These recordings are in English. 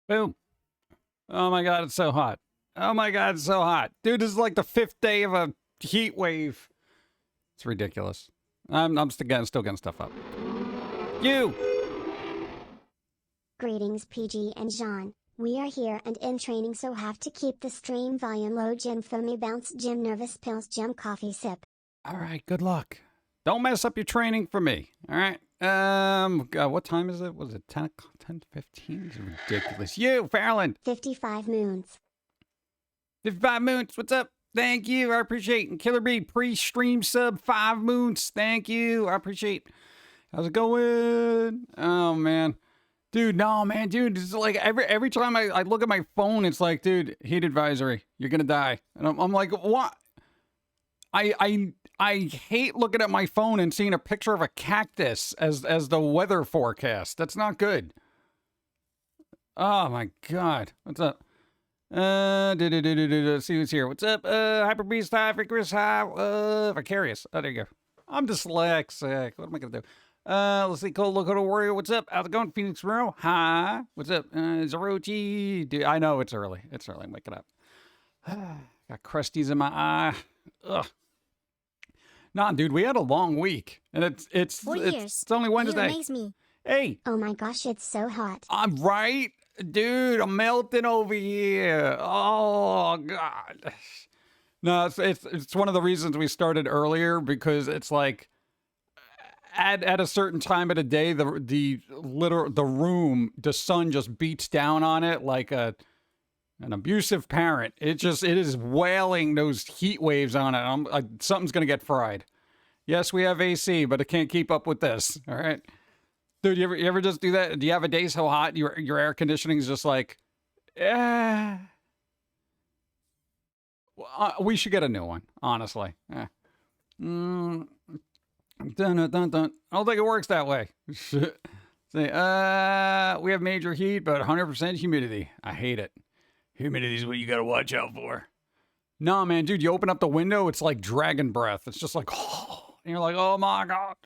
Boom. Oh my God, it's so hot. Oh my God, it's so hot. Dude, this is like the 5th day of a heat wave. It's ridiculous. I'm still getting stuff up. You! Greetings PG and John. We are here and in training, so have to keep the stream volume low. Jim Foamy bounce, Jim nervous pills, Jim coffee sip. All right, good luck. Don't mess up your training for me. All right. God, what time is it? Was it 10 to 15? It's ridiculous. You, Farland. 55 moons. 55 moons. What's up? Thank you. I appreciate it. Killer Bee pre-stream sub 5 moons. Thank you. I appreciate it. How's it going? Oh man. Dude, no man, dude. It's like every time I look at my phone, it's like, dude, heat advisory. You're gonna die. And I'm like, what? I hate looking at my phone and seeing a picture of a cactus as the weather forecast. That's not good. Oh my God. What's up? Let's see who's here. What's up? Hyper Beast High, Vicarious High, Vicarious. Oh, there you go. I'm dyslexic. What am I gonna do? Let's see. Cold Loco Warrior. What's up? How's it going? Phoenix Row. Hi. What's up? Zerochi. Dude, I know it's early. It's early. Wake it up. Got crusties in my eye. Ugh. Nah, dude, we had a long week, and it's only Wednesday. You amaze me. Hey. Oh my gosh, it's so hot. I'm right, dude. I'm melting over here. Oh God. No, it's one of the reasons we started earlier, because it's like at a certain time of the day, the room, the sun just beats down on it like an abusive parent. It is wailing those heat waves on it. Something's gonna get fried. Yes, we have AC, but it can't keep up with this. All right, dude. You ever just do that? Do you have a day so hot your air conditioning is just like, we should get a new one, honestly. Dun, dun, dun, dun. I don't think it works that way. See, we have major heat, but 100% humidity. I hate it. Humidity is what you gotta watch out for. Nah, man, dude, you open up the window, it's like dragon breath. It's just like, oh, and you're like, oh my God.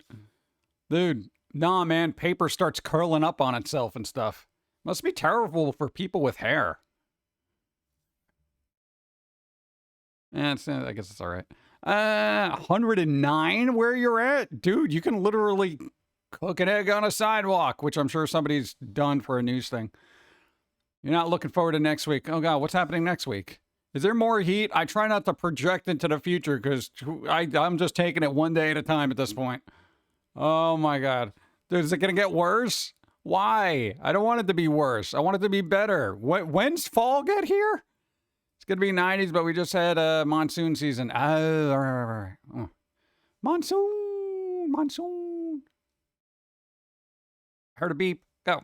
Dude, nah, man, paper starts curling up on itself and stuff. Must be terrible for people with hair. I guess it's all right. 109 where you're at? Dude, you can literally cook an egg on a sidewalk, which I'm sure somebody's done for a news thing. You're not looking forward to next week. Oh God, what's happening next week? Is there more heat? I try not to project into the future because I'm just taking it one day at a time at this point. Oh my God. Dude, is it going to get worse? Why? I don't want it to be worse. I want it to be better. When's fall get here? It's going to be 90s, but we just had a monsoon season. Monsoon. Heard a beep. Go.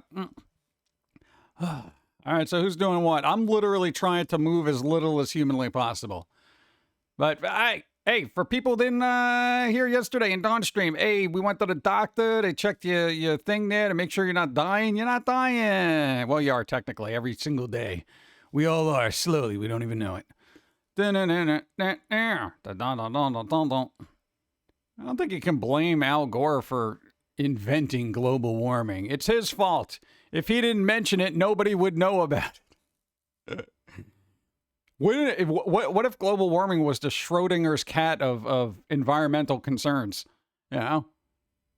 All right, so who's doing what? I'm literally trying to move as little as humanly possible. But hey, for people who didn't hear yesterday in Dawn stream, hey, we went to the doctor. They checked your thing there to make sure you're not dying. You're not dying. Well, you are technically every single day. We all are, slowly. We don't even know it. I don't think you can blame Al Gore for inventing global warming. It's his fault. If he didn't mention it, nobody would know about it. What if global warming was the Schrodinger's cat of environmental concerns? You know?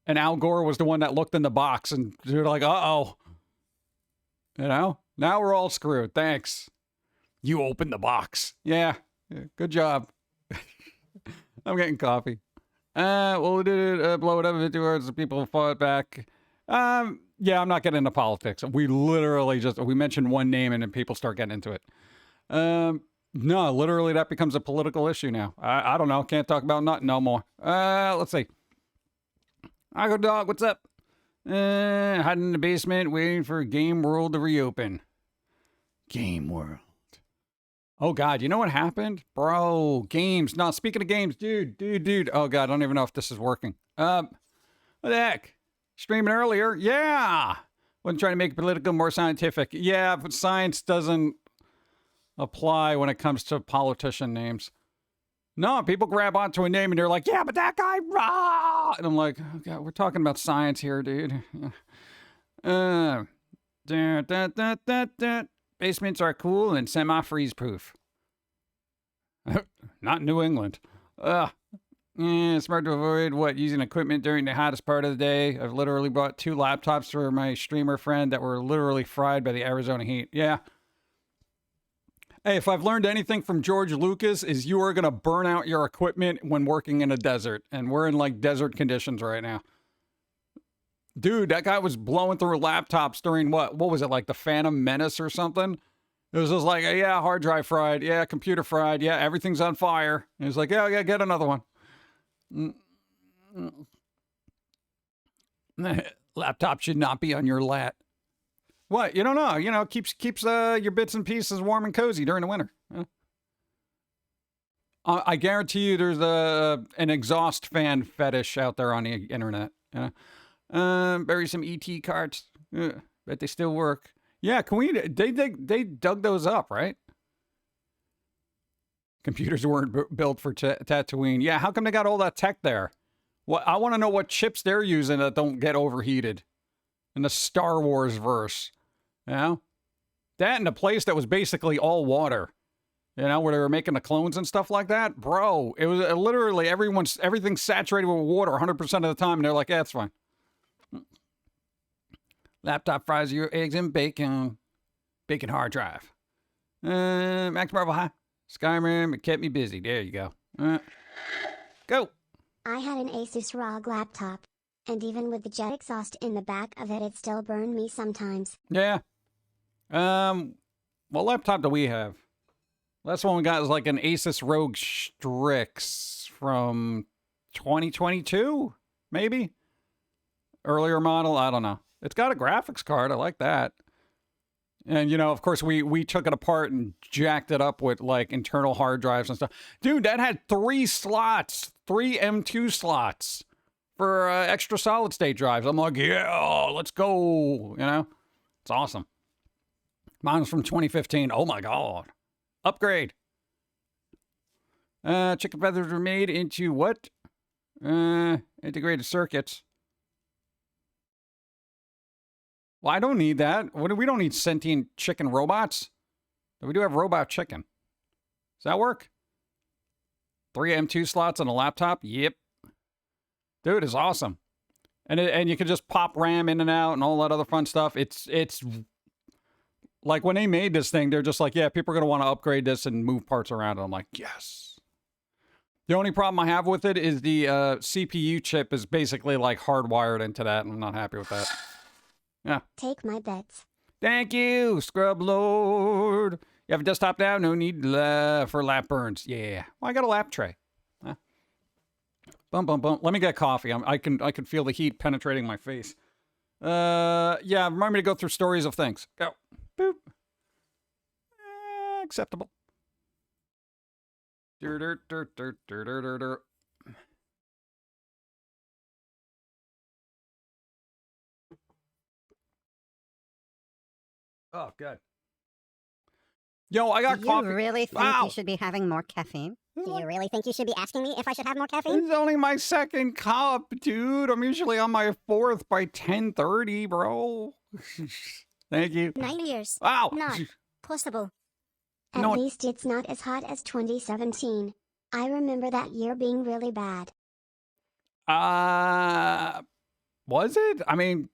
And Al Gore was the one that looked in the box and they're like, uh-oh. You know? Now we're all screwed. Thanks. You opened the box. Yeah. Good job. I'm getting coffee. Well, we did it, blow it up 50 words. The people fought back. Yeah, I'm not getting into politics. We literally we mentioned one name and then people start getting into it. No, literally that becomes a political issue now. I don't know. Can't talk about nothing no more. Let's see. I go dog. What's up? Hiding in the basement, waiting for Game World to reopen. Game World. Oh God, you know what happened? Bro, games. No, speaking of games, dude. Oh God, I don't even know if this is working. What the heck? Streaming earlier? Yeah. Wasn't trying to make it political, more scientific. Yeah, but science doesn't apply when it comes to politician names. No, people grab onto a name and they're like, yeah, but that guy, rah! And I'm like, oh God, we're talking about science here, dude. Dun, dun, dun, dun, dun. Basements are cool and semi-freeze proof. Not New England. Ugh. Yeah, smart to avoid using equipment during the hottest part of the day. I've literally bought 2 laptops for my streamer friend that were literally fried by the Arizona heat. Yeah. Hey, if I've learned anything from George Lucas is you are going to burn out your equipment when working in a desert. And we're in like desert conditions right now. Dude, that guy was blowing through laptops during what was it, like the Phantom Menace or something? It was just like, yeah, hard drive fried. Yeah, computer fried. Yeah, everything's on fire. And he was like, yeah, get another one. Laptop should not be on your lap. What? You don't know. You know, keeps your bits and pieces warm and cozy during the winter. I guarantee you there's an exhaust fan fetish out there on the internet. Bury some ET carts. Bet they still work. Yeah, can we? They dug those up, right? Computers weren't built for Tatooine. Yeah, how come they got all that tech there? I want to know what chips they're using that don't get overheated in the Star Wars verse. You know? That and a place that was basically all water. You know, where they were making the clones and stuff like that. Bro, it was literally everything's saturated with water 100% of the time. And they're like, yeah, it's fine. Laptop fries your eggs in bacon. Bacon hard drive. Max Marvel High. Skyrim, it kept me busy. There you go. Go. I had an Asus ROG laptop. And even with the jet exhaust in the back of it, it still burned me sometimes. Yeah. What laptop do we have? Last one we got is like an Asus ROG Strix from 2022, maybe? Earlier model, I don't know. It's got a graphics card, I like that. And, you know, of course, we took it apart and jacked it up with, like, internal hard drives and stuff. Dude, that had 3 slots, 3 M2 slots for extra solid-state drives. I'm like, yeah, let's go, you know? It's awesome. Mine was from 2015. Oh, my God. Upgrade. Chicken feathers were made into what? Integrated circuits. Well, I don't need that. We don't need sentient chicken robots. We do have robot chicken. Does that work? 3 M2 slots on a laptop? Yep. Dude, it's awesome. And you can just pop RAM in and out and all that other fun stuff. It's like when they made this thing, they're just like, yeah, people are going to want to upgrade this and move parts around. And I'm like, yes. The only problem I have with it is the CPU chip is basically like hardwired into that. And I'm not happy with that. Yeah. Take my bets. Thank you, Scrub Lord. You have a desktop now? No need for lap burns. Yeah. Well, I got a lap tray. Bum, bum, bum. Let me get coffee. I can feel the heat penetrating my face. Yeah, remind me to go through stories of things. Go. Boop. Acceptable. Dur, dur, dur, dur, dur, dur, dur, dur. Oh, good. Yo, I got coffee. Do you really think Wow. you should be having more caffeine? Do you really think you should be asking me if I should have more caffeine? It's only my second cup, dude. I'm usually on my 4th by 10:30, bro. Thank you. 9 years. Wow. Not possible. At No. least it's not as hot as 2017. I remember that year being really bad. Was it? I mean,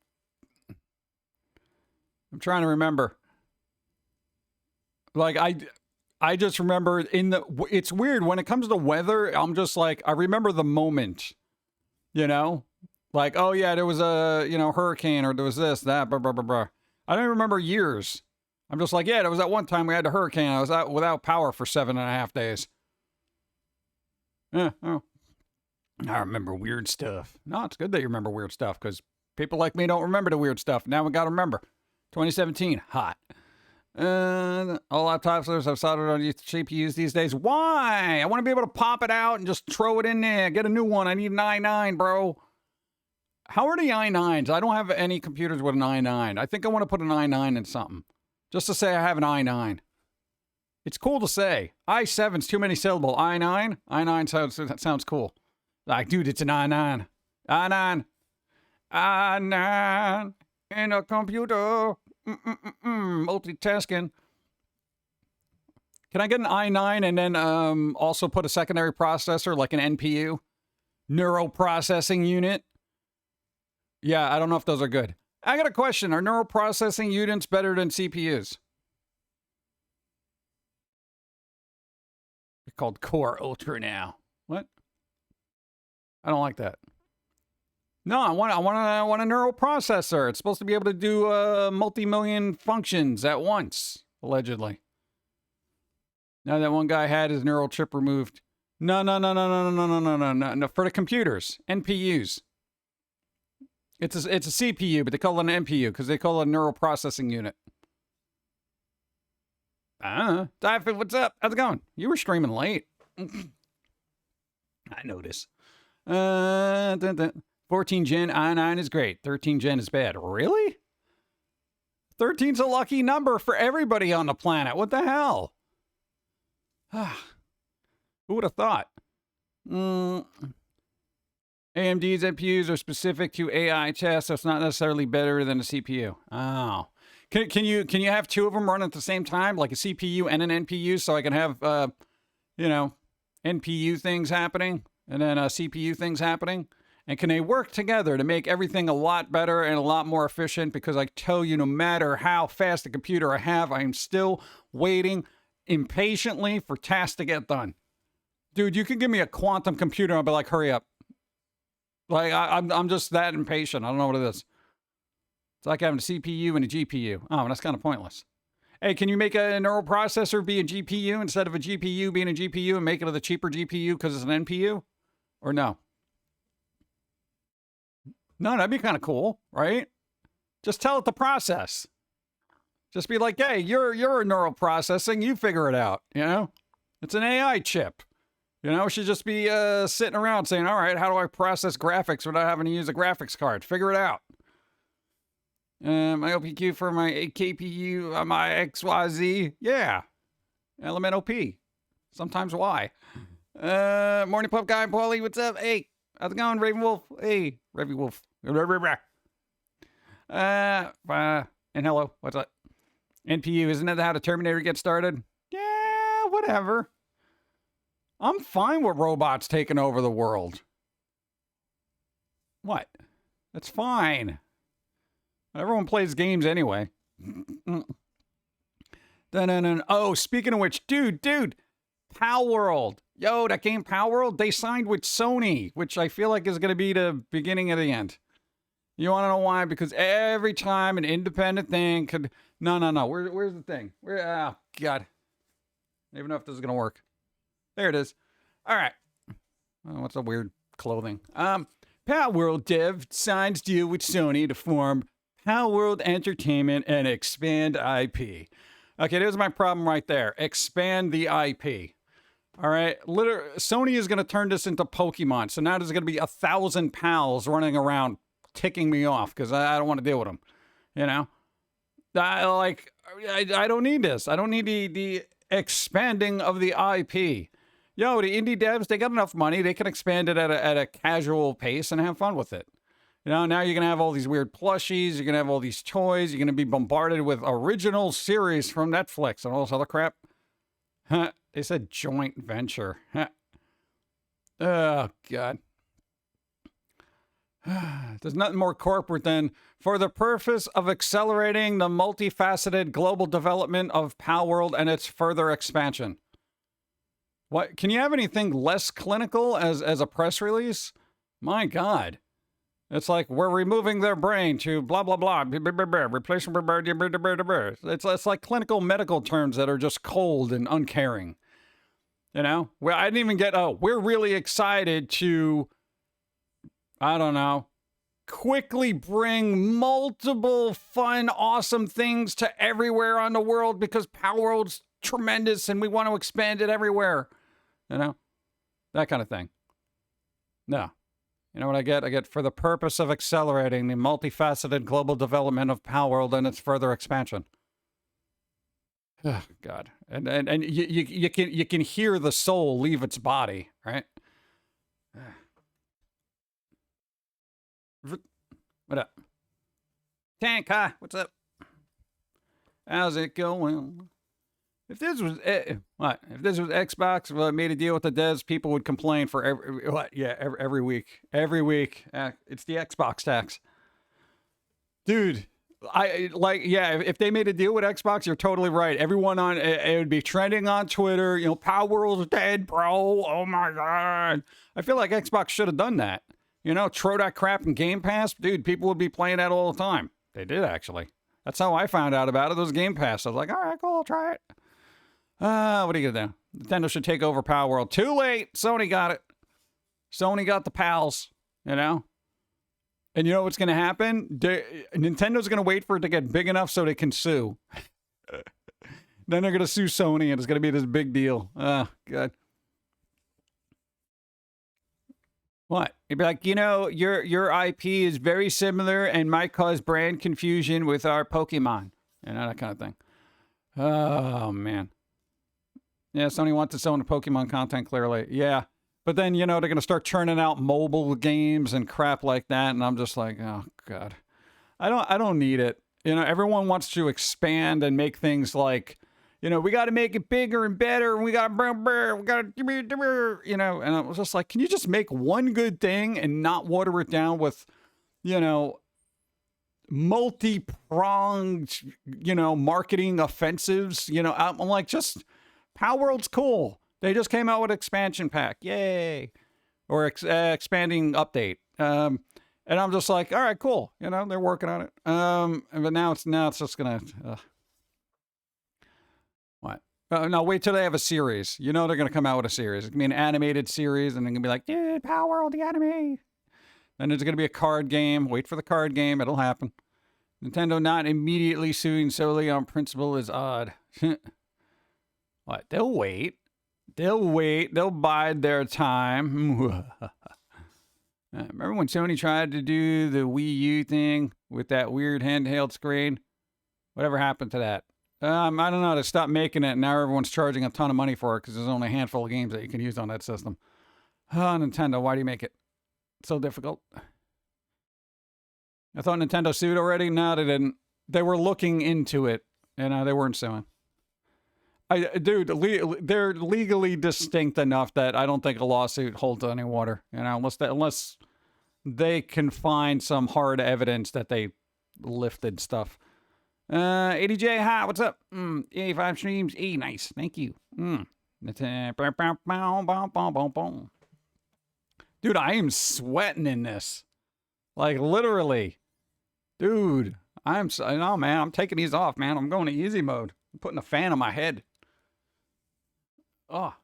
I'm trying to remember. Like, I just remember it's weird when it comes to weather. I'm just like, I remember the moment, you know, like, oh yeah, there was a, hurricane or there was this, that, blah, blah, blah, blah. I don't remember years. I'm just like, yeah, there was that one time we had a hurricane. I was out without power for 7.5 days. Yeah. Oh. I remember weird stuff. No, it's good that you remember weird stuff because people like me don't remember the weird stuff. Now we got to remember. 2017, hot. All laptops have soldered on CPUs these days. Why? I want to be able to pop it out and just throw it in there. Get a new one. I need an i9, bro. How are the i9s? I don't have any computers with an i9. I think I want to put an i9 in something. Just to say I have an i9. It's cool to say. i7's too many syllable. i9? i9 sounds cool. Like, dude, it's an i9. i9. i9 in a computer. Multitasking. Can I get an i9 and then also put a secondary processor like an NPU? Neural processing unit? Yeah, I don't know if those are good. I got a question. Are neural processing units better than CPUs? They're called Core Ultra now. What? I don't like that. No, I want a neural processor. It's supposed to be able to do multi-million functions at once, allegedly. Now that one guy had his neural chip removed. No. For the computers, NPUs. It's a CPU, but they call it an NPU because they call it a neural processing unit. Diaphin, what's up? How's it going? You were streaming late. I notice. 14 gen i9 is great. 13 gen is bad. Really? 13's a lucky number for everybody on the planet. What the hell? Who would have thought? AMD's NPUs are specific to AI tests, so it's not necessarily better than a CPU. Oh. Can you have two of them run at the same time, like a CPU and an NPU, so I can have, NPU things happening and then CPU things happening? And can they work together to make everything a lot better and a lot more efficient? Because I tell you, no matter how fast the computer I have, I am still waiting impatiently for tasks to get done. Dude, you can give me a quantum computer and I'll be like, hurry up. Like, I'm just that impatient. I don't know what it is. It's like having a CPU and a GPU. Oh, that's kind of pointless. Hey, can you make a neural processor be a GPU instead of a GPU being a GPU and make it a cheaper GPU because it's an NPU? Or no? No, that'd be kind of cool, right? Just tell it to process. Just be like, hey, you're a neural processing. You figure it out, you know? It's an AI chip. You know, it should just be sitting around saying, all right, how do I process graphics without having to use a graphics card? Figure it out. My OPQ for my KPU, my XYZ. Yeah. Element OP. Sometimes Y. Morning Pup Guy, Paulie, what's up? Hey, how's it going, Raven Wolf? Hey, Raven Wolf. And hello, what's up? NPU, isn't that how the Terminator gets started? Yeah, whatever. I'm fine with robots taking over the world. What? That's fine. Everyone plays games anyway. Oh, speaking of which, dude, Pal World. Yo, that game Pal World, they signed with Sony, which I feel like is going to be the beginning of the end. You want to know why? Because every time an independent thing could... No. Where's the thing? Oh, God. I don't even know if this is going to work. There it is. All right. Oh, what's a weird clothing? Pal World Dev signs deal with Sony to form Pal World Entertainment and expand IP. Okay, there's my problem right there. Expand the IP. All right. Sony is going to turn this into Pokemon. So now there's going to be 1,000 pals running around ticking me off because I don't want to deal with them. You know? I don't need this. I don't need the expanding of the IP. Yo, the indie devs, they got enough money. They can expand it at a casual pace and have fun with it. You know, now you're going to have all these weird plushies. You're going to have all these toys. You're going to be bombarded with original series from Netflix and all this other crap. They said joint venture. Oh, God. There's nothing more corporate than for the purpose of accelerating the multifaceted global development of Pal World and its further expansion. What? Can you have anything less clinical as a press release? My God. It's like, we're removing their brain to blah, blah, blah, replacing, it's like clinical medical terms that are just cold and uncaring. You know? Well, I didn't even get, we're really excited to, I don't know, quickly bring multiple fun, awesome things to everywhere on the world because Pal World's tremendous and we want to expand it everywhere. You know? That kind of thing. No. You know what I get? I get for the purpose of accelerating the multifaceted global development of Pal World and its further expansion. Oh, God. And you can hear the soul leave its body, right? What up? Tank, huh? What's up? How's it going? If this was what? If this was Xbox, well, it made a deal with the devs, people would complain for every what? Yeah, every week, every week. It's the Xbox tax, dude. I like, yeah. If they made a deal with Xbox, you're totally right. Everyone on it would be trending on Twitter. You know, Power World's dead, bro. Oh my god. I feel like Xbox should have done that. You know, throw that crap in Game Pass, dude. People would be playing that all the time. They did actually. That's how I found out about it. Those Game Pass. I was like, all right, cool, I'll try it. What are you gonna do? Nintendo should take over Power World. Too late. Sony got it. Sony got the pals. You know. And you know what's gonna happen? Nintendo's gonna wait for it to get big enough so they can sue. Then they're gonna sue Sony, and it's gonna be this big deal. Oh, God. What? You'd be like, you know, your IP is very similar and might cause brand confusion with our Pokemon. You know, that kind of thing. Oh, man. Yeah, Sony wants its own Pokemon content, clearly. Yeah. But then, you know, they're going to start churning out mobile games and crap like that. And I'm just like, oh, God. I don't need it. You know, everyone wants to expand and make things like, you know, we got to make it bigger and better. And we got to, you know, and I was just like, can you just make one good thing and not water it down with, you know, multi-pronged, you know, marketing offensives? You know, I'm like, just Power World's cool. They just came out with expansion pack. Yay. Or expanding update. And I'm just like, all right, cool. You know, they're working on it. But now it's just going to... What? No, wait till they have a series. You know they're going to come out with a series. It's going to be an animated series, and they're going to be like, dude, Power World, the anime. Then there's going to be a card game. Wait for the card game. It'll happen. Nintendo not immediately suing solely on principle is odd. What? They'll wait. They'll wait. They'll bide their time. Remember when Sony tried to do the Wii U thing with that weird handheld screen? Whatever happened to that? I don't know. They stopped making it, and now everyone's charging a ton of money for it because there's only a handful of games that you can use on that system. Oh, Nintendo, why do you make it so difficult? I thought Nintendo sued already. No, they didn't. They were looking into it, and they weren't suing. Dude, they're legally distinct enough that I don't think a lawsuit holds any water. You know, unless they can find some hard evidence that they lifted stuff. 80J, hi, what's up? 85 streams. Nice. Thank you. Dude, I am sweating in this. Like, literally. Dude, no, man, I'm taking these off, man. I'm going to easy mode. I'm putting a fan on my head. Oh.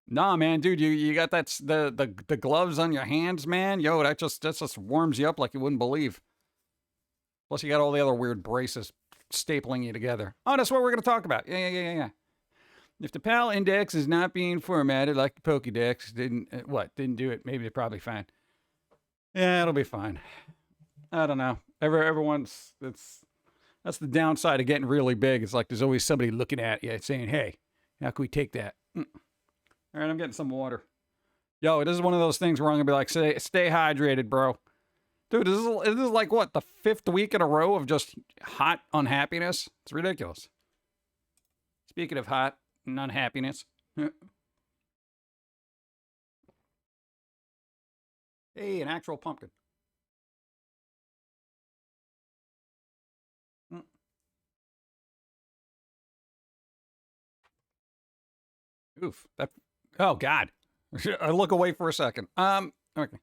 Nah, man, dude, you got the gloves on your hands, man. Yo, that just warms you up like you wouldn't believe. Plus, you got all the other weird braces stapling you together. Oh, that's what we're going to talk about. Yeah. If the PAL index is not being formatted like the Pokédex, didn't do it, maybe they're probably fine. Yeah, it'll be fine. I don't know. That's the downside of getting really big. It's like there's always somebody looking at you saying, hey, how can we take that? All right, I'm getting some water. Yo, this is one of those things where I'm going to be like, stay hydrated, bro. Dude, this is like, what, the 5th week in a row of just hot unhappiness? It's ridiculous. Speaking of hot and unhappiness. Hey, an actual pumpkin. Oof. Oh, God. I look away for a second. Okay.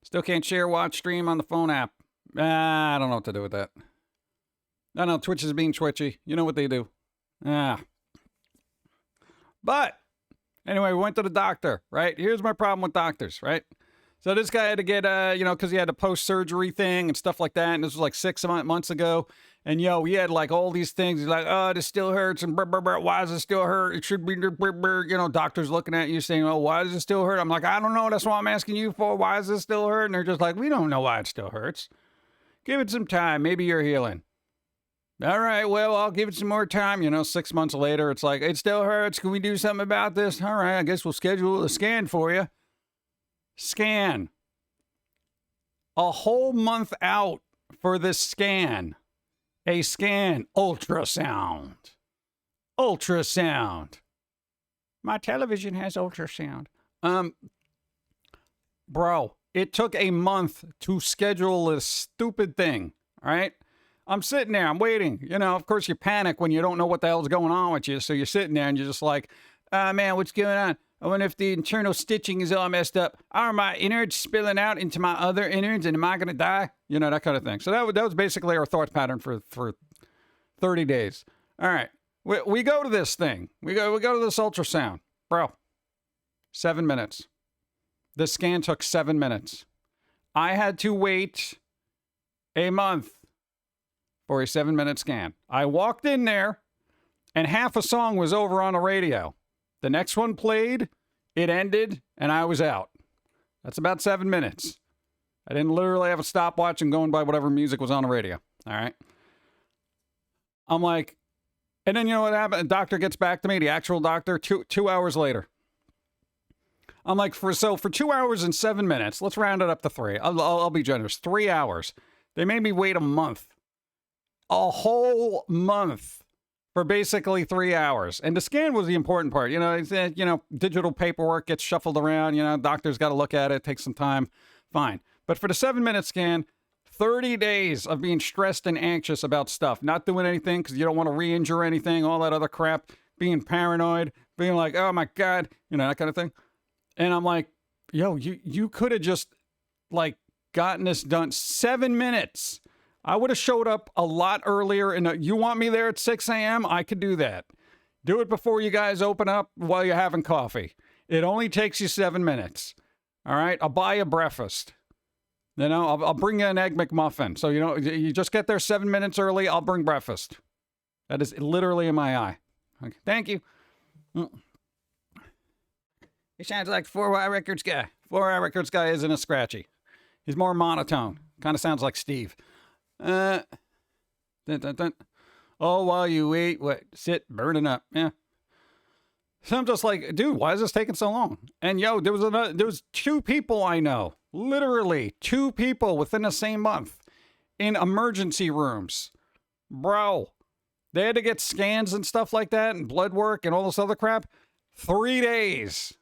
Still can't share, watch, stream on the phone app. I don't know what to do with that. I know Twitch is being twitchy. You know what they do. But anyway, we went to the doctor, right? Here's my problem with doctors, right? So this guy had to get, because he had a post-surgery thing and stuff like that. And this was like 6 months ago. And, he had like all these things. He's like, oh, this still hurts. And why does it still hurt? It should be, doctors looking at you saying, oh, why does it still hurt? I'm like, I don't know. That's what I'm asking you for. Why does it still hurt? And they're just like, we don't know why it still hurts. Give it some time. Maybe you're healing. All right, well, I'll give it some more time. 6 months later, it's like, it still hurts. Can we do something about this? All right, I guess we'll schedule a scan for you. Scan. A whole month out for this scan. a scan, ultrasound. Ultrasound. My television has ultrasound. Bro, it took a month to schedule this stupid thing, all right? I'm sitting there, I'm waiting. You know, of course you panic when you don't know what the hell's going on with you. So you're sitting there and you're just like, man, what's going on? I wonder if the internal stitching is all messed up. Are my innards spilling out into my other innards and am I going to die? You know, that kind of thing. So that was basically our thought pattern for 30 days. All right. We go to this thing. We go to this ultrasound. Bro, 7 minutes. The scan took 7 minutes. I had to wait a month for a 7-minute scan. I walked in there and half a song was over on the radio. The next one played, it ended, and I was out. That's about 7 minutes. I didn't literally have a stopwatch and going by whatever music was on the radio. All right. I'm like, and then you know what happened? The doctor gets back to me, the actual doctor, two hours later. I'm like, for 2 hours and 7 minutes, let's round it up to 3. I'll be generous. 3 hours. They made me wait a month. A whole month for basically 3 hours. And the scan was the important part. You know, digital paperwork gets shuffled around. You know, doctor's got to look at it, take some time. Fine. But for the 7-minute scan, 30 days of being stressed and anxious about stuff. Not doing anything because you don't want to re-injure anything, all that other crap. Being paranoid, being like, oh my God, you know, that kind of thing. And I'm like, yo, you could have just, like, gotten this done. 7 minutes. I would have showed up a lot earlier. And you want me there at 6 a.m.? I could do that. Do it before you guys open up while you're having coffee. It only takes you 7 minutes. All right? I'll buy you breakfast. You know, I'll bring you an Egg McMuffin. So, you know, you just get there 7 minutes early. I'll bring breakfast. That is literally in my eye. Okay, thank you. He sounds like 4Y Records guy. 4Y Records guy isn't as scratchy. He's more monotone. Kind of sounds like Steve. Dun, dun, dun. Oh, while you wait, sit, burning up. Yeah. So I'm just like, dude, why is this taking so long? And yo, there was 2 people I know, literally 2 people within the same month in emergency rooms. Bro, they had to get scans and stuff like that and blood work and all this other crap. 3 days.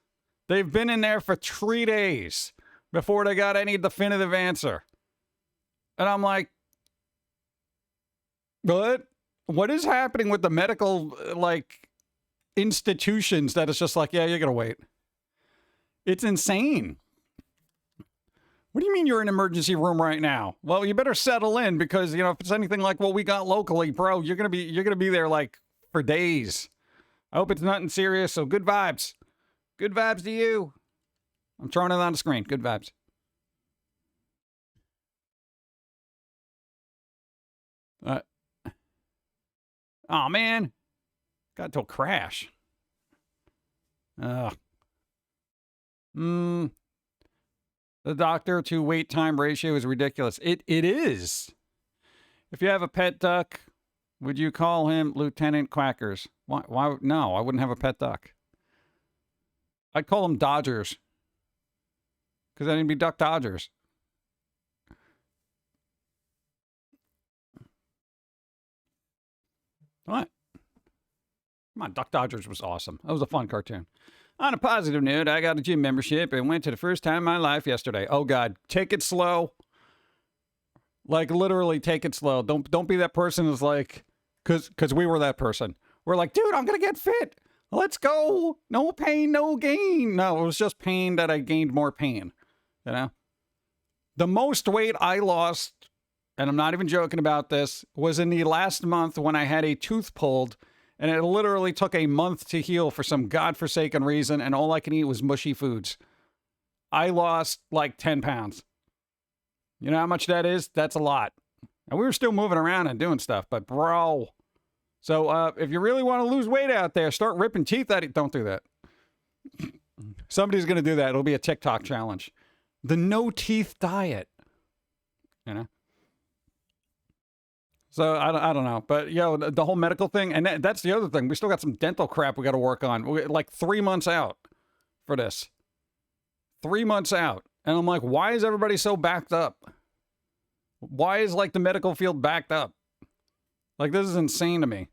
They've been in there for 3 days before they got any definitive answer. And I'm like, what is happening with the medical, like, institutions that it's just like, yeah, you're going to wait? It's insane. What do you mean you're in an emergency room right now? Well, you better settle in because, you know, if it's anything like what we got locally, bro, you're going to be there like for days. I hope it's nothing serious. So good vibes. Good vibes to you. I'm throwing it on the screen. Good vibes. Oh, man. Got to a crash. The doctor to wait time ratio is ridiculous. It is. If you have a pet duck, would you call him Lieutenant Quackers? Why? No, I wouldn't have a pet duck. I'd call them Dodgers. Because then it'd be Duck Dodgers. What? Come on, Duck Dodgers was awesome. That was a fun cartoon. On a positive note, I got a gym membership and went to the first time in my life yesterday. Oh, God. Take it slow. Like, literally, take it slow. Don't be that person who's like... Because we were that person. We're like, dude, I'm going to get fit. Let's go. No pain, no gain. No, it was just pain that I gained more pain. You know? The most weight I lost, and I'm not even joking about this, was in the last month when I had a tooth pulled, and it literally took a month to heal for some godforsaken reason, and all I can eat was mushy foods. I lost like 10 pounds. You know how much that is? That's a lot. And we were still moving around and doing stuff, but bro... So if you really want to lose weight out there, start ripping teeth out. Don't do that. Somebody's going to do that. It'll be a TikTok challenge. The no teeth diet. You know? So I don't know. But, yo, the whole medical thing. And that's the other thing. We still got some dental crap we got to work on. We're like 3 months out for this. 3 months out. And I'm like, why is everybody so backed up? Why is, like, the medical field backed up? Like, this is insane to me.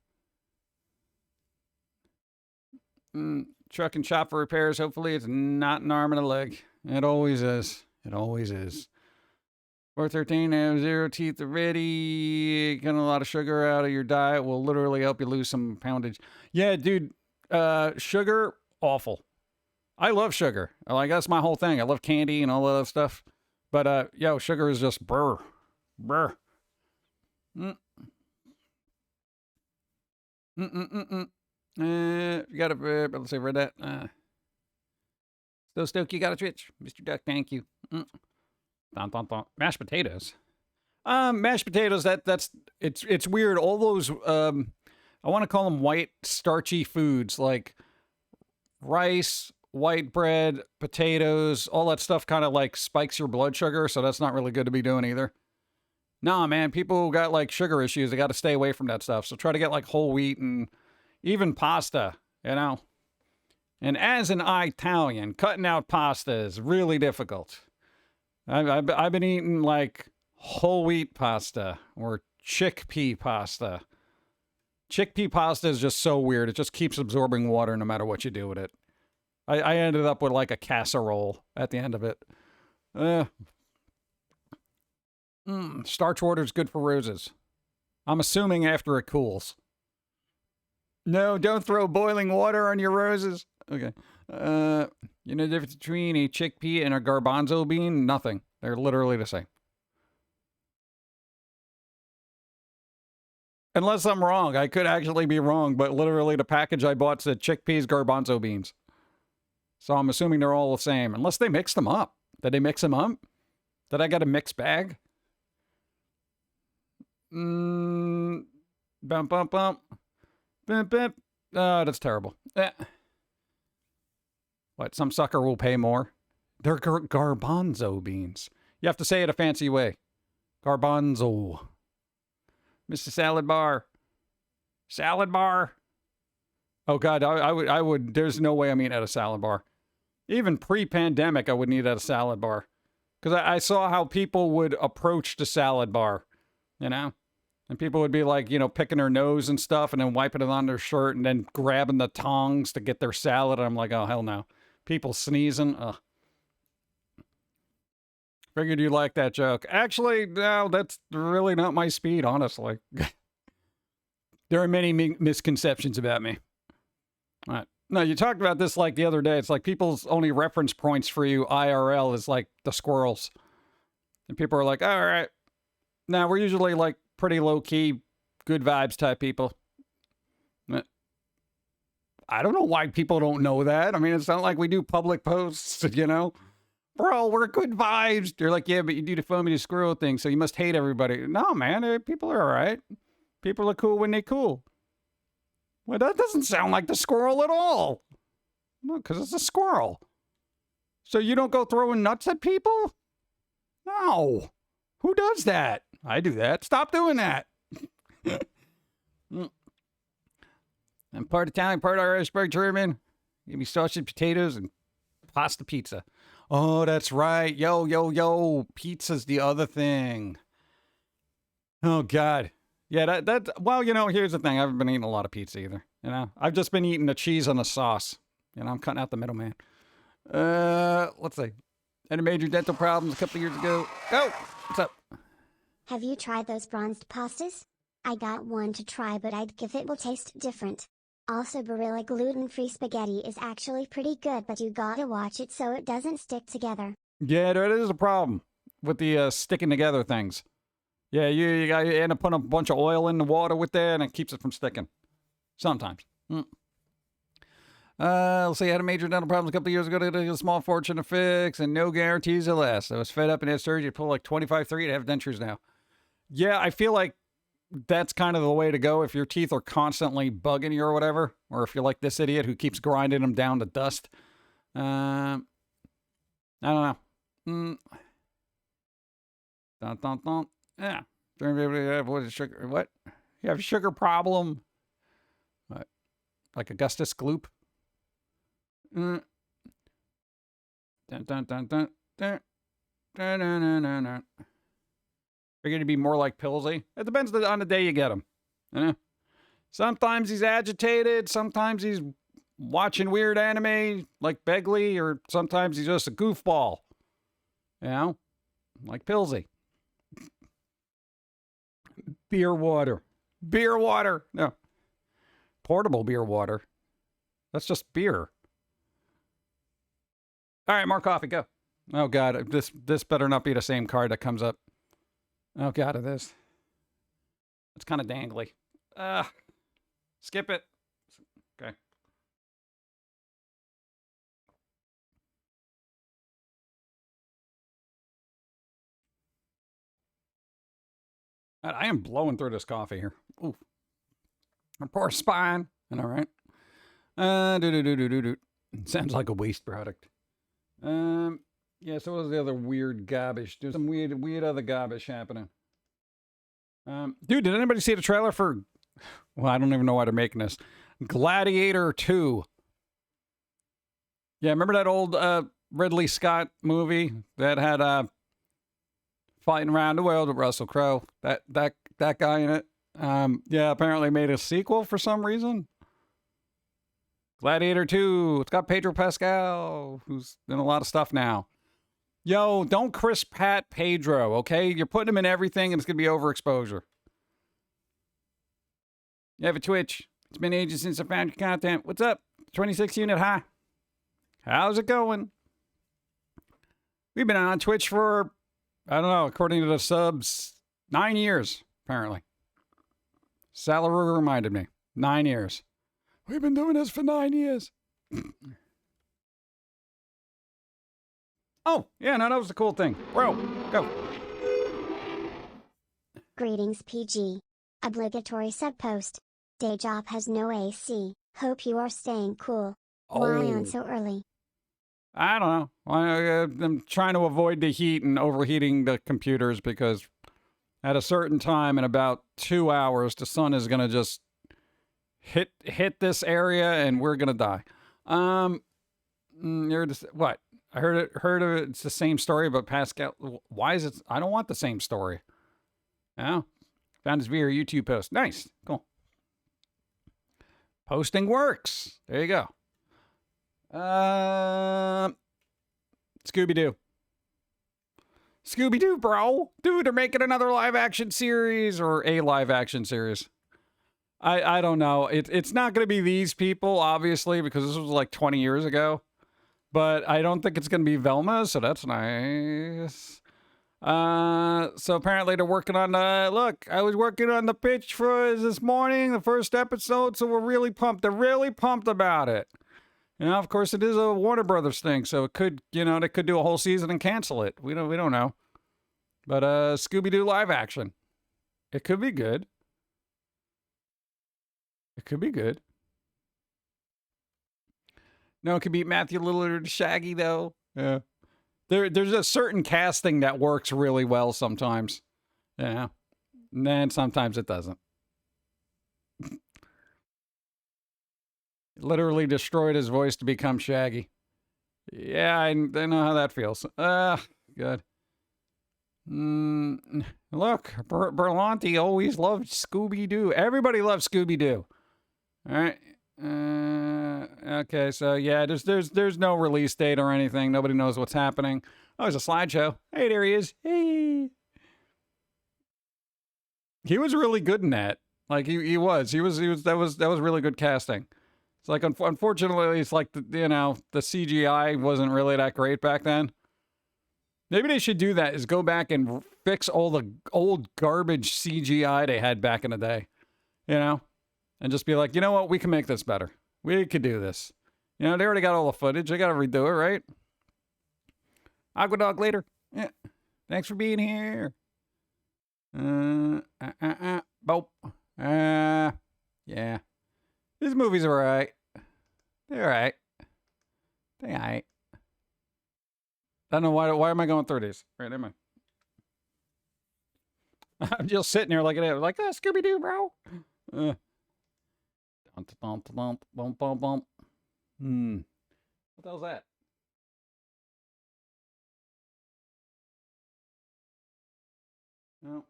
Truck and shop for repairs. Hopefully it's not an arm and a leg. It always is. It always is. 413, have 0 teeth already. Getting a lot of sugar out of your diet will literally help you lose some poundage. Yeah, dude. Sugar, awful. I love sugar. Like, that's my whole thing. I love candy and all that other stuff. But, yo, sugar is just brr. Brr. You got to, let's say, read that. Still Stoke, you got a Twitch. Mr. Duck, thank you. Dun, dun, dun. Mashed potatoes. Mashed potatoes, it's weird. All those, I want to call them white, starchy foods, like rice, white bread, potatoes, all that stuff kind of like spikes your blood sugar, so that's not really good to be doing either. Nah, man, people who got like sugar issues, they got to stay away from that stuff. So try to get like whole wheat and even pasta, you know? And as an Italian, cutting out pasta is really difficult. I've been eating like whole wheat pasta or chickpea pasta. Chickpea pasta is just so weird. It just keeps absorbing water no matter what you do with it. I ended up with like a casserole at the end of it. Starch water is good for roses. I'm assuming after it cools. No, don't throw boiling water on your roses. Okay. You know the difference between a chickpea and a garbanzo bean? Nothing. They're literally the same. Unless I'm wrong. I could actually be wrong, but literally the package I bought said chickpeas, garbanzo beans. So I'm assuming they're all the same. Unless they mixed them up. Did they mix them up? Did I get a mixed bag? Bump, bump, bump. Bump, bump. Oh, that's terrible. What, some sucker will pay more? They're garbanzo beans. You have to say it a fancy way. Garbanzo. Mr. Salad Bar. Salad Bar. Oh, God, I would, there's no way I'm eating at a salad bar. Even pre-pandemic, I wouldn't eat at a salad bar. Because I saw how people would approach the salad bar, you know? And people would be like, you know, picking their nose and stuff and then wiping it on their shirt and then grabbing the tongs to get their salad. And I'm like, oh, hell no. People sneezing. Ugh. Figured you like that joke. Actually, no, that's really not my speed, honestly. There are many misconceptions about me. All right. No, you talked about this like the other day. It's like people's only reference points for you IRL is like the squirrels. And people are like, all right. Now, we're usually like pretty low-key, good vibes type people. I don't know why people don't know that. I mean, it's not like we do public posts, you know? Bro, we're good vibes. They're like, yeah, but you do the Foamy the squirrel thing, so you must hate everybody. No, man, people are all right. People are cool when they're cool. Well, that doesn't sound like the squirrel at all. No, because it's a squirrel. So you don't go throwing nuts at people? No. Who does that? I do that. Stop doing that. I'm part Italian, part Irish, part German. Give me sausage, potatoes, and pasta pizza. Oh, that's right. Yo, yo, yo. Pizza's the other thing. Oh, God. Yeah, well, you know, here's the thing. I haven't been eating a lot of pizza either. You know, I've just been eating the cheese on the sauce. You know, I'm cutting out the middleman. Let's see. Any major dental problems a couple of years ago? Oh, what's up? Have you tried those bronzed pastas? I got one to try, but I'd give it will taste different. Also, Barilla gluten-free spaghetti is actually pretty good, but you gotta watch it so it doesn't stick together. Yeah, that is a problem with the sticking together things. Yeah, you got to end up putting a bunch of oil in the water with that, and it keeps it from sticking. Sometimes. Let's see, I had a major dental problem a couple of years ago. They did a small fortune to fix, and no guarantees to last. I was fed up and had surgery to pull like 25-3 to have dentures now. Yeah, I feel like that's kind of the way to go if your teeth are constantly bugging you or whatever, or if you're like this idiot who keeps grinding them down to dust. I don't know. Dun, dun, dun. Yeah. What is sugar? What? You have a sugar problem? What? Like Augustus Gloop? Dun, dun, dun, dun, dun. Dun, dun, dun, dun, dun. Figured to be more like Pillsy. It depends on the day you get them. You know? Sometimes he's agitated. Sometimes he's watching weird anime like Begley, or sometimes he's just a goofball. You know? Like Pillsy. Beer water. Beer water. No. Portable beer water. That's just beer. All right, more coffee. Go. Oh, God. This better not be the same card that comes up. Oh, God, it is. It's kind of dangly. Skip it. Okay. I am blowing through this coffee here. Ooh. My poor spine. All right. Sounds like a waste product. Yeah, so what was the other weird garbage? There's some weird other garbage happening. Dude, did anybody see the trailer for, well, I don't even know why they're making this, Gladiator 2? Yeah, remember that old Ridley Scott movie that had fighting around the world with Russell Crowe? That guy in it. Yeah, apparently made a sequel for some reason. Gladiator 2. It's got Pedro Pascal, who's in a lot of stuff now. Yo, don't Chris Pratt Pedro, okay? You're putting him in everything and it's going to be overexposure. You have a Twitch. It's been ages since I found your content. What's up? 26 unit high. How's it going? We've been on Twitch for, I don't know, according to the subs, 9 years, apparently. Salaru reminded me. 9 years. We've been doing this for 9 years. Oh, yeah, no, that was the cool thing. Bro, go. Greetings PG. Obligatory sub post. Day job has no AC. Hope you are staying cool. Why on so early? I don't know. I'm trying to avoid the heat and overheating the computers because at a certain time in about 2 hours, the sun is going to just hit this area and we're going to die. You're just, what? I heard of it. It's the same story, but Pascal, why is it? I don't want the same story. Oh, found his VR YouTube post. Nice. Cool. Posting works. There you go. Scooby-Doo. Scooby-Doo, bro. Dude, they're making another live action series or a live action series. I don't know. It's not going to be these people, obviously, because this was like 20 years ago. But I don't think it's going to be Velma, so that's nice. So apparently they're working on, look, I was working on the pitch for this morning, the first episode, so we're really pumped. They're really pumped about it. You know, of course, it is a Warner Brothers thing, so it could, you know, they could do a whole season and cancel it. We don't know. But Scooby-Doo live action. It could be good. It could be good. No, it could be Matthew Lillard, Shaggy, though. Yeah. There's a certain casting that works really well sometimes. Yeah. And then sometimes it doesn't. Literally destroyed his voice to become Shaggy. Yeah, I know how that feels. Good. Look, Berlanti always loved Scooby-Doo. Everybody loves Scooby-Doo. All right. Okay, so yeah, there's no release date or anything. Nobody knows what's happening. Oh, it's a slideshow. Hey, there he is. Hey. He was really good in that. Like he was. That was really good casting. It's like unfortunately, it's like the CGI wasn't really that great back then. Maybe they should do that. Is go back and fix all the old garbage CGI they had back in the day. You know. And just be like, you know what? We can make this better. We could do this. You know, they already got all the footage. They got to redo it, right? Aqua Dog later. Yeah. Thanks for being here. Boop. Yeah. These movies are alright. They're alright. They're alright. I don't know why am I going through these? All right, never mind. I'm just sitting here like Scooby-Doo, bro. What the hell's that? No.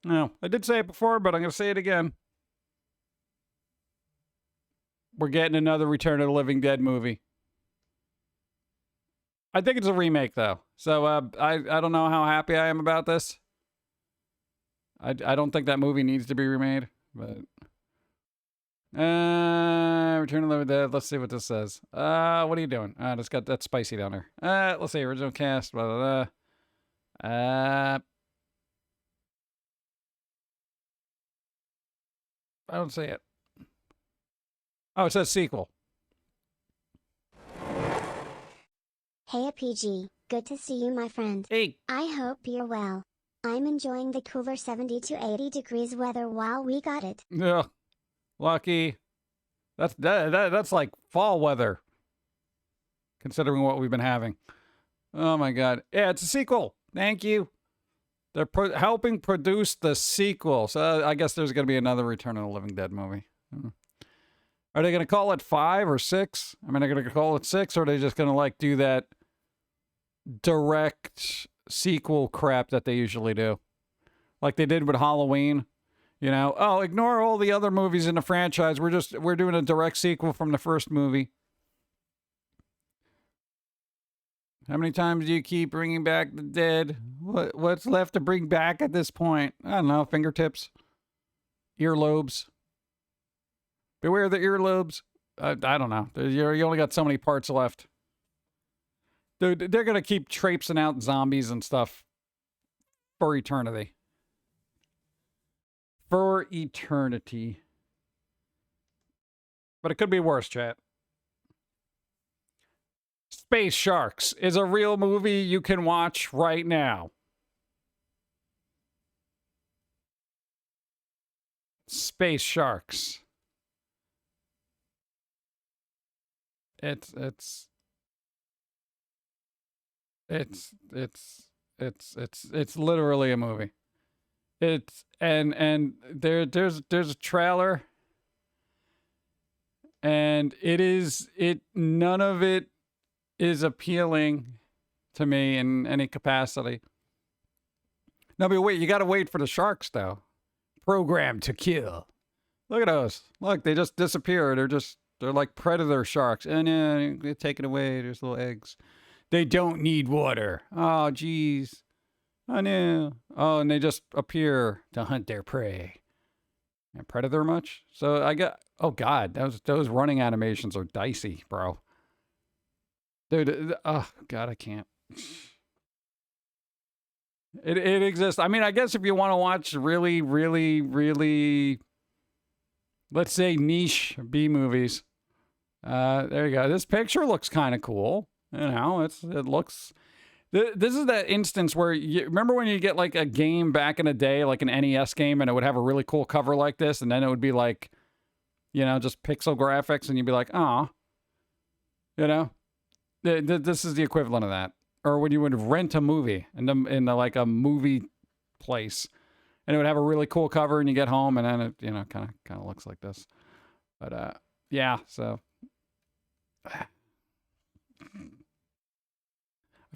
No, I did say it before, but I'm going to say it again. We're getting another Return of the Living Dead movie. I think it's a remake, though. So I don't know how happy I am about this. I don't think that movie needs to be remade, but Return of the Living Dead. Let's see what this says. What are you doing? It's got that spicy down there. Let's see, original cast. Blah blah blah. I don't see it. Oh, it says sequel. Hey PG, good to see you, my friend. Hey. I hope you're well. I'm enjoying the cooler 70 to 80 degrees weather while we got it. Yeah, lucky. That's like fall weather, considering what we've been having. Oh my God. Yeah, it's a sequel. Thank you. They're helping produce the sequel. So I guess there's going to be another Return of the Living Dead movie. Are they going to call it 5 or 6? I mean, they're going to call it 6, or are they just going to like do that direct sequel crap that they usually do? Like they did with Halloween. You know, oh, ignore all the other movies in the franchise. We're doing a direct sequel from the first movie. How many times do you keep bringing back the dead? What's left to bring back at this point? I don't know. Fingertips, earlobes. Beware the earlobes. I don't know. You only got so many parts left. Dude, they're gonna keep traipsing out zombies and stuff for eternity. For eternity. But it could be worse, chat. Space Sharks is a real movie you can watch right now. Space Sharks. It's literally a movie. It's and there's a trailer, and none of it is appealing to me in any capacity. No, but wait, you gotta wait for the sharks though. Programmed to kill. Look at those. Look, they just disappear. They're like predator sharks. And they take it away. There's little eggs. They don't need water. Oh, geez. I know. Oh, and they just appear to hunt their prey. And predator much? So I got. Oh God, those running animations are dicey, bro. Dude, oh God, I can't. It exists. I mean, I guess if you want to watch really, really, really, let's say niche B movies, there you go. This picture looks kind of cool. You know, it looks. This is that instance where you remember when you get like a game back in the day, like an NES game, and it would have a really cool cover like this, and then it would be like, you know, just pixel graphics, and you'd be like, oh, you know, this is the equivalent of that. Or when you would rent a movie in the like a movie place, and it would have a really cool cover, and you get home, and then it, you know, kind of looks like this. But yeah, so. I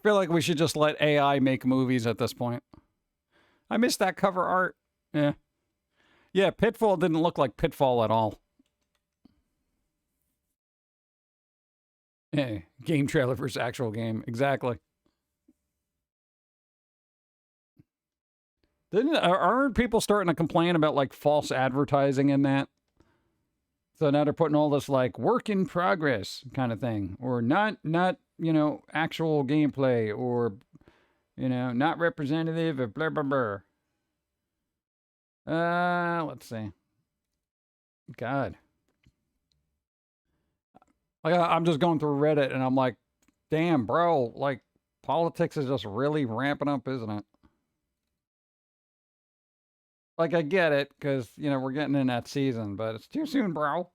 feel like we should just let AI make movies at this point. I missed that cover art. Yeah. Yeah, Pitfall didn't look like Pitfall at all. Yeah, game trailer versus actual game. Exactly. Aren't people starting to complain about like false advertising in that? So now they're putting all this like work in progress kind of thing, or not, you know, actual gameplay, or, you know, not representative of blah, blah, blah. Let's see. God. Like, I'm just going through Reddit and I'm like, damn, bro, like politics is just really ramping up, isn't it? Like, I get it, because, you know, we're getting in that season, but it's too soon, bro.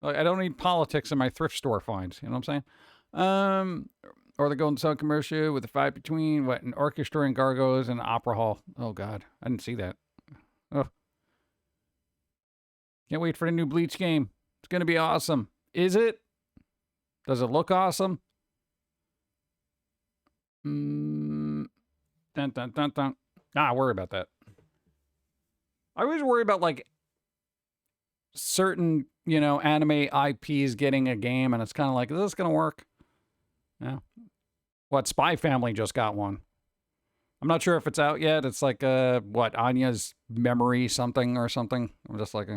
Like, I don't need politics in my thrift store finds, you know what I'm saying? Or the Golden Sun commercial with the fight between, what, an orchestra and gargoyles and an opera hall. Oh, God, I didn't see that. Oh. Can't wait for the new Bleach game. It's going to be awesome. Is it? Does it look awesome? Dun, dun, dun, dun. I worry about that. I always worry about like certain, you know, anime IPs getting a game, and it's kind of like, is this gonna work? Yeah. What, Spy Family just got one. I'm not sure if it's out yet. It's like what, Anya's memory something or something. I'm just like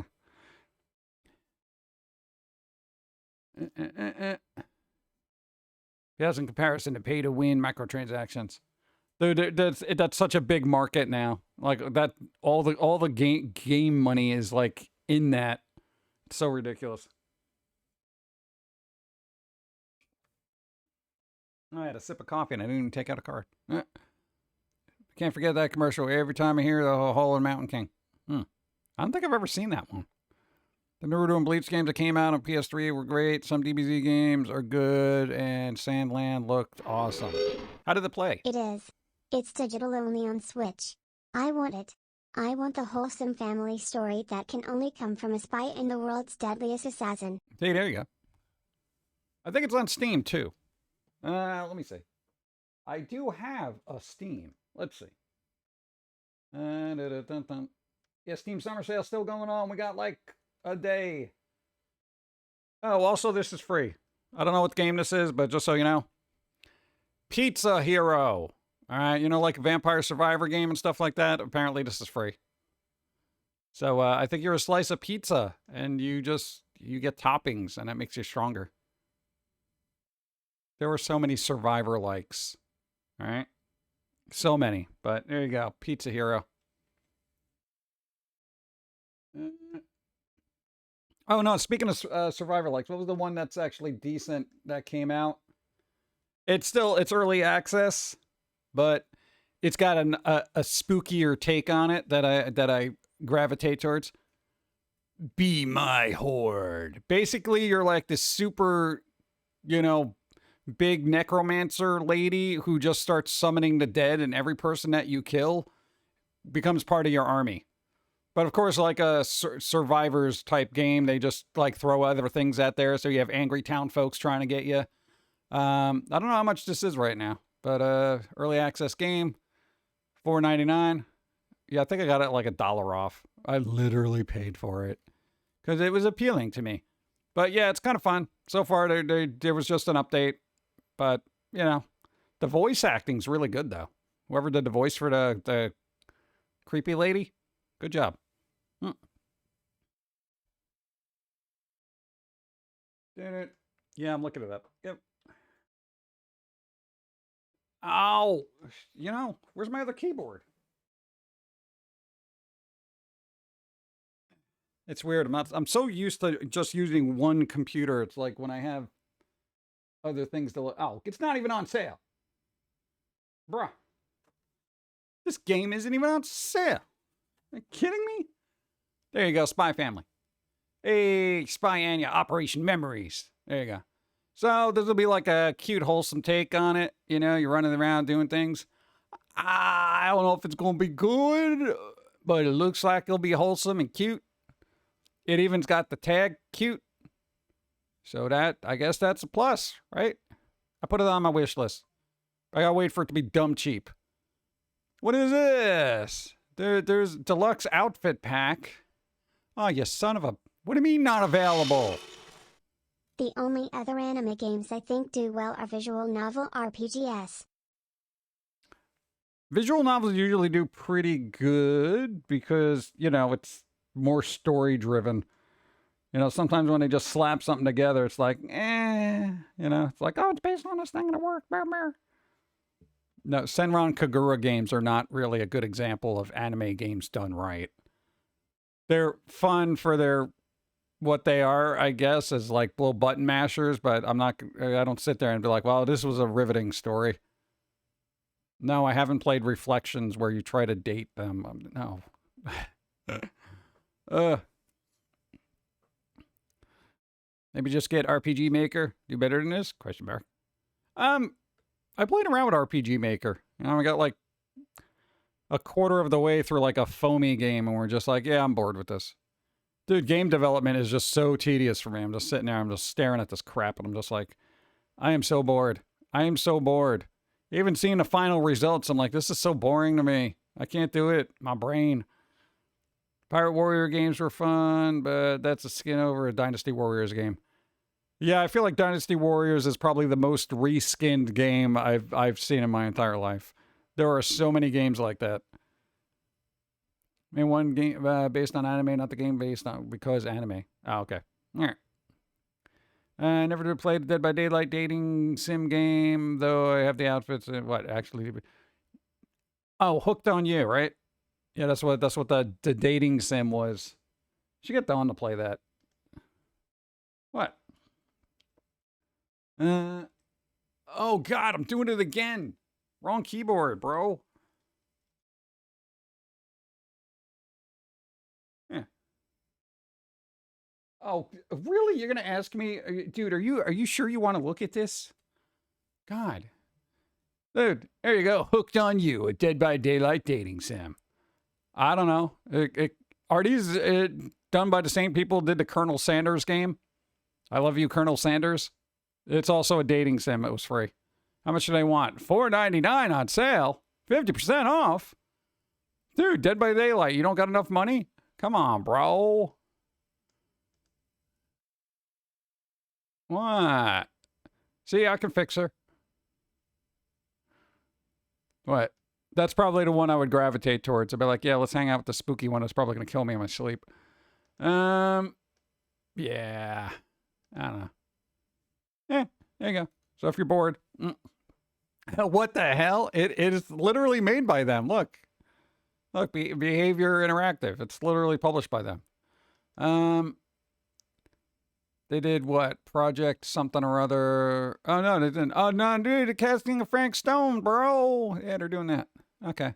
Yes, in comparison to pay-to-win microtransactions. Dude, that's such a big market now. Like that, all the game money is like in that. It's so ridiculous. I had a sip of coffee and I didn't even take out a card. Can't forget that commercial every time I hear the Hall and Mountain King. I don't think I've ever seen that one. The Naruto and Bleach games that came out on PS3 were great. Some DBZ games are good, and Sandland looked awesome. How did it play? It is. It's digital only on Switch. I want it. I want the wholesome family story that can only come from a spy and the world's deadliest assassin. Hey, there you go. I think it's on Steam, too. Let me see. I do have a Steam. Let's see. Yeah, Steam Summer Sale still going on. We got like a day. Oh, also this is free. I don't know what game this is, but just so you know. Pizza Hero. All right, you know, like a Vampire Survivor game and stuff like that. Apparently this is free. So I think you're a slice of pizza and you get toppings and that makes you stronger. There were so many Survivor likes. All right. So many, but there you go. Pizza Hero. Oh no, speaking of Survivor likes, what was the one that's actually decent that came out? It's early access, but it's got a spookier take on it that I gravitate towards. Be my horde. Basically, you're like this super, you know, big necromancer lady who just starts summoning the dead, and every person that you kill becomes part of your army. But of course, like a survivors type game, they just like throw other things out there. So you have angry town folks trying to get you. I don't know how much this is right now, but early access game, $4.99. Yeah, I think I got it like $1 off. I literally paid for it because it was appealing to me. But yeah, it's kind of fun. So far, there was just an update. But, you know, the voice acting's really good, though. Whoever did the voice for the creepy lady, good job. Yeah, I'm looking it up. Yep. Ow! You know, where's my other keyboard? It's weird. I'm so used to just using one computer. It's like when I have other things to look. Oh, it's not even on sale. Bruh. This game isn't even on sale. Are you kidding me? There you go, Spy Family. Hey, Spy Anya, Operation Memories. There you go. So this will be like a cute, wholesome take on it. You know, you're running around doing things. I don't know if it's going to be good, but it looks like it'll be wholesome and cute. It even's got the tag cute. So that, I guess that's a plus, right? I put it on my wish list. I gotta wait for it to be dumb cheap. What is this? There's deluxe outfit pack. Oh, you son of a... What do you mean not available? The only other anime games I think do well are visual novel RPGs. Visual novels usually do pretty good because, you know, it's more story driven. You know, sometimes when they just slap something together, it's like, you know, it's like, oh, it's based on this thing and it worked. No, Senran Kagura games are not really a good example of anime games done right. They're fun for what they are, I guess, as like little button mashers, but I don't sit there and be like, well, this was a riveting story. No, I haven't played Reflections where you try to date them. No. Maybe just get RPG Maker. Do better than this? Question mark. I played around with RPG Maker. You know, I got like a quarter of the way through like a Foamy game, and we're just like, yeah, I'm bored with this. Dude, game development is just so tedious for me. I'm just sitting there, I'm just staring at this crap, and I'm just like, I am so bored. I am so bored. Even seeing the final results, I'm like, this is so boring to me. I can't do it. My brain. Pirate Warrior games were fun, but that's a skin over a Dynasty Warriors game. Yeah, I feel like Dynasty Warriors is probably the most reskinned game I've seen in my entire life. There are so many games like that. I mean, one game based on anime, not the game based on because anime. Oh, okay. All right. I never did play the Dead by Daylight dating sim game, though I have the outfits. And what actually? Oh, Hooked on You, right? Yeah, that's what the dating sim was. Should get Dawn to play that. What? Oh God, I'm doing it again. Wrong keyboard, bro. Yeah. Oh, really? You're gonna ask me, dude? Are you sure you want to look at this? God, dude, there you go. Hooked on You, a Dead by Daylight dating sim. I don't know. Are these done by the same people who did the Colonel Sanders game? I Love You, Colonel Sanders. It's also a dating sim. It was free. How much do they want? $4.99 on sale. 50% off. Dude, Dead by Daylight. You don't got enough money? Come on, bro. What? See, I can fix her. What? That's probably the one I would gravitate towards. I'd be like, yeah, let's hang out with the spooky one that's probably going to kill me in my sleep. Yeah. I don't know. Yeah, there you go. So if you're bored, what the hell? It is literally made by them. Look, Behavior Interactive. It's literally published by them. They did what? Project something or other. Oh no, they didn't. Oh no, dude, the casting of Frank Stone, bro. Yeah, they're doing that. Okay.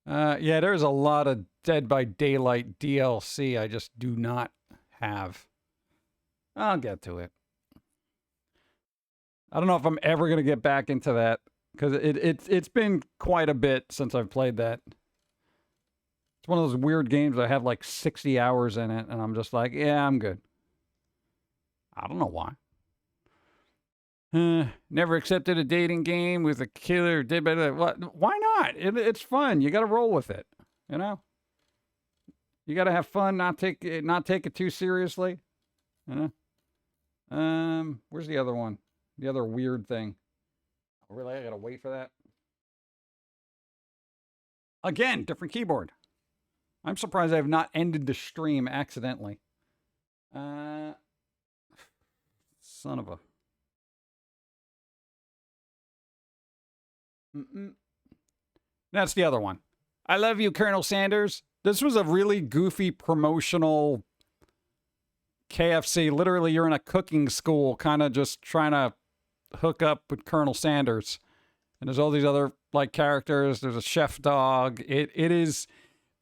Yeah, there's a lot of Dead by Daylight DLC I just do not have. I'll get to it. I don't know if I'm ever gonna get back into that because it's been quite a bit since I've played that. It's one of those weird games that have like 60 hours in it, and I'm just like, yeah, I'm good. I don't know why. Never accepted a dating game with a killer. Did better. What? Why not? It's fun. You got to roll with it. You know. You got to have fun. Not take it too seriously. You know. Where's the other one? The other weird thing. Really, I gotta wait for that. Again, different keyboard. I'm surprised I have not ended the stream accidentally. Son of a. That's the other one. I Love You, Colonel Sanders. This was a really goofy promotional KFC. Literally, you're in a cooking school, kind of just trying to hook up with Colonel Sanders. And there's all these other like characters. There's a chef dog. It is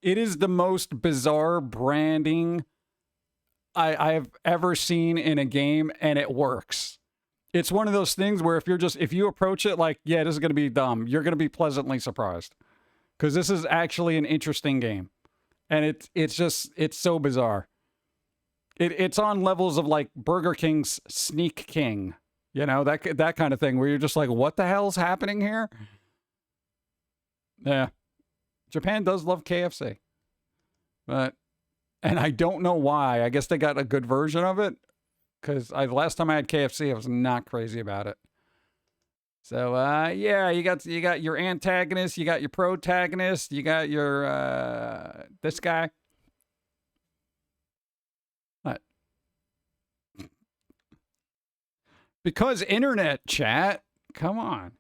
the most bizarre branding I have ever seen in a game, and it works. It's one of those things where if you approach it like, yeah, this is going to be dumb, you're going to be pleasantly surprised. Because this is actually an interesting game. And it's so bizarre. It's on levels of like Burger King's Sneak King. You know, that kind of thing where you're just like, what the hell's happening here? Yeah. Japan does love KFC. And I don't know why. I guess they got a good version of it. Because last time I had KFC, I was not crazy about it. So, yeah, you got your antagonist, you got your protagonist, you got your, this guy. What? Because internet chat, come on.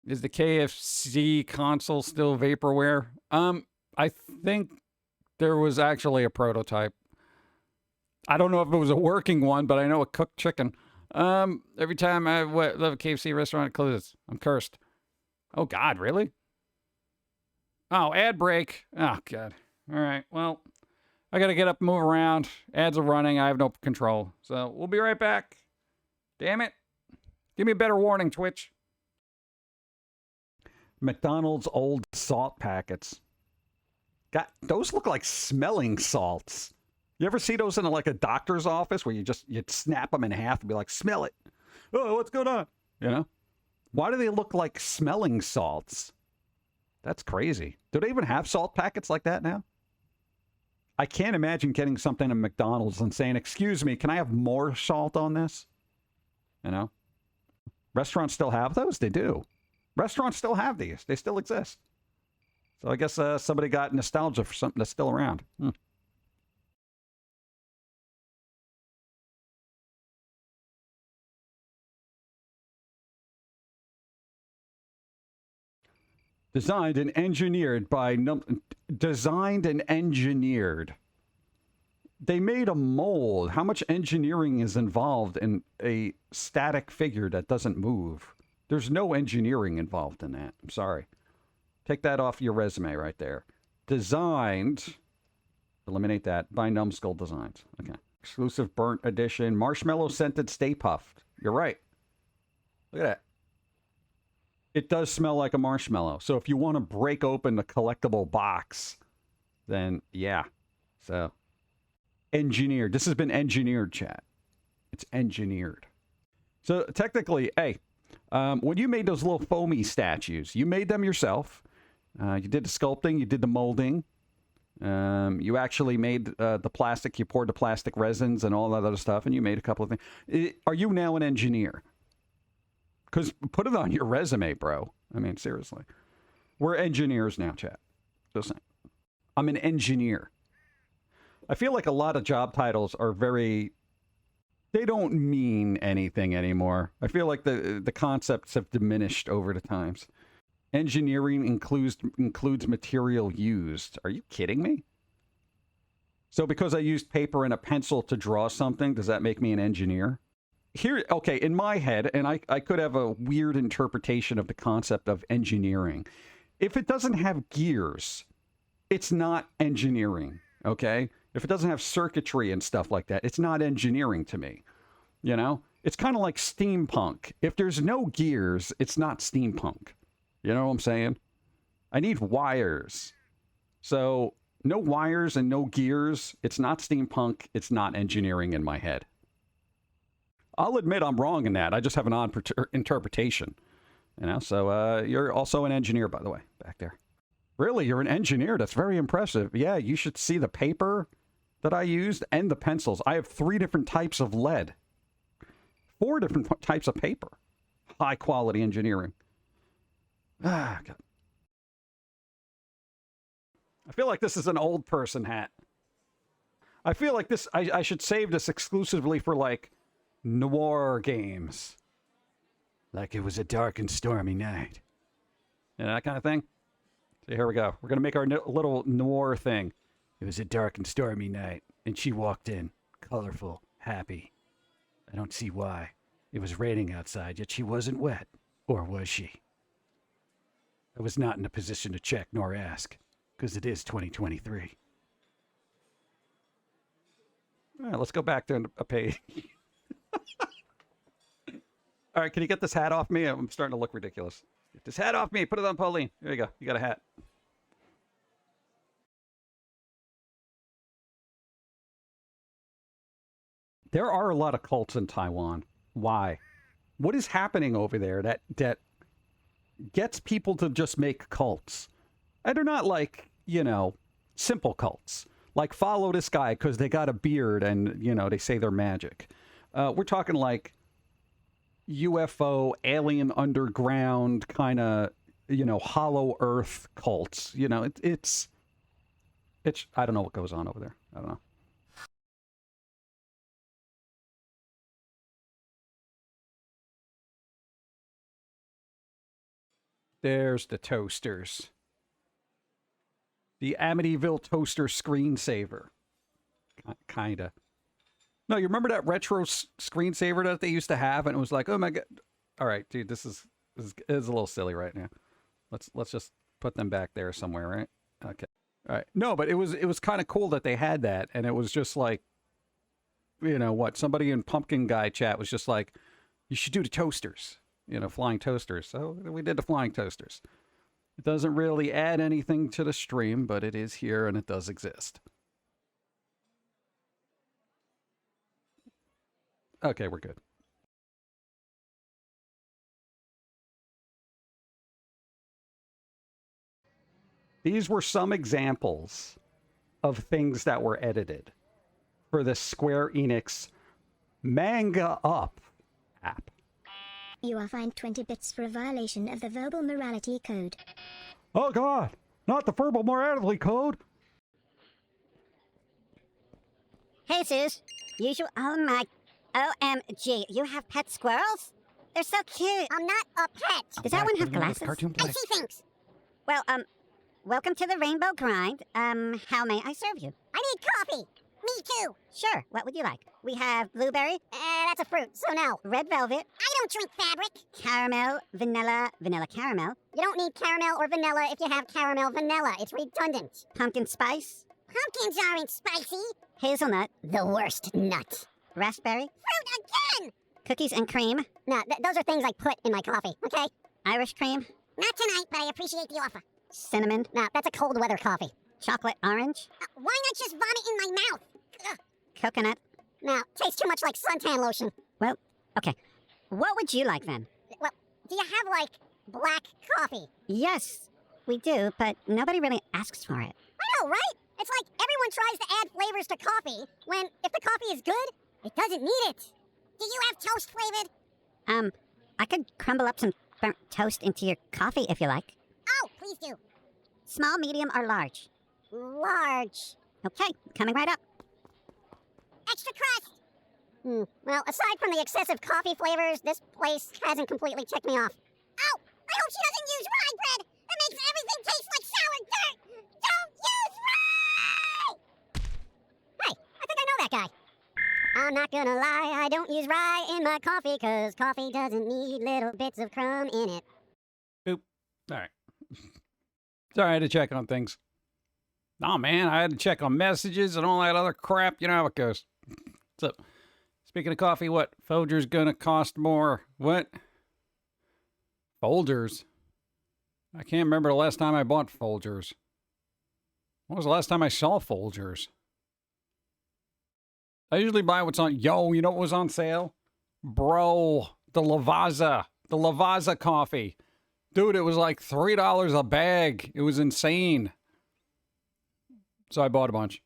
Is the KFC console still vaporware? I think there was actually a prototype. I don't know if it was a working one, but I know it cooked chicken. Every time I love a KFC restaurant, it closes. I'm cursed. Oh, God, really? Oh, ad break. Oh, God. All right, well, I got to get up and move around. Ads are running. I have no control. So we'll be right back. Damn it. Give me a better warning, Twitch. McDonald's old salt packets. God, those look like smelling salts. You ever see those in like a doctor's office where you snap them in half and be like, smell it. Oh, what's going on? You know? Why do they look like smelling salts? That's crazy. Do they even have salt packets like that now? I can't imagine getting something at McDonald's and saying, excuse me, can I have more salt on this? You know? Restaurants still have those? They do. Restaurants still have these. They still exist. So I guess somebody got nostalgia for something that's still around. Designed and engineered by... Designed and engineered. They made a mold. How much engineering is involved in a static figure that doesn't move? There's no engineering involved in that. I'm sorry. Take that off your resume right there. Designed... Eliminate that. By Numbskull Designs. Okay. Exclusive burnt edition. Marshmallow scented Stay Puft. You're right. Look at that. It does smell like a marshmallow. So if you want to break open the collectible box, then yeah. So, engineered. This has been engineered, chat. It's engineered. So technically, hey, when you made those little foamy statues, you made them yourself. You did the sculpting. You did the molding. You actually made the plastic. You poured the plastic resins and all that other stuff, and you made a couple of things. Are you now an engineer? Because put it on your resume, bro. I mean, seriously. We're engineers now, chat. Just saying. I'm an engineer. I feel like a lot of job titles are very... They don't mean anything anymore. I feel like the concepts have diminished over the times. Engineering includes material used. Are you kidding me? So because I used paper and a pencil to draw something, does that make me an engineer? Here, okay, in my head, and I could have a weird interpretation of the concept of engineering. If it doesn't have gears, it's not engineering, okay? If it doesn't have circuitry and stuff like that, it's not engineering to me, you know? It's kind of like steampunk. If there's no gears, it's not steampunk. You know what I'm saying? I need wires. So, no wires and no gears, it's not steampunk, it's not engineering in my head. I'll admit I'm wrong in that. I just have an odd interpretation. You know, so you're also an engineer, by the way, back there. Really? You're an engineer? That's very impressive. Yeah, you should see the paper that I used and the pencils. I have 3 different types of lead. 4 different types of paper. High quality engineering. Ah, God. I feel like this is an old person hat. I feel like this, I should save this exclusively for, like, noir games. Like it was a dark and stormy night. You know, that kind of thing. So here we go. We're going to make our little noir thing. It was a dark and stormy night, and she walked in, colorful, happy. I don't see why. It was raining outside, yet she wasn't wet. Or was she? I was not in a position to check nor ask, because it is 2023. All right, let's go back to a page. All right, can you get this hat off me? I'm starting to look ridiculous. Get this hat off me. Put it on Pauline. There you go. You got a hat. There are a lot of cults in Taiwan. Why? What is happening over there that gets people to just make cults? And they're not like, you know, simple cults. Like follow this guy because they got a beard and, you know, they say they're magic. We're talking like UFO, alien underground kind of, you know, hollow earth cults. You know, it's I don't know what goes on over there. I don't know. There's the toasters. The Amityville toaster screensaver. Kinda. No, you remember that retro screensaver that they used to have, and it was like, oh my god! All right, dude, this is a little silly right now. Let's just put them back there somewhere, right? Okay. All right. No, but it was kind of cool that they had that, and it was just like, you know what? Somebody in Pum'Kin guy chat was just like, you should do the toasters, you know, flying toasters. So we did the flying toasters. It doesn't really add anything to the stream, but it is here and it does exist. Okay, we're good. These were some examples of things that were edited for the Square Enix Manga Up app. You are fined 20 bits for a violation of the verbal morality code. Oh God, not the verbal morality code. Hey, Sus. Oh my... OMG, you have pet squirrels? They're so cute. I'm not a pet. Does that one have glasses? I see things. Well, welcome to the Rainbow Grind. How may I serve you? I need coffee. Me too. Sure, what would you like? We have blueberry. That's a fruit, so no. Red velvet. I don't drink fabric. Caramel, vanilla caramel. You don't need caramel or vanilla if you have caramel vanilla. It's redundant. Pumpkin spice. Pumpkins aren't spicy. Hazelnut. The worst nut. Raspberry. Fruit again! Cookies and cream. No, those are things I put in my coffee, okay? Irish cream. Not tonight, but I appreciate the offer. Cinnamon. No, that's a cold weather coffee. Chocolate orange. Why not just vomit in my mouth? Ugh. Coconut. No, tastes too much like suntan lotion. Well, okay. What would you like then? Well, do you have, like, black coffee? Yes, we do, but nobody really asks for it. I know, right? It's like everyone tries to add flavors to coffee, when if the coffee is good, it doesn't need it. Do you have toast flavored? I could crumble up some burnt toast into your coffee if you like. Oh, please do. Small, medium, or large? Large. Okay, coming right up. Extra crust. Well, aside from the excessive coffee flavors, this place hasn't completely ticked me off. Oh, I hope she doesn't use rye bread. That makes everything taste like sour dirt. Don't use rye! Hey, I think I know that guy. I'm not gonna lie, I don't use rye in my coffee, cause coffee doesn't need little bits of crumb in it. Boop. All right. Sorry, I had to check on things. Oh, man, I had to check on messages and all that other crap. You know how it goes. So, speaking of coffee, what? Folgers gonna cost more. What? Folgers? I can't remember the last time I bought Folgers. When was the last time I saw Folgers? I usually buy what's on... Yo, you know what was on sale? Bro, the Lavazza. The Lavazza coffee. Dude, it was like $3 a bag. It was insane. So I bought a bunch.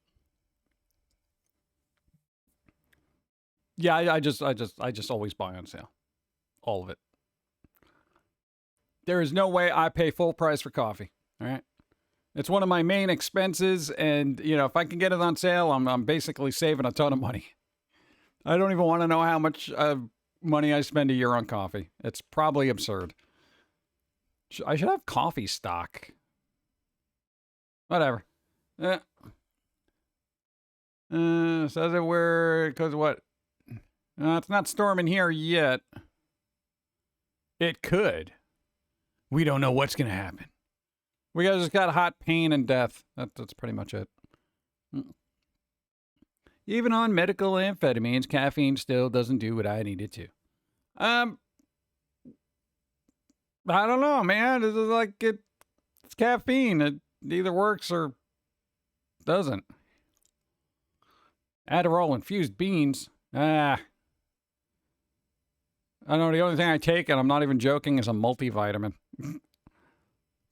Yeah, I just always buy on sale. All of it. There is no way I pay full price for coffee. All right? It's one of my main expenses, and, you know, if I can get it on sale, I'm basically saving a ton of money. I don't even want to know how much money I spend a year on coffee. It's probably absurd. I should have coffee stock. Whatever. Says it where, because what? It's not storming here yet. It could. We don't know what's going to happen. We just got hot pain and death. That's pretty much it. Even on medical amphetamines, caffeine still doesn't do what I need it to. I don't know, man. It's like it's caffeine. It either works or doesn't. Adderall infused beans. I know the only thing I take, and I'm not even joking, is a multivitamin.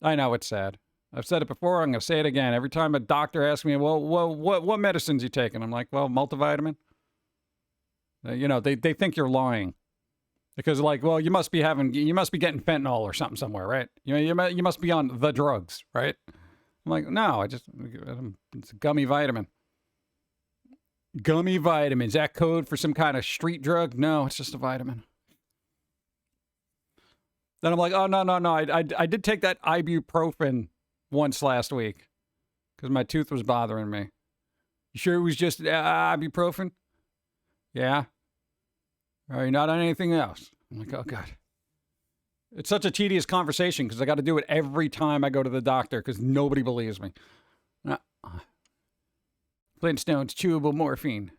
I know it's sad. I've said it before. I'm going to say it again. Every time a doctor asks me, well, what medicines you taking? I'm like, well, multivitamin. You know, they think you're lying. Because like, well, you must be getting fentanyl or something somewhere, right? You must be on the drugs, right? I'm like, no, it's a gummy vitamin. Gummy vitamins. Is that code for some kind of street drug? No, it's just a vitamin. Then I'm like, oh, no. I did take that ibuprofen once last week because my tooth was bothering me. You sure it was just ibuprofen? Yeah. Are you not on anything else? I'm like, oh, God. It's such a tedious conversation because I got to do it every time I go to the doctor because nobody believes me. Flintstones chewable morphine.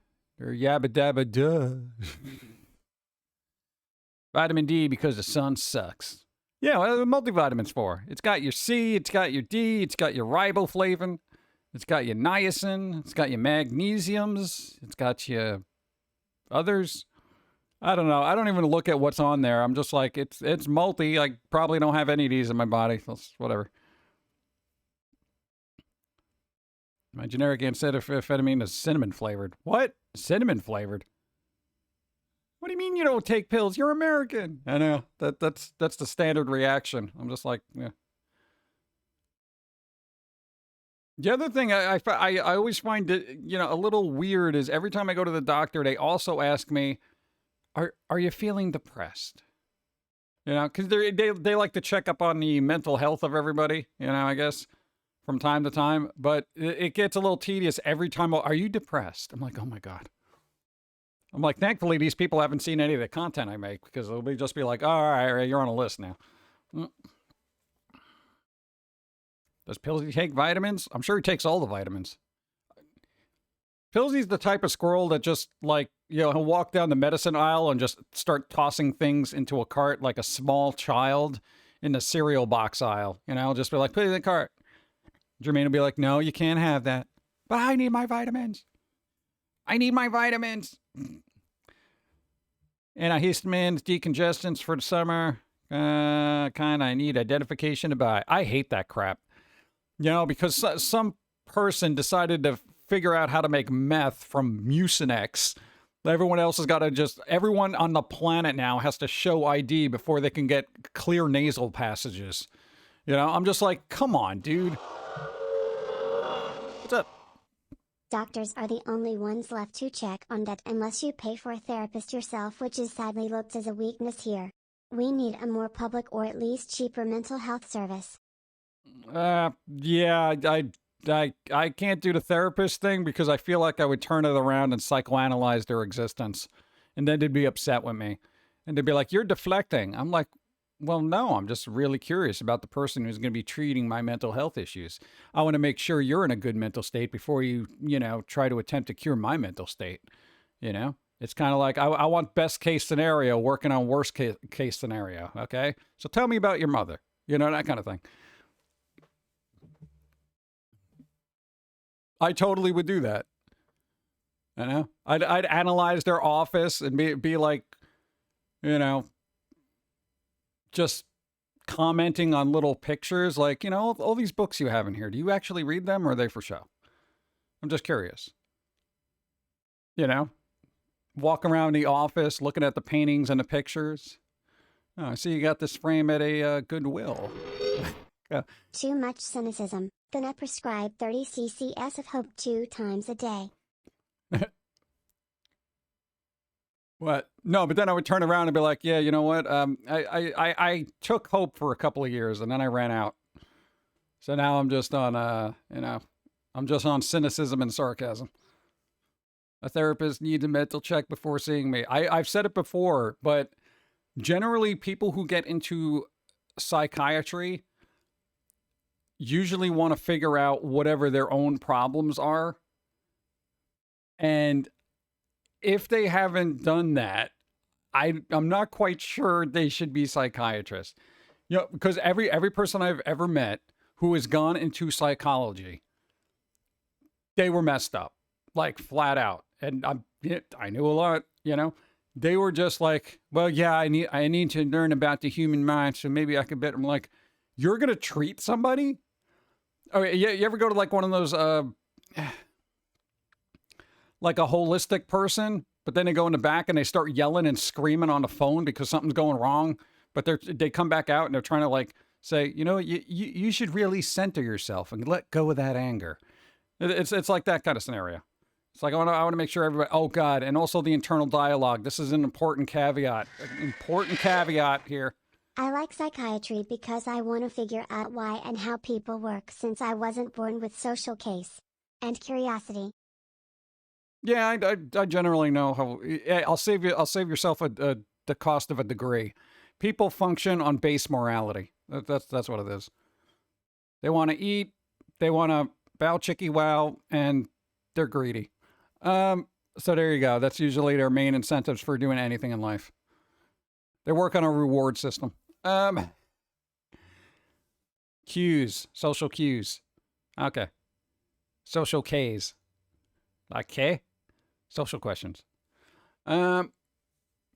Or yabba dabba duh. Vitamin D because the sun sucks. Yeah, what are the multivitamins for? It's got your C, it's got your D, it's got your riboflavin, it's got your niacin, it's got your magnesiums, it's got your others. I don't know. I don't even look at what's on there. I'm just like, it's multi. I probably don't have any of these in my body. Whatever. My generic amphetamine is cinnamon flavored. What? Cinnamon flavored? What do you mean you don't take pills? You're American. I know. That's the standard reaction. I'm just like, yeah. The other thing I always find it, a little weird is every time I go to the doctor, they also ask me, are you feeling depressed? Because they like to check up on the mental health of everybody, I guess, from time to time. But it gets a little tedious every time. Are you depressed? I'm like, oh my God. I'm like, thankfully, these people haven't seen any of the content I make because they'll just be like, oh, all right, you're on a list now. Does Pillsy take vitamins? I'm sure he takes all the vitamins. Pillsy's the type of squirrel that just he'll walk down the medicine aisle and just start tossing things into a cart like a small child in the cereal box aisle. Just be like, put it in the cart. Jermaine will be like, no, you can't have that. But I need my vitamins. I need my vitamins. Antihistamines, decongestants for the summer. I need identification to buy. I hate that crap. Because some person decided to figure out how to make meth from Mucinex. Everyone else has got to everyone on the planet now has to show ID before they can get clear nasal passages. I'm just like, come on, dude. What's up? Doctors are the only ones left to check on that unless you pay for a therapist yourself, which is sadly looked as a weakness here. We need a more public or at least cheaper mental health service. Yeah, I can't do the therapist thing because I feel like I would turn it around and psychoanalyze their existence. And then they'd be upset with me. And they'd be like, you're deflecting. I'm like, well, no, I'm just really curious about the person who's going to be treating my mental health issues. I want to make sure you're in a good mental state before you, try to attempt to cure my mental state. It's kind of like I want best case scenario working on worst case scenario. Okay. So tell me about your mother, that kind of thing. I totally would do that. I'd analyze their office and be like, just commenting on little pictures, like, all these books you have in here. Do you actually read them or are they for show? I'm just curious. Walk around the office looking at the paintings and the pictures. Oh, I see you got this frame at a Goodwill. Too much cynicism. Gonna prescribe 30 cc's of hope 2 times a day. What? No, but then I would turn around and be like, yeah, you know what? I took hope for a couple of years and then I ran out. So now I'm just on, I'm just on cynicism and sarcasm. A therapist needs a mental check before seeing me. I've said it before, but generally people who get into psychiatry usually want to figure out whatever their own problems are. And if they haven't done that, I'm not quite sure they should be psychiatrists. Because every person I've ever met who has gone into psychology, they were messed up, like flat out. And I knew a lot, They were just like, well, yeah, I need to learn about the human mind, so maybe I could bet. I'm like, you're gonna treat somebody? Oh, yeah. You ever go to like one of those, like a holistic person, but then they go in the back and they start yelling and screaming on the phone because something's going wrong, but they come back out and they're trying to like say, you should really center yourself and let go of that anger. It's like that kind of scenario. It's like, I want to make sure everybody, oh God. And also the internal dialogue. This is an important caveat here. I like psychiatry because I want to figure out why and how people work since I wasn't born with social case and curiosity. Yeah, I generally know how. I'll save yourself the cost of a degree. People function on base morality. That's what it is. They want to eat, they want to bow chicky wow, and they're greedy. So there you go. That's usually their main incentives for doing anything in life. They work on a reward system. Cues, social cues. Okay. Social Ks. Like K? Social questions.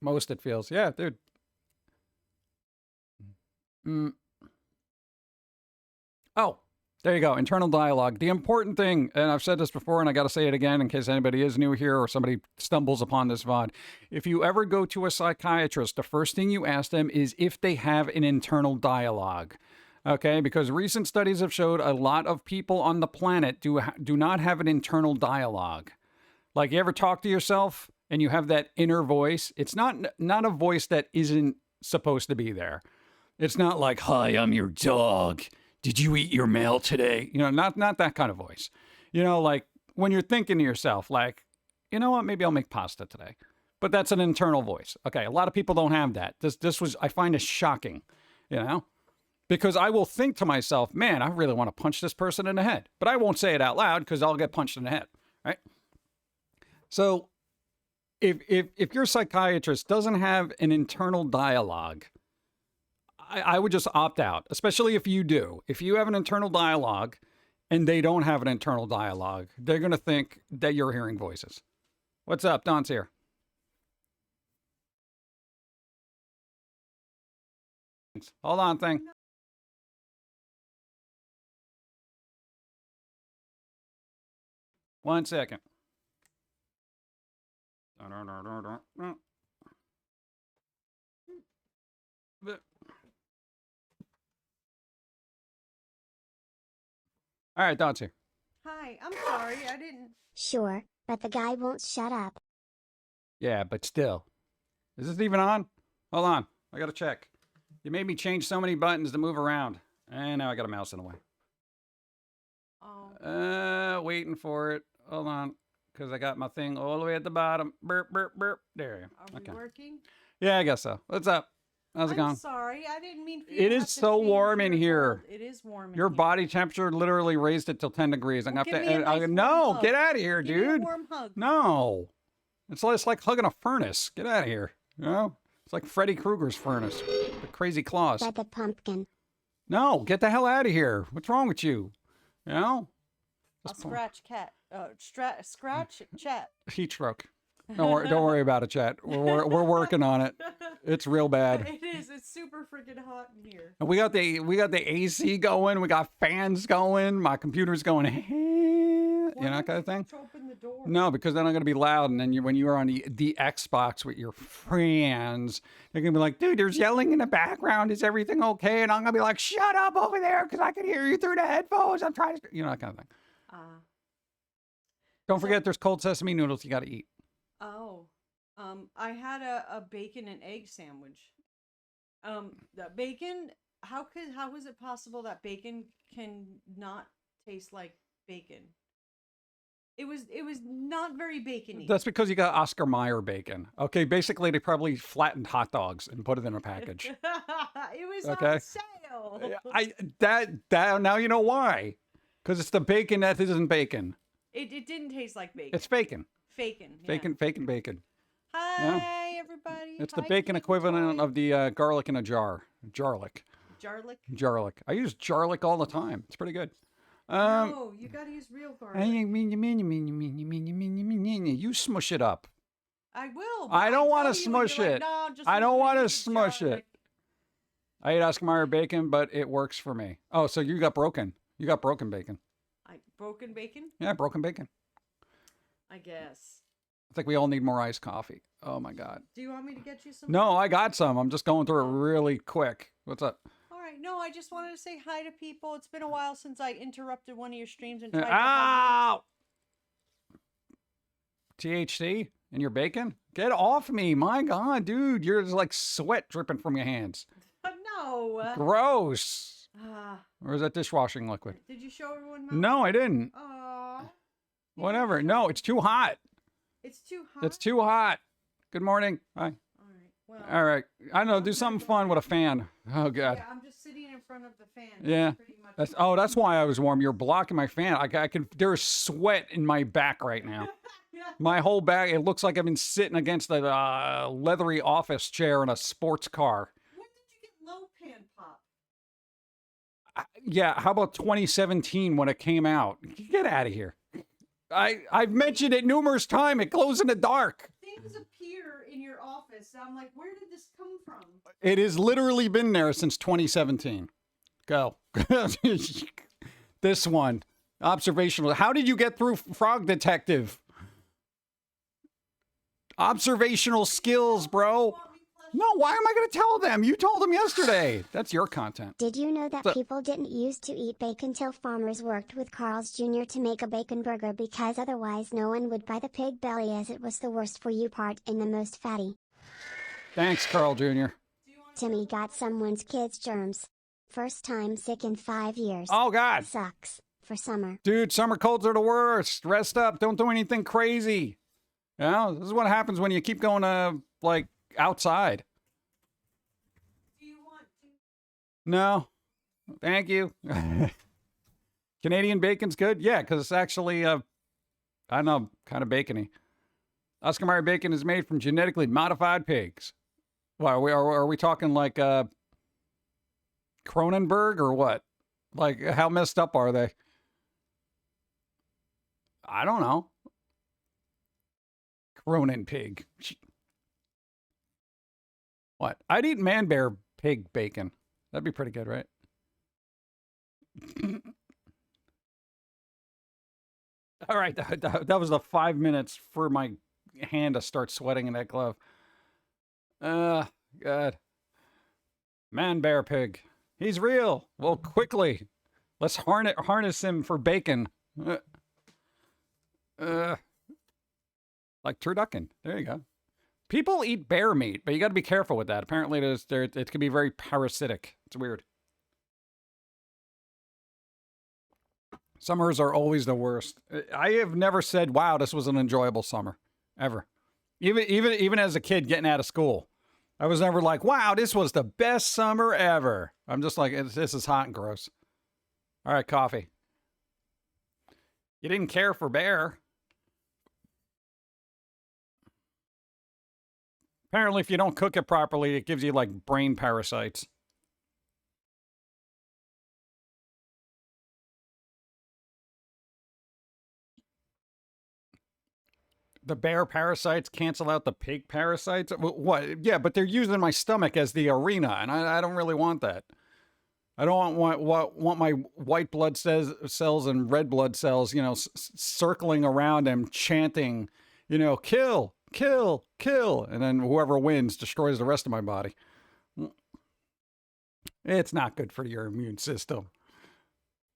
Most it feels. Yeah, dude. Oh, There you go. Internal dialogue. The important thing, and I've said this before, and I got to say it again in case anybody is new here or somebody stumbles upon this VOD. If you ever go to a psychiatrist, the first thing you ask them is if they have an internal dialogue. Okay? Because recent studies have showed a lot of people on the planet do not have an internal dialogue. Like, you ever talk to yourself and you have that inner voice? It's not a voice that isn't supposed to be there. It's not like, "Hi, I'm your dog. Did you eat your mail today?" You know, not that kind of voice. You know, like when you're thinking to yourself, like, you know what, maybe I'll make pasta today. But that's an internal voice. Okay, a lot of people don't have that. This was, I find it shocking, you know? Because I will think to myself, man, I really want to punch this person in the head. But I won't say it out loud because I'll get punched in the head, right? So if your psychiatrist doesn't have an internal dialogue, I would just opt out, especially if you do. If you have an internal dialogue and they don't have an internal dialogue, they're going to think that you're hearing voices. What's up? Don's here. Hold on, thing. One second. All right, Don's here. Hi, I'm sorry, I didn't. Sure, but the guy won't shut up. Yeah, but still. Is this even on? Hold on. I got to check. You made me change so many buttons to move around. And now I got a mouse in the way. Oh. Waiting for it. Hold on. Because I got my thing all the way at the bottom. Burp, burp, burp. There you go. Are we working? Yeah, I guess so. What's up? How's it going? I'm sorry, I didn't mean for you It to is have to so change warm in your here. cold. It is warm in Your here. body temperature literally raised it till 10 degrees. I'm Well, gonna give me a nice warm no, hug. get out of here, Give me a dude. warm hug. No. It's like hugging a furnace. Get out of here. You know? It's like Freddy Krueger's furnace. The crazy claws. But the pumpkin. No, get the hell out of here. What's wrong with you? You know? I'll scratch cat. Scratch chat. Heat stroke. Don't worry about it, chat. We're working on it. It's real bad. It is. It's super freaking hot in here. And we got the AC going. We got fans going. My computer's going, you know, kind of thing. Open the door. No, because then I'm gonna be loud, and then when you're on the Xbox with your friends, they're gonna be like, "Dude, there's yelling in the background. Is everything okay?" And I'm gonna be like, "Shut up over there, because I can hear you through the headphones. I'm trying to," you know, that kind of thing. Don't forget, there's cold sesame noodles you got to eat. Oh, I had a bacon and egg sandwich. The bacon. How is it possible that bacon can not taste like bacon? It was not very bacony. That's because you got Oscar Mayer bacon. Okay, basically they probably flattened hot dogs and put it in a package. It was Okay. on sale. That now you know why. Because it's the bacon that isn't bacon. It didn't taste like bacon. It's bacon. Fakin'. Yeah. Bacon. Hi, everybody. It's the Hi, bacon Kid equivalent Toy. of the garlic in a jar. Jarlic. Garlic? I use jarlic all the time. It's pretty good. No, you gotta use real garlic. You smush it up. I will. but I don't tell want you to and smush you're like, it. "No, just I don't leave want to the smush it. garlic." I eat Oscar Mayer bacon, but it works for me. Oh, so you got broken. You got broken bacon. Broken bacon? Yeah, broken bacon. I guess. I think we all need more iced coffee. Oh my God. Do you want me to get you some? No, I got some. I'm just going through it really quick. What's up? All right. No, I just wanted to say hi to people. It's been a while since I interrupted one of your streams and tried to Ow! THC in your bacon? Get off me. My God, dude. You're just like sweat dripping from your hands. No. Gross. Ah, Or is that dishwashing liquid? did you show everyone? No, I didn't. Aw. Whatever. No, it's too hot. It's too hot. It's too hot. Good morning. Hi. All right. Well. All right. I know. Do something fun with a fan. Oh God. Yeah, I'm just sitting in front of the fan. Yeah. Pretty much That's why I was warm. You're blocking my fan. I can. There's sweat in my back right now. My whole back. It looks like I've been sitting against a leathery office chair in a sports car. When did you get low pan pop? Yeah. How about 2017 when it came out? Get out of here. I've mentioned it numerous times. It glows in the dark. Things appear in your office. I'm like, where did this come from? It has literally been there since 2017. Go. This one. Observational. How did you get through Frog Detective? Observational skills, bro. No, why am I going to tell them? You told them yesterday. That's your content. Did you know that So- people didn't used to eat bacon till farmers worked with Carl's Jr. to make a bacon burger because otherwise no one would buy the pig belly as it was the worst for you part and the most fatty? Thanks, Carl Jr. Timmy got someone's kid's germs. First time sick in 5 years. Oh, God. Sucks. For summer. Dude, summer colds are the worst. Rest up. Don't do anything crazy. You know, this is what happens when you keep going, like, outside. Do you want to? No. Thank you. Canadian bacon's good? Yeah, because it's actually, I don't know, kind of bacony. Oscar Mayer bacon is made from genetically modified pigs. What, are we talking like Cronenberg or what? Like, how messed up are they? I don't know. Cronin pig. What? I'd eat man bear pig bacon. That'd be pretty good, right? All right, that was the 5 minutes for my hand to start sweating in that glove. God. Man bear pig. He's real. Well, quickly. Let's harness him for bacon. Like turducken. There you go. People eat bear meat, but you got to be careful with that. Apparently, it can be very parasitic. It's weird. Summers are always the worst. I have never said, "Wow, this was an enjoyable summer," ever. Even as a kid getting out of school, I was never like, "Wow, this was the best summer ever." I'm just like, "This is hot and gross." All right, coffee. You didn't care for bear. Apparently, if you don't cook it properly, it gives you, like, brain parasites. The bear parasites cancel out the pig parasites? What? Yeah, but they're using my stomach as the arena, and I don't really want that. I don't want my white blood cells and red blood cells, you know, circling around them, chanting, you know, kill, kill, kill. And then whoever wins destroys the rest of my body. It's not good for your immune system.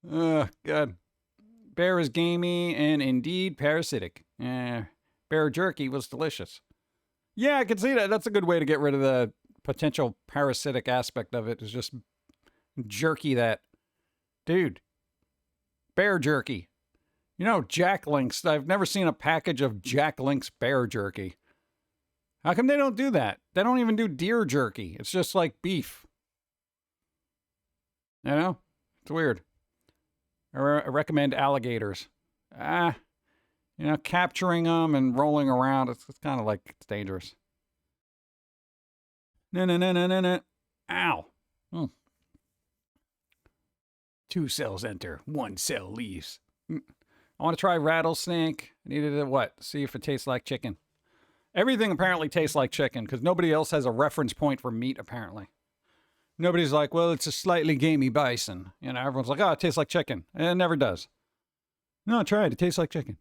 God. Bear is gamey and indeed parasitic. Bear jerky was delicious. Yeah, I can see that. That's a good way to get rid of the potential parasitic aspect of it, is just jerky that. Dude. Bear jerky. You know, Jack Link's. I've never seen a package of Jack Link's bear jerky. How come they don't do that? They don't even do deer jerky. It's just like beef. You know? It's weird. I recommend alligators. You know, capturing them and rolling around, it's kind of like, it's dangerous. No. Ow. 2 cells enter, 1 cell leaves. I want to try rattlesnake. I needed to, what? See if it tastes like chicken. Everything apparently tastes like chicken because nobody else has a reference point for meat, apparently. Nobody's like, well, it's a slightly gamey bison. You know, everyone's like, oh, it tastes like chicken. And it never does. No, try it. It tastes like chicken.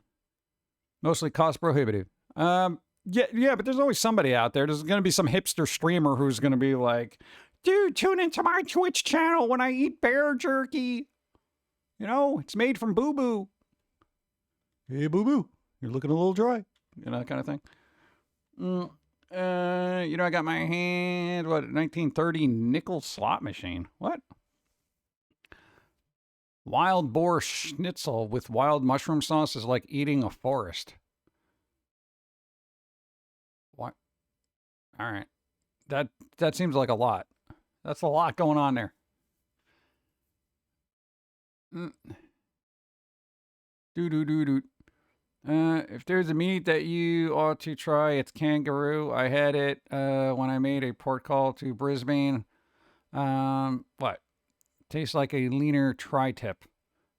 Mostly cost prohibitive. Yeah, but there's always somebody out there. There's going to be some hipster streamer who's going to be like, dude, tune into my Twitch channel when I eat bear jerky. You know, it's made from boo-boo. Hey, boo-boo, you're looking a little dry. You know, that kind of thing. You know, I got my hand, 1930 nickel slot machine. What? Wild boar schnitzel with wild mushroom sauce is like eating a forest. What? All right. That seems like a lot. That's a lot going on there. If there's a meat that you ought to try, it's kangaroo. I had it when I made a port call to Brisbane. What? Tastes like a leaner tri-tip.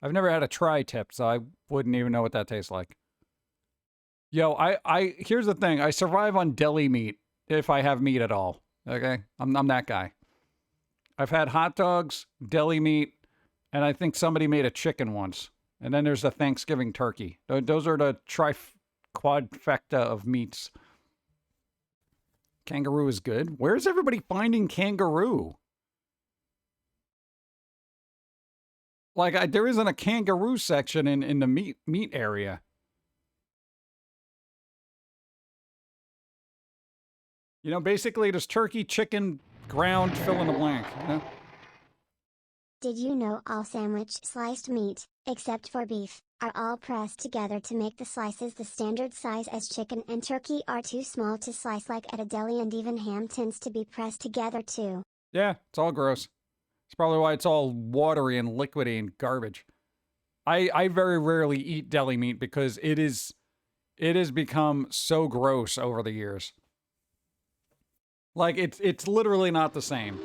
I've never had a tri-tip, so I wouldn't even know what that tastes like. Yo, here's the thing. I survive on deli meat if I have meat at all. Okay? I'm that guy. I've had hot dogs, deli meat, And I think somebody made a chicken once. And then there's the Thanksgiving turkey. Those are the quadfecta of meats. Kangaroo is good. Where's everybody finding kangaroo? Like, there isn't a kangaroo section in the meat area. You know, basically, there's turkey, chicken, ground, fill in the blank. You know? Did you know all sandwich sliced meat, except for beef, are all pressed together to make the slices the standard size, as chicken and turkey are too small to slice like at a deli, and even ham tends to be pressed together too? Yeah, it's all gross. It's probably why it's all watery and liquidy and garbage. I very rarely eat deli meat because it has become so gross over the years. Like, it's literally not the same.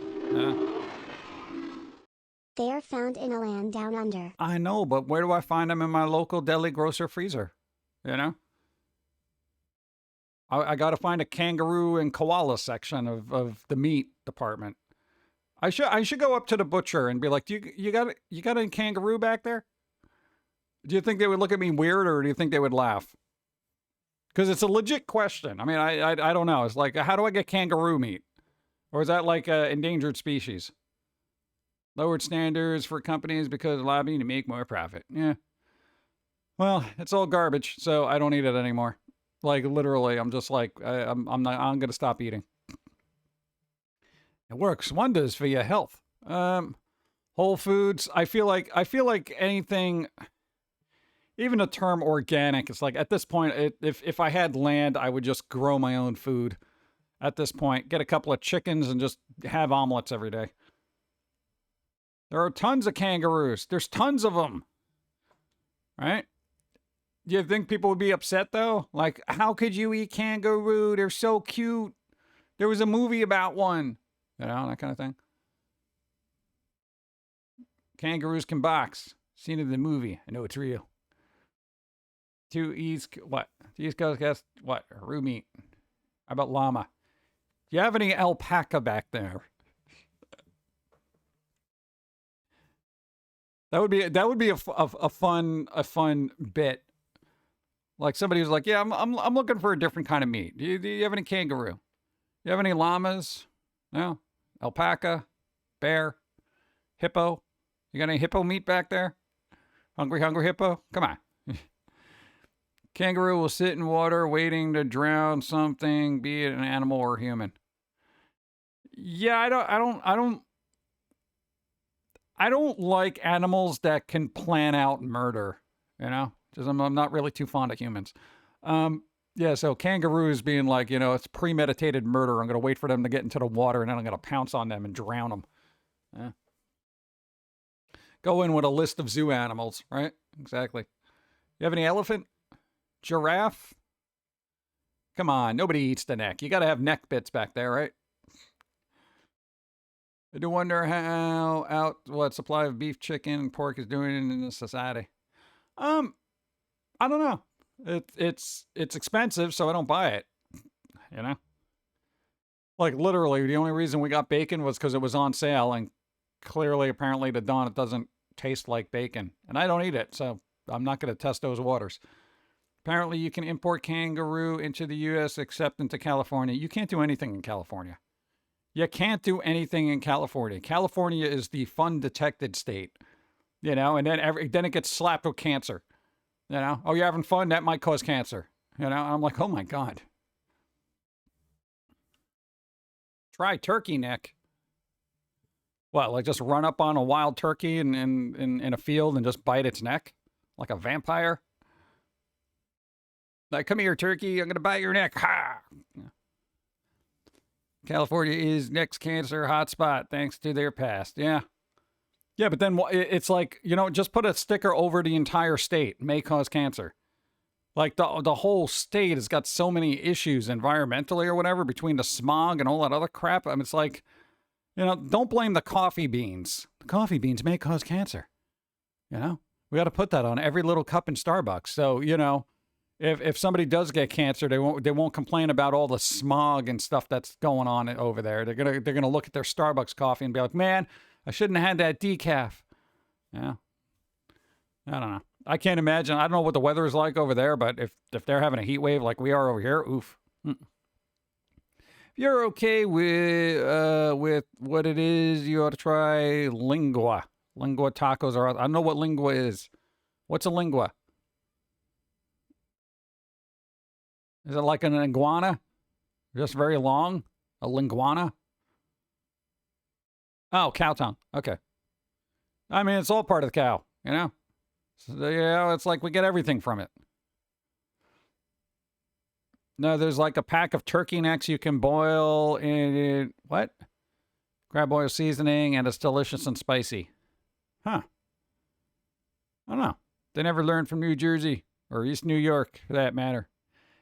They are found in a land down under. I know, but where do I find them in my local deli grocer freezer? You know? I got to find a kangaroo and koala section of the meat department. I should go up to the butcher and be like, you got a kangaroo back there? Do you think they would look at me weird, or do you think they would laugh? Because it's a legit question. I mean, I don't know. It's like, how do I get kangaroo meat? Or is that like an endangered species? Lowered standards for companies because lobbying to make more profit. Yeah. Well, it's all garbage, so I don't eat it anymore. Like, literally, I'm just like, I'm going to stop eating. It works wonders for your health. Whole Foods. I feel like anything, even the term organic, it's like, at this point, if I had land, I would just grow my own food. At this point, get a couple of chickens and just have omelets every day. There are tons of kangaroos. There's tons of them. Right? Do you think people would be upset, though? Like, how could you eat kangaroo? They're so cute. There was a movie about one. You know, that kind of thing. Kangaroos can box. Seen it in the movie. I know it's real. To East Coast guess what? Roo meat. How about llama? Do you have any alpaca back there? That would be a fun bit. Like, somebody who's like, yeah, I'm looking for a different kind of meat. Do you have any kangaroo? Do you have any llamas? No? Alpaca? Bear? Hippo? You got any hippo meat back there? Hungry hippo? Come on. Kangaroo will sit in water waiting to drown something, be it an animal or human. Yeah, I don't like animals that can plan out murder, you know? Because I'm not really too fond of humans. Yeah, so kangaroos being like, you know, it's premeditated murder. I'm going to wait for them to get into the water, and then I'm going to pounce on them and drown them. Yeah. Go in with a list of zoo animals, right? Exactly. You have any elephant? Giraffe? Come on, nobody eats the neck. You got to have neck bits back there, right? I do wonder what supply of beef, chicken, and pork is doing in this society. I don't know. It's expensive, so I don't buy it. You know? Like, literally, the only reason we got bacon was because it was on sale, and clearly, apparently, to Dawn, it doesn't taste like bacon. And I don't eat it, so I'm not going to test those waters. Apparently, you can import kangaroo into the U.S. except into California. You can't do anything in California. You can't do anything in California. California is the fun detected state, you know, and then it gets slapped with cancer. You know, oh, you're having fun? That might cause cancer. You know, I'm like, oh my God. Try turkey neck. What, like just run up on a wild turkey in a field and just bite its neck? Like a vampire? Like, come here, turkey, I'm going to bite your neck. Ha! California is next cancer hotspot thanks to their past. Yeah. Yeah, but then it's like, you know, just put a sticker over the entire state. May cause cancer. Like, the whole state has got so many issues environmentally or whatever between the smog and all that other crap. I mean, it's like, you know, don't blame the coffee beans. The coffee beans may cause cancer. You know? We got to put that on every little cup in Starbucks. So, you know, if somebody does get cancer, they won't complain about all the smog and stuff that's going on over there. They're gonna look at their Starbucks coffee and be like, man, I shouldn't have had that decaf. Yeah. I don't know. I can't imagine. I don't know what the weather is like over there, but if they're having a heat wave like we are over here, oof. If you're okay with what it is, you ought to try lingua. Lingua tacos are. I don't know what lingua is. What's a lingua? Is it like an iguana? Just very long? A linguana? Oh, cow tongue. Okay. I mean, it's all part of the cow, you know? So, yeah, it's like we get everything from it. No, there's like a pack of turkey necks you can boil in, what? Crab oil seasoning, and it's delicious and spicy. Huh. I don't know. They never learned from New Jersey or East New York, for that matter.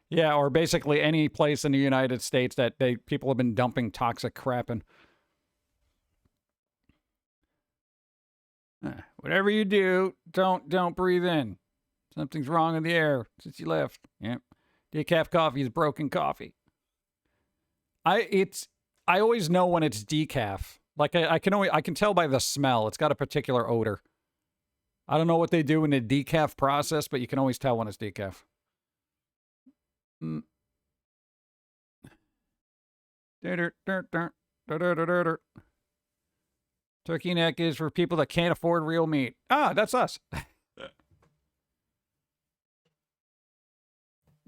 Yeah, or basically any place in the United States that people have been dumping toxic crap in. Whatever you do, don't breathe in. Something's wrong in the air since you left. Yep. Decaf coffee is broken coffee. I always know when it's decaf. Like I can tell by the smell. It's got a particular odor. I don't know what they do in the decaf process, but you can always tell when it's decaf. Turkey neck is for people that can't afford real meat. Ah, that's us.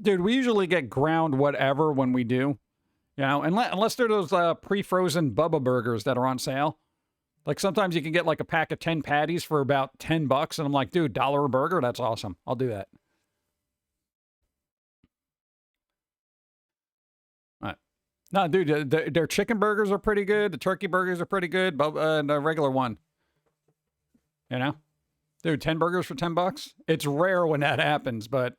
Dude, we usually get ground whatever when we do. You know, unless they're those pre-frozen Bubba burgers that are on sale. Like sometimes you can get like a pack of 10 patties for about $10. And I'm like, dude, $1 a burger? That's awesome. I'll do that. No, dude, their chicken burgers are pretty good. The turkey burgers are pretty good. And the regular one. You know? Dude, 10 burgers for $10? It's rare when that happens, but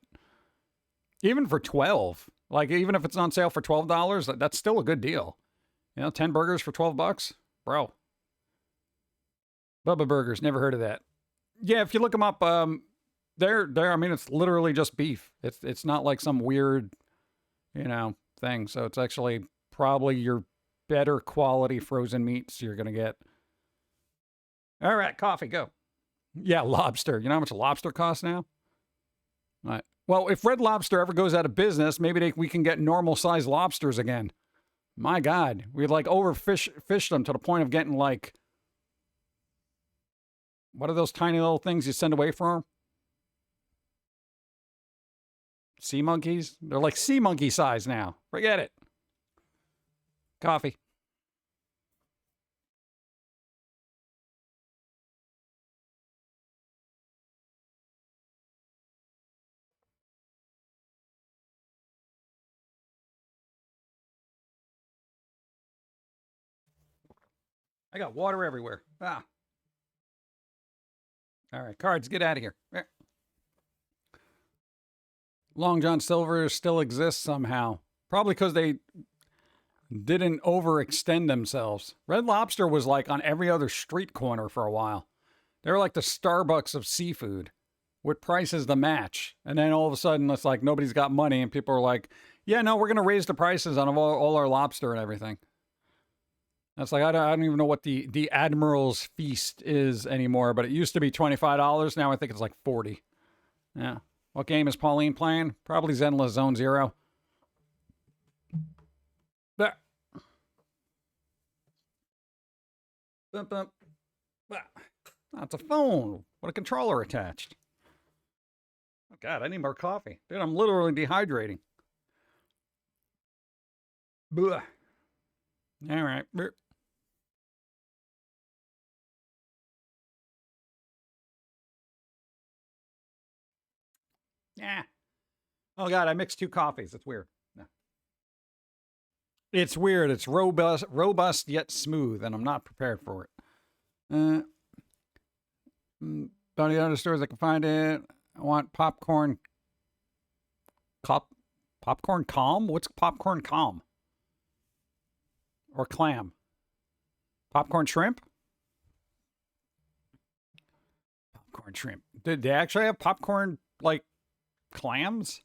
even for 12, like even if it's on sale for $12, that's still a good deal. You know, 10 burgers for $12? Bro. Bubba Burgers, never heard of that. Yeah, if you look them up, they're I mean, it's literally just beef. It's not like some weird, you know, thing. So it's actually probably your better quality frozen meats you're going to get. All right, coffee, go. Yeah, lobster. You know how much a lobster costs now? All right. Well, if Red Lobster ever goes out of business, maybe we can get normal-sized lobsters again. My God, we'd like fish them to the point of getting like, what are those tiny little things you send away from them? Sea monkeys? They're like sea monkey size now. Forget it. Coffee. I got water everywhere. Ah. All right, cards, get out of here. Long John Silver still exists somehow. Probably because they didn't overextend themselves. Red Lobster was like on every other street corner for a while. They were like the Starbucks of seafood with prices to match. And then all of a sudden, it's like nobody's got money and people are like, yeah, no, we're going to raise the prices on all our lobster and everything. That's like, I don't even know what the Admiral's Feast is anymore, but it used to be $25. Now I think it's like $40. Yeah. What game is Pauline playing? Probably Zenless Zone Zero. There. Bump, bump. That's a phone with a controller attached. Oh, God, I need more coffee. Dude, I'm literally dehydrating. Blah. All right. Yeah. Oh, God, I mixed two coffees. It's weird. No. It's weird. It's robust yet smooth, and I'm not prepared for it. Bunny other stores I can find it. I want popcorn. Popcorn calm? What's popcorn calm? Or clam? Popcorn shrimp? Popcorn shrimp. Did they actually have popcorn, like, clams?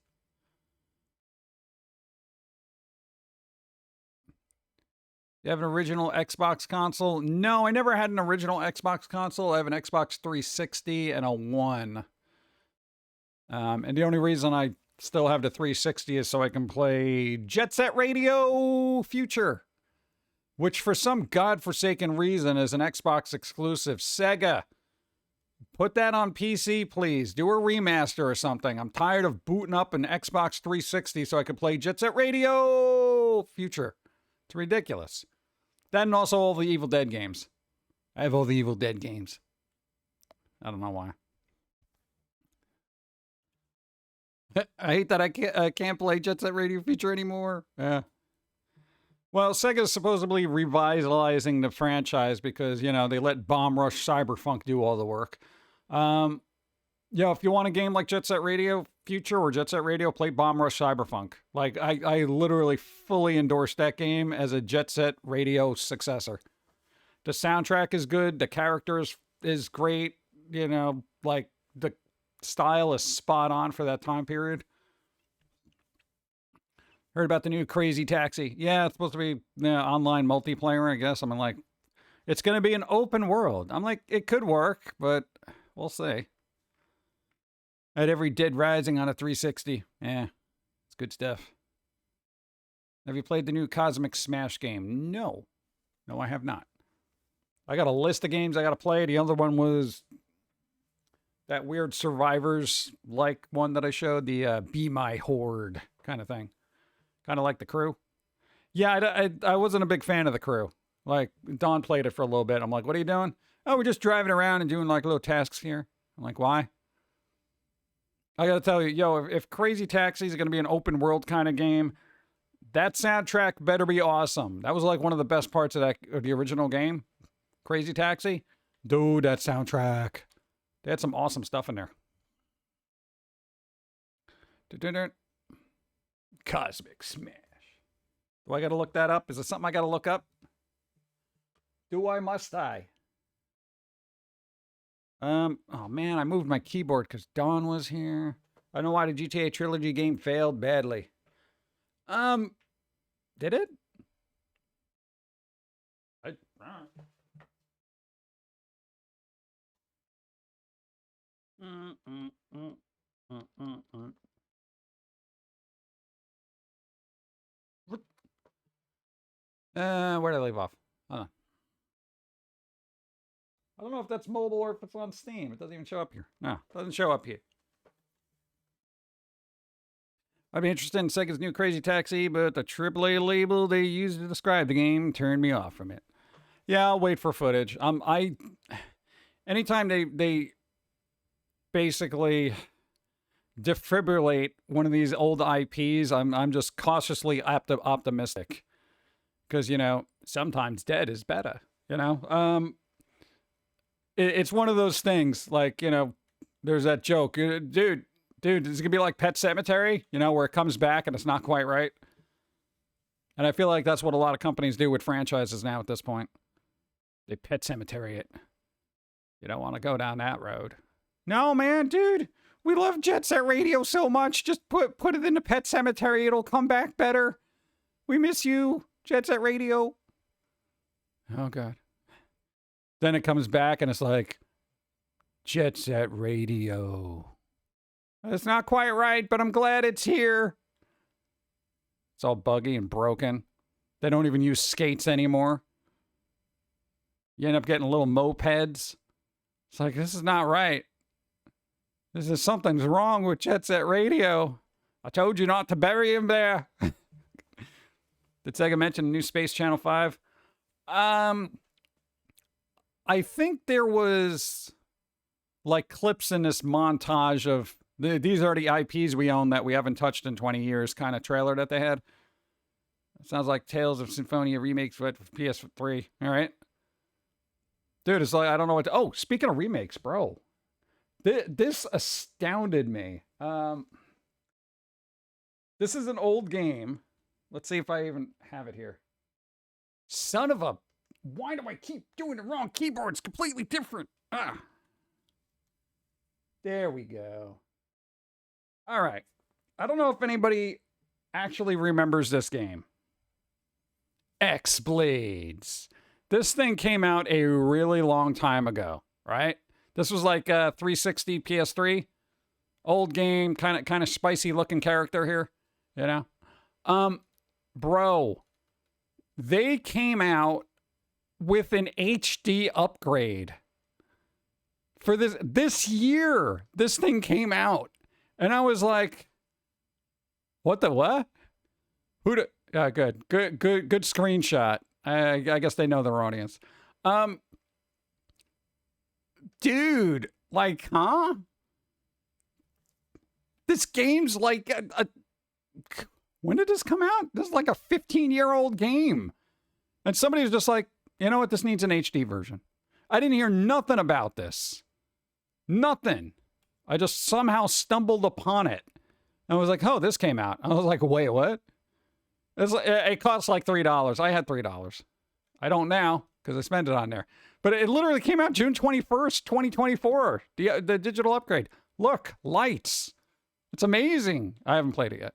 You have an original Xbox console? No, I never had an original Xbox console. I have an Xbox 360 and a One. And the only reason I still have the 360 is so I can play Jet Set Radio Future, which for some godforsaken reason is an Xbox exclusive. Sega, put that on PC, please. Do a remaster or something. I'm tired of booting up an Xbox 360 so I can play Jet Set Radio Future. It's ridiculous. That and also all the Evil Dead games. I have all the Evil Dead games. I don't know why. I hate that I can't play Jet Set Radio Future anymore. Yeah. Well, Sega's supposedly revitalizing the franchise because, you know, they let Bomb Rush Cyberpunk do all the work. Yeah, if you want a game like Jet Set Radio Future or Jet Set Radio, play Bomb Rush Cyberpunk. Like, I literally fully endorse that game as a Jet Set Radio successor. The soundtrack is good. The characters is great. You know, like, the style is spot on for that time period. Heard about the new Crazy Taxi. Yeah, it's supposed to be online multiplayer, I guess. I'm like, it's going to be an open world. I'm like, it could work, but we'll see. I had every Dead Rising on a 360. Yeah, it's good stuff. Have you played the new Cosmic Smash game? No. No, I have not. I got a list of games I got to play. The other one was that weird Survivors-like one that I showed, the Be My Horde kind of thing. Kind of like The Crew. Yeah, I wasn't a big fan of The Crew. Like, Don played it for a little bit. I'm like, what are you doing? Oh, we're just driving around and doing, like, little tasks here. I'm like, why? I gotta tell you, yo, if Crazy Taxi is gonna be an open world kind of game, that soundtrack better be awesome. That was, like, one of the best parts of the original game. Crazy Taxi. Dude, that soundtrack. They had some awesome stuff in there. Cosmic Smash. Do I got to look that up? Is it something I got to look up? Do I? Must I? Oh man, I moved my keyboard because Dawn was here. I don't know why the GTA Trilogy game failed badly. Did it? Where did I leave off? Hold on. I don't know if that's mobile or if it's on Steam. It doesn't even show up here. No, it doesn't show up here. I'd be interested in Sega's new Crazy Taxi, but the AAA label they used to describe the game turned me off from it. Yeah, I'll wait for footage. Anytime they basically defibrillate one of these old IPs, I'm just cautiously optimistic. Because, you know, sometimes dead is better, you know? It's one of those things, like, you know, there's that joke. Dude, it's going to be like Pet Sematary, you know, where it comes back and it's not quite right. And I feel like that's what a lot of companies do with franchises now at this point. They Pet Sematary it. You don't want to go down that road. No, man, dude. We love Jet Set Radio so much. Just put it in the Pet Sematary. It'll come back better. We miss you, Jet Set Radio. Oh, God. Then it comes back and it's like, Jet Set Radio. It's not quite right, but I'm glad it's here. It's all buggy and broken. They don't even use skates anymore. You end up getting little mopeds. It's like, this is not right. Something's wrong with Jet Set Radio. I told you not to bury him there. Did Sega mention the new Space Channel 5? I think there was like clips in this montage of these are the IPs we own that we haven't touched in 20 years kind of trailer that they had. It sounds like Tales of Symphonia remakes for PS3. All right. Dude, it's like, I don't know what to, oh, speaking of remakes, bro. This astounded me. This is an old game. Let's see if I even have it here. Son of a... Why do I keep doing the wrong keyboard? It's completely different. Ah. There we go. All right. I don't know if anybody actually remembers this game. X-Blades. This thing came out a really long time ago, right? This was like 360 PS3. Old game, kind of spicy looking character here, you know? Bro, they came out with an HD upgrade. For this year, this thing came out. And I was like, what the what? Good screenshot. I guess they know their audience. Dude, like, huh? This game's like when did this come out? This is like a 15-year-old game. And somebody was just like, you know what? This needs an HD version. I didn't hear nothing about this. Nothing. I just somehow stumbled upon it. And was like, oh, this came out. I was like, wait, what? It costs like $3. I had $3. I don't now because I spent it on there. But it literally came out June 21st, 2024. The digital upgrade. Look, lights. It's amazing. I haven't played it yet.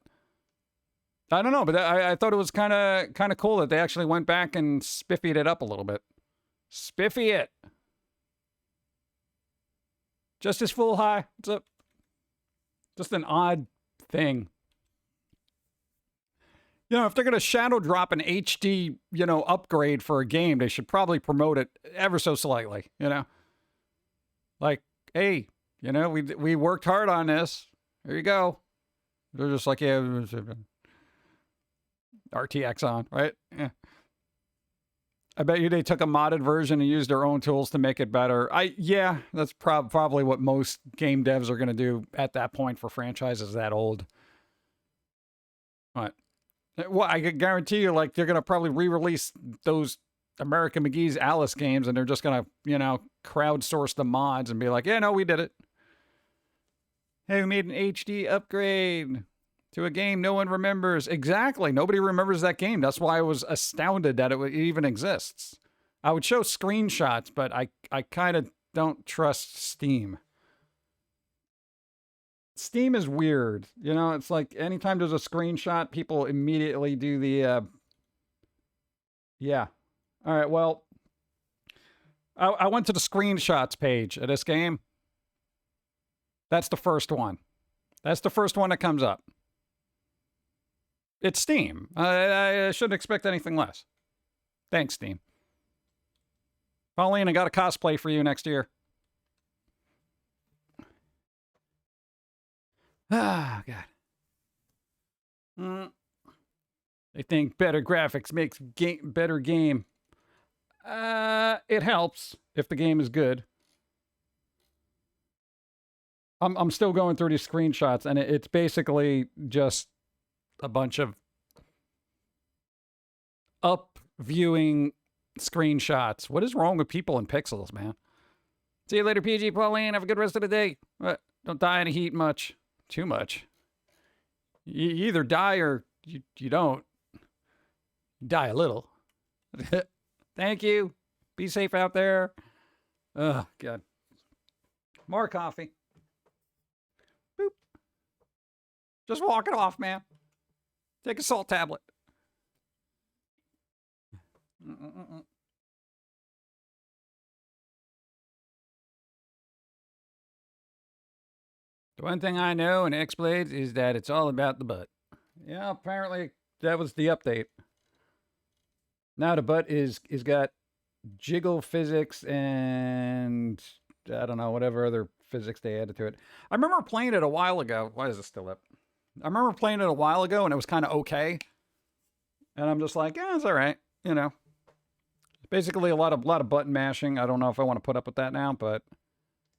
I don't know, but I thought it was kind of cool that they actually went back and spiffied it up a little bit. Spiffy it. Justice Full High. What's up? Just an odd thing. You know, if they're going to shadow drop an HD, you know, upgrade for a game, they should probably promote it ever so slightly, you know? Like, hey, you know, we worked hard on this. Here you go. They're just like, yeah, RTX on, right? Yeah. I bet you they took a modded version and used their own tools to make it better. Yeah, that's probably what most game devs are going to do at that point for franchises that old. What? Well, I could guarantee you, like, they're going to probably re-release those American McGee's Alice games, and they're just going to, you know, crowdsource the mods and be like, yeah, no, we did it. Hey, we made an HD upgrade to a game no one remembers. Exactly. Nobody remembers that game. That's why I was astounded that it even exists. I would show screenshots, but I kind of don't trust Steam. Steam is weird. You know, it's like anytime there's a screenshot, people immediately do the, yeah. All right, well, I went to the screenshots page of this game. That's the first one. That's the first one that comes up. It's Steam. I shouldn't expect anything less. Thanks, Steam. Pauline, I got a cosplay for you next year. Ah, God. They think better graphics makes better game. It helps if the game is good. I'm still going through these screenshots, and it's basically just a bunch of up-viewing screenshots. What is wrong with people in pixels, man? See you later, PG Pauline. Have a good rest of the day. Don't die in the heat much. Too much. You either die or you don't. You die a little. Thank you. Be safe out there. Oh, God. More coffee. Boop. Just walk it off, man. Take a salt tablet. The one thing I know in X-Blades is that it's all about the butt. Yeah, apparently that was the update. Now the butt is got jiggle physics and I don't know, whatever other physics they added to it. I remember playing it a while ago. Why is it still up? I remember playing it a while ago and it was kind of okay. And I'm just like, yeah, it's all right. You know, basically a lot of button mashing. I don't know if I want to put up with that now, but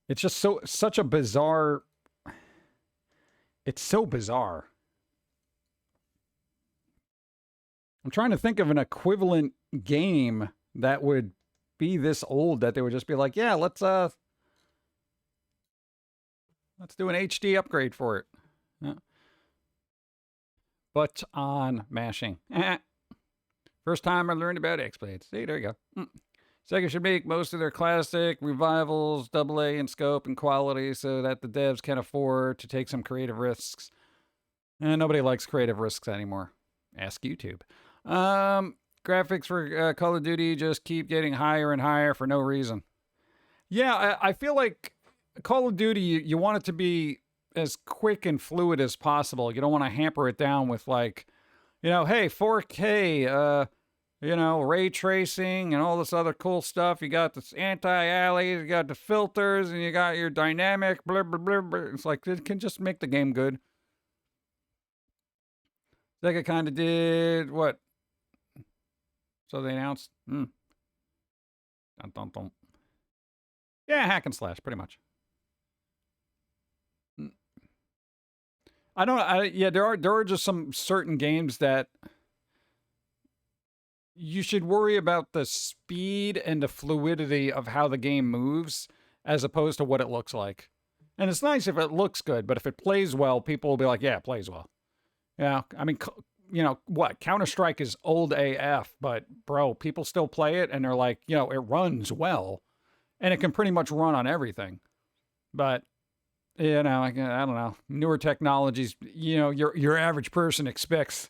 it's just such a bizarre. It's so bizarre. I'm trying to think of an equivalent game that would be this old that they would just be like, yeah, let's do an HD upgrade for it. Yeah. But on mashing. First time I learned about X-Blades. See, there you go. Sega should make most of their classic revivals AA in scope and quality so that the devs can afford to take some creative risks. And nobody likes creative risks anymore. Ask YouTube. Graphics for Call of Duty just keep getting higher and higher for no reason. Yeah, I feel like Call of Duty, you want it to be as quick and fluid as possible. You don't want to hamper it down with like, hey, 4K, ray tracing and all this other cool stuff. You got this anti-alias, you got the filters, and you got your dynamic, blah, blah, blah, blah. It's like, it can just make the game good. Sega kind of did what? So they announced, Dun, dun, dun. Yeah, hack and slash, pretty much. There are just some certain games that you should worry about the speed and the fluidity of how the game moves as opposed to what it looks like. And it's nice if it looks good, but if it plays well, people will be like, yeah, it plays well. Yeah, I mean, what? Counter-Strike is old AF, but bro, people still play it and they're like, it runs well. And it can pretty much run on everything. But, I don't know. Newer technologies, your average person expects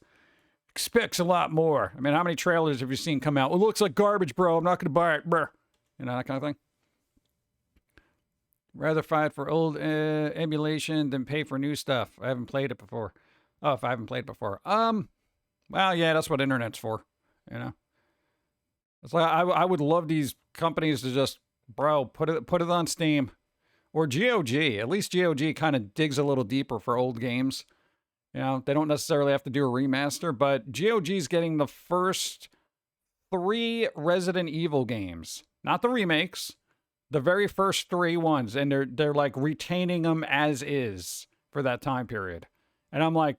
a lot more. I mean, how many trailers have you seen come out? Well, it looks like garbage, bro. I'm not going to buy it. Brr. That kind of thing. Rather fight for old emulation than pay for new stuff. I haven't played it before. Oh, if I haven't played before. Well, yeah, that's what internet's for. It's like I would love these companies to just, bro, put it on Steam or GOG. At least GOG kind of digs a little deeper for old games. They don't necessarily have to do a remaster, but GOG's getting the first 3 Resident Evil games, not the remakes, the very first 3 ones, and they're like retaining them as is for that time period. And I'm like,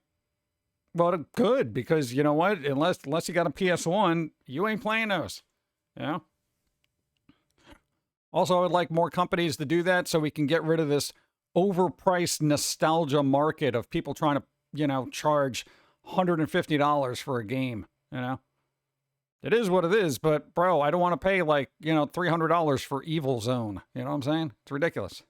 well, good, because you know what? Unless you got a PS1, you ain't playing those. Also, I would like more companies to do that so we can get rid of this overpriced nostalgia market of people trying to, charge $150 for a game, It is what it is, but bro, I don't want to pay like, $300 for Evil Zone. You know what I'm saying? It's ridiculous.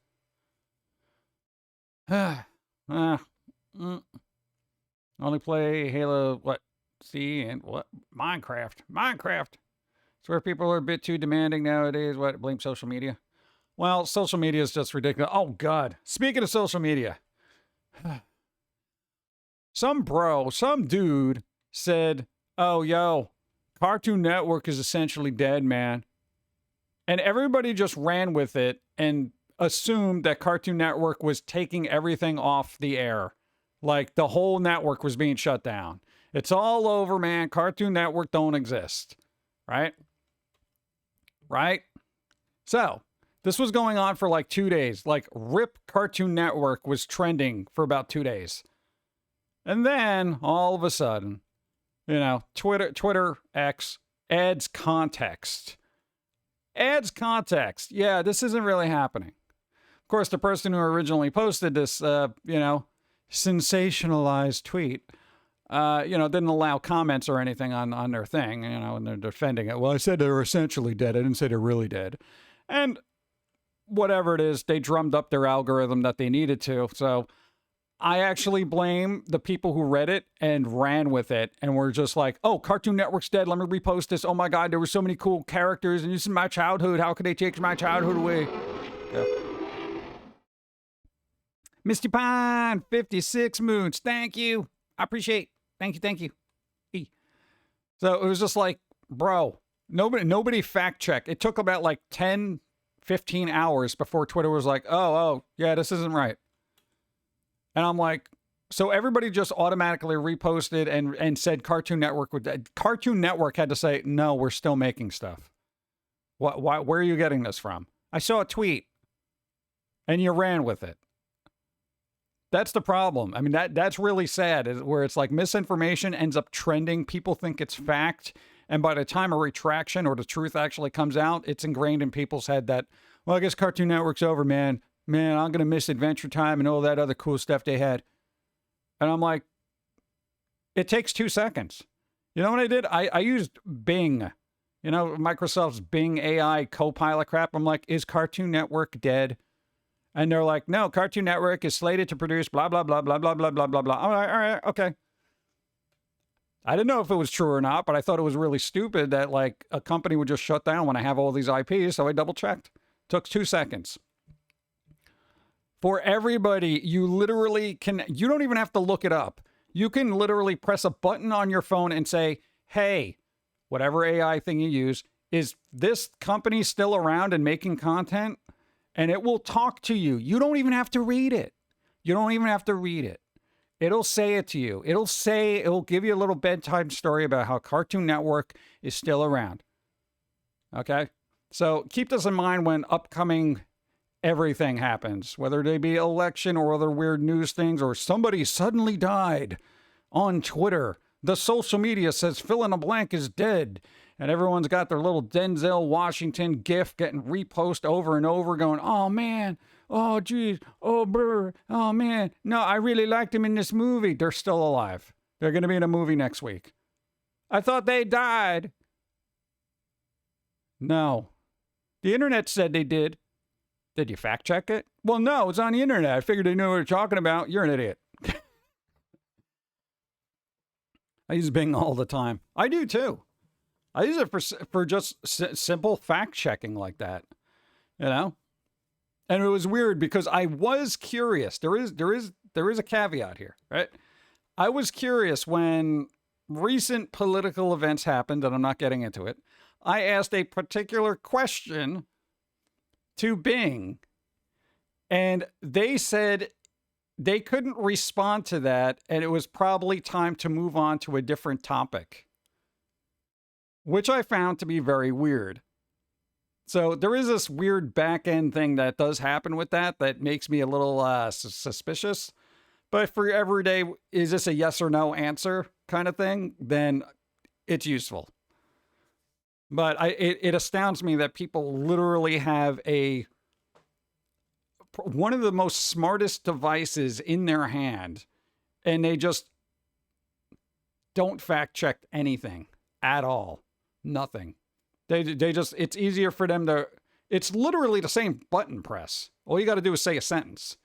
Only play Halo, and what? Minecraft. It's where people are a bit too demanding nowadays. Blame social media? Well, social media is just ridiculous. Oh, God. Speaking of social media. Some dude said, oh, yo, Cartoon Network is essentially dead, man. And everybody just ran with it and assumed that Cartoon Network was taking everything off the air. Like the whole network was being shut down. It's all over, man. Cartoon Network don't exist. Right? So, this was going on for like 2 days. Like, RIP Cartoon Network was trending for about 2 days. And then, all of a sudden, Twitter X adds context. Yeah, this isn't really happening. Of course, the person who originally posted this, sensationalized tweet, didn't allow comments or anything on their thing, and they're defending it. Well, I said they were essentially dead. I didn't say they're really dead. And whatever it is, they drummed up their algorithm that they needed to. So I actually blame the people who read it and ran with it and were just like, oh, Cartoon Network's dead. Let me repost this. Oh my God, there were so many cool characters and this is my childhood. How could they take my childhood away? Yeah. Misty Pine, 56 moons. Thank you. I appreciate. Thank you. So it was just like, bro, nobody fact checked. It took about like 10, 15 hours before Twitter was like, oh, yeah, this isn't right. And I'm like, so everybody just automatically reposted and said Cartoon Network would. Cartoon Network had to say, no, we're still making stuff. Why? Where are you getting this from? I saw a tweet, and you ran with it. That's the problem. I mean, that's really sad, where it's like misinformation ends up trending. People think it's fact. And by the time a retraction or the truth actually comes out, it's ingrained in people's head that, well, I guess Cartoon Network's over, man. Man, I'm going to miss Adventure Time and all that other cool stuff they had. And I'm like, it takes 2 seconds. You know what I did? I used Bing, Microsoft's Bing AI Copilot crap. I'm like, is Cartoon Network dead? And they're like, no, Cartoon Network is slated to produce blah, blah, blah, blah, blah, blah, blah, blah, blah. All right, okay. I didn't know if it was true or not, but I thought it was really stupid that like a company would just shut down when I have all these IPs. So I double checked. Took 2 seconds. For everybody, you literally can, you don't even have to look it up. You can literally press a button on your phone and say, hey, whatever AI thing you use, is this company still around and making content? And it will talk to you. You don't even have to read it. You don't even have to read it. It'll say it to you. It'll give you a little bedtime story about how Cartoon Network is still around. Okay? So keep this in mind when upcoming everything happens, whether they be election or other weird news things, or somebody suddenly died on Twitter. The social media says fill in a blank is dead. And everyone's got their little Denzel Washington gif getting reposted over and over going, oh man, oh geez, oh brr, oh man. No, I really liked him in this movie. They're still alive. They're going to be in a movie next week. I thought they died. No. The internet said they did. Did you fact check it? Well, no, it's on the internet. I figured they knew what you're talking about. You're an idiot. I use Bing all the time. I do too. I use it for just simple fact checking like that, you know? And it was weird because I was curious. There is a caveat here, right? I was curious when recent political events happened, and I'm not getting into it. I asked a particular question to Bing, and they said they couldn't respond to that, and it was probably time to move on to a different topic, which I found to be very weird. So there is this weird back end thing that does happen with that makes me a little suspicious. But for everyday, is this a yes or no answer kind of thing, then it's useful. But it astounds me that people literally have one of the most smartest devices in their hand, and they just don't fact check anything at all. Nothing. They just, it's easier for them to, it's literally the same button press. All you got to do is say a sentence.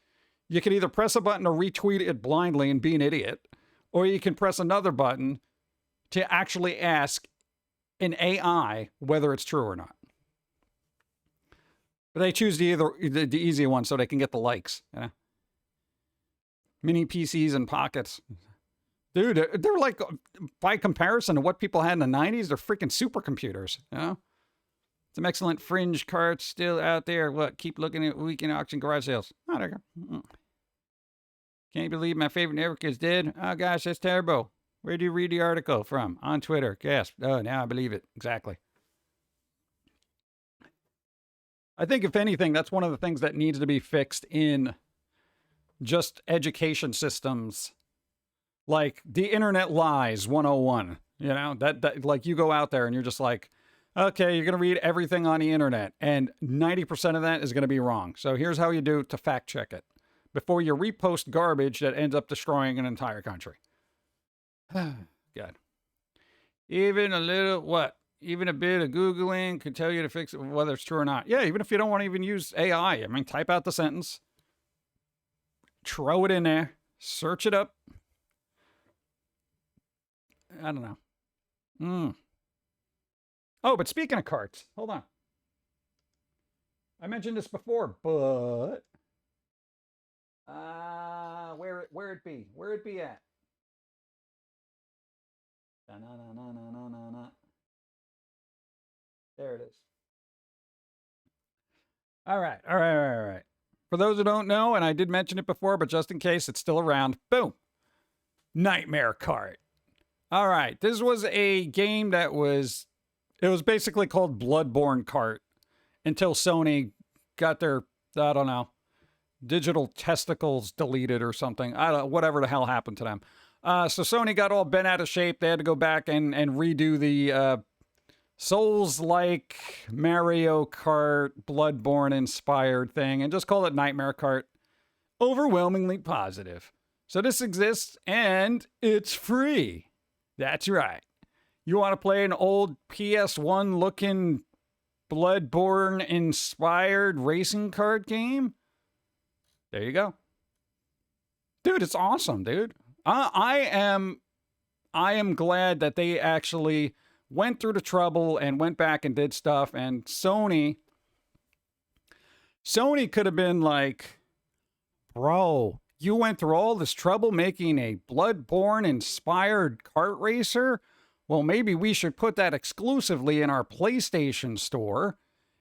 You can either press a button to retweet it blindly and be an idiot, or you can press another button to actually ask an AI whether it's true or not. But they choose the easy one so they can get the likes. You know? Mini PCs and pockets. Dude, they're like, by comparison to what people had in the 90s, they're freaking supercomputers, you know? Some excellent fringe carts still out there. What? Keep looking at weekend auction garage sales. Oh, there you go. Can't believe my favorite network is dead. Oh, gosh, that's terrible. Where do you read the article from? On Twitter. Gasp. Oh, now I believe it. Exactly. I think, if anything, that's one of the things that needs to be fixed in just education systems. Like the internet lies 101, you know, that like you go out there and you're just like, okay, you're going to read everything on the internet and 90% of that is going to be wrong. So here's how you do to fact check it before you repost garbage that ends up destroying an entire country. God. Even a little, what? Even a bit of Googling could tell you to fix it, whether it's true or not. Yeah, even if you don't want to even use AI. I mean, type out the sentence, throw it in there, search it up. I don't know. Oh, but speaking of carts, hold on. I mentioned this before, but where it be at? There it is. All right. For those who don't know, and I did mention it before, but just in case it's still around, boom. Nightmare Cart. All right. This was a game that was basically called Bloodborne Cart until Sony got their, I don't know, digital testicles deleted or something. I don't know, whatever the hell happened to them. So Sony got all bent out of shape. They had to go back and redo the Souls-like Mario Kart Bloodborne inspired thing and just call it Nightmare Cart. Overwhelmingly positive. So this exists and it's free. That's right. You want to play an old PS1 looking Bloodborne inspired racing card game? There you go. Dude, it's awesome, dude. I'm I am glad that they actually went through the trouble and went back and did stuff. And Sony could have been like, bro, you went through all this trouble making a Bloodborne inspired kart racer? Well, maybe we should put that exclusively in our PlayStation store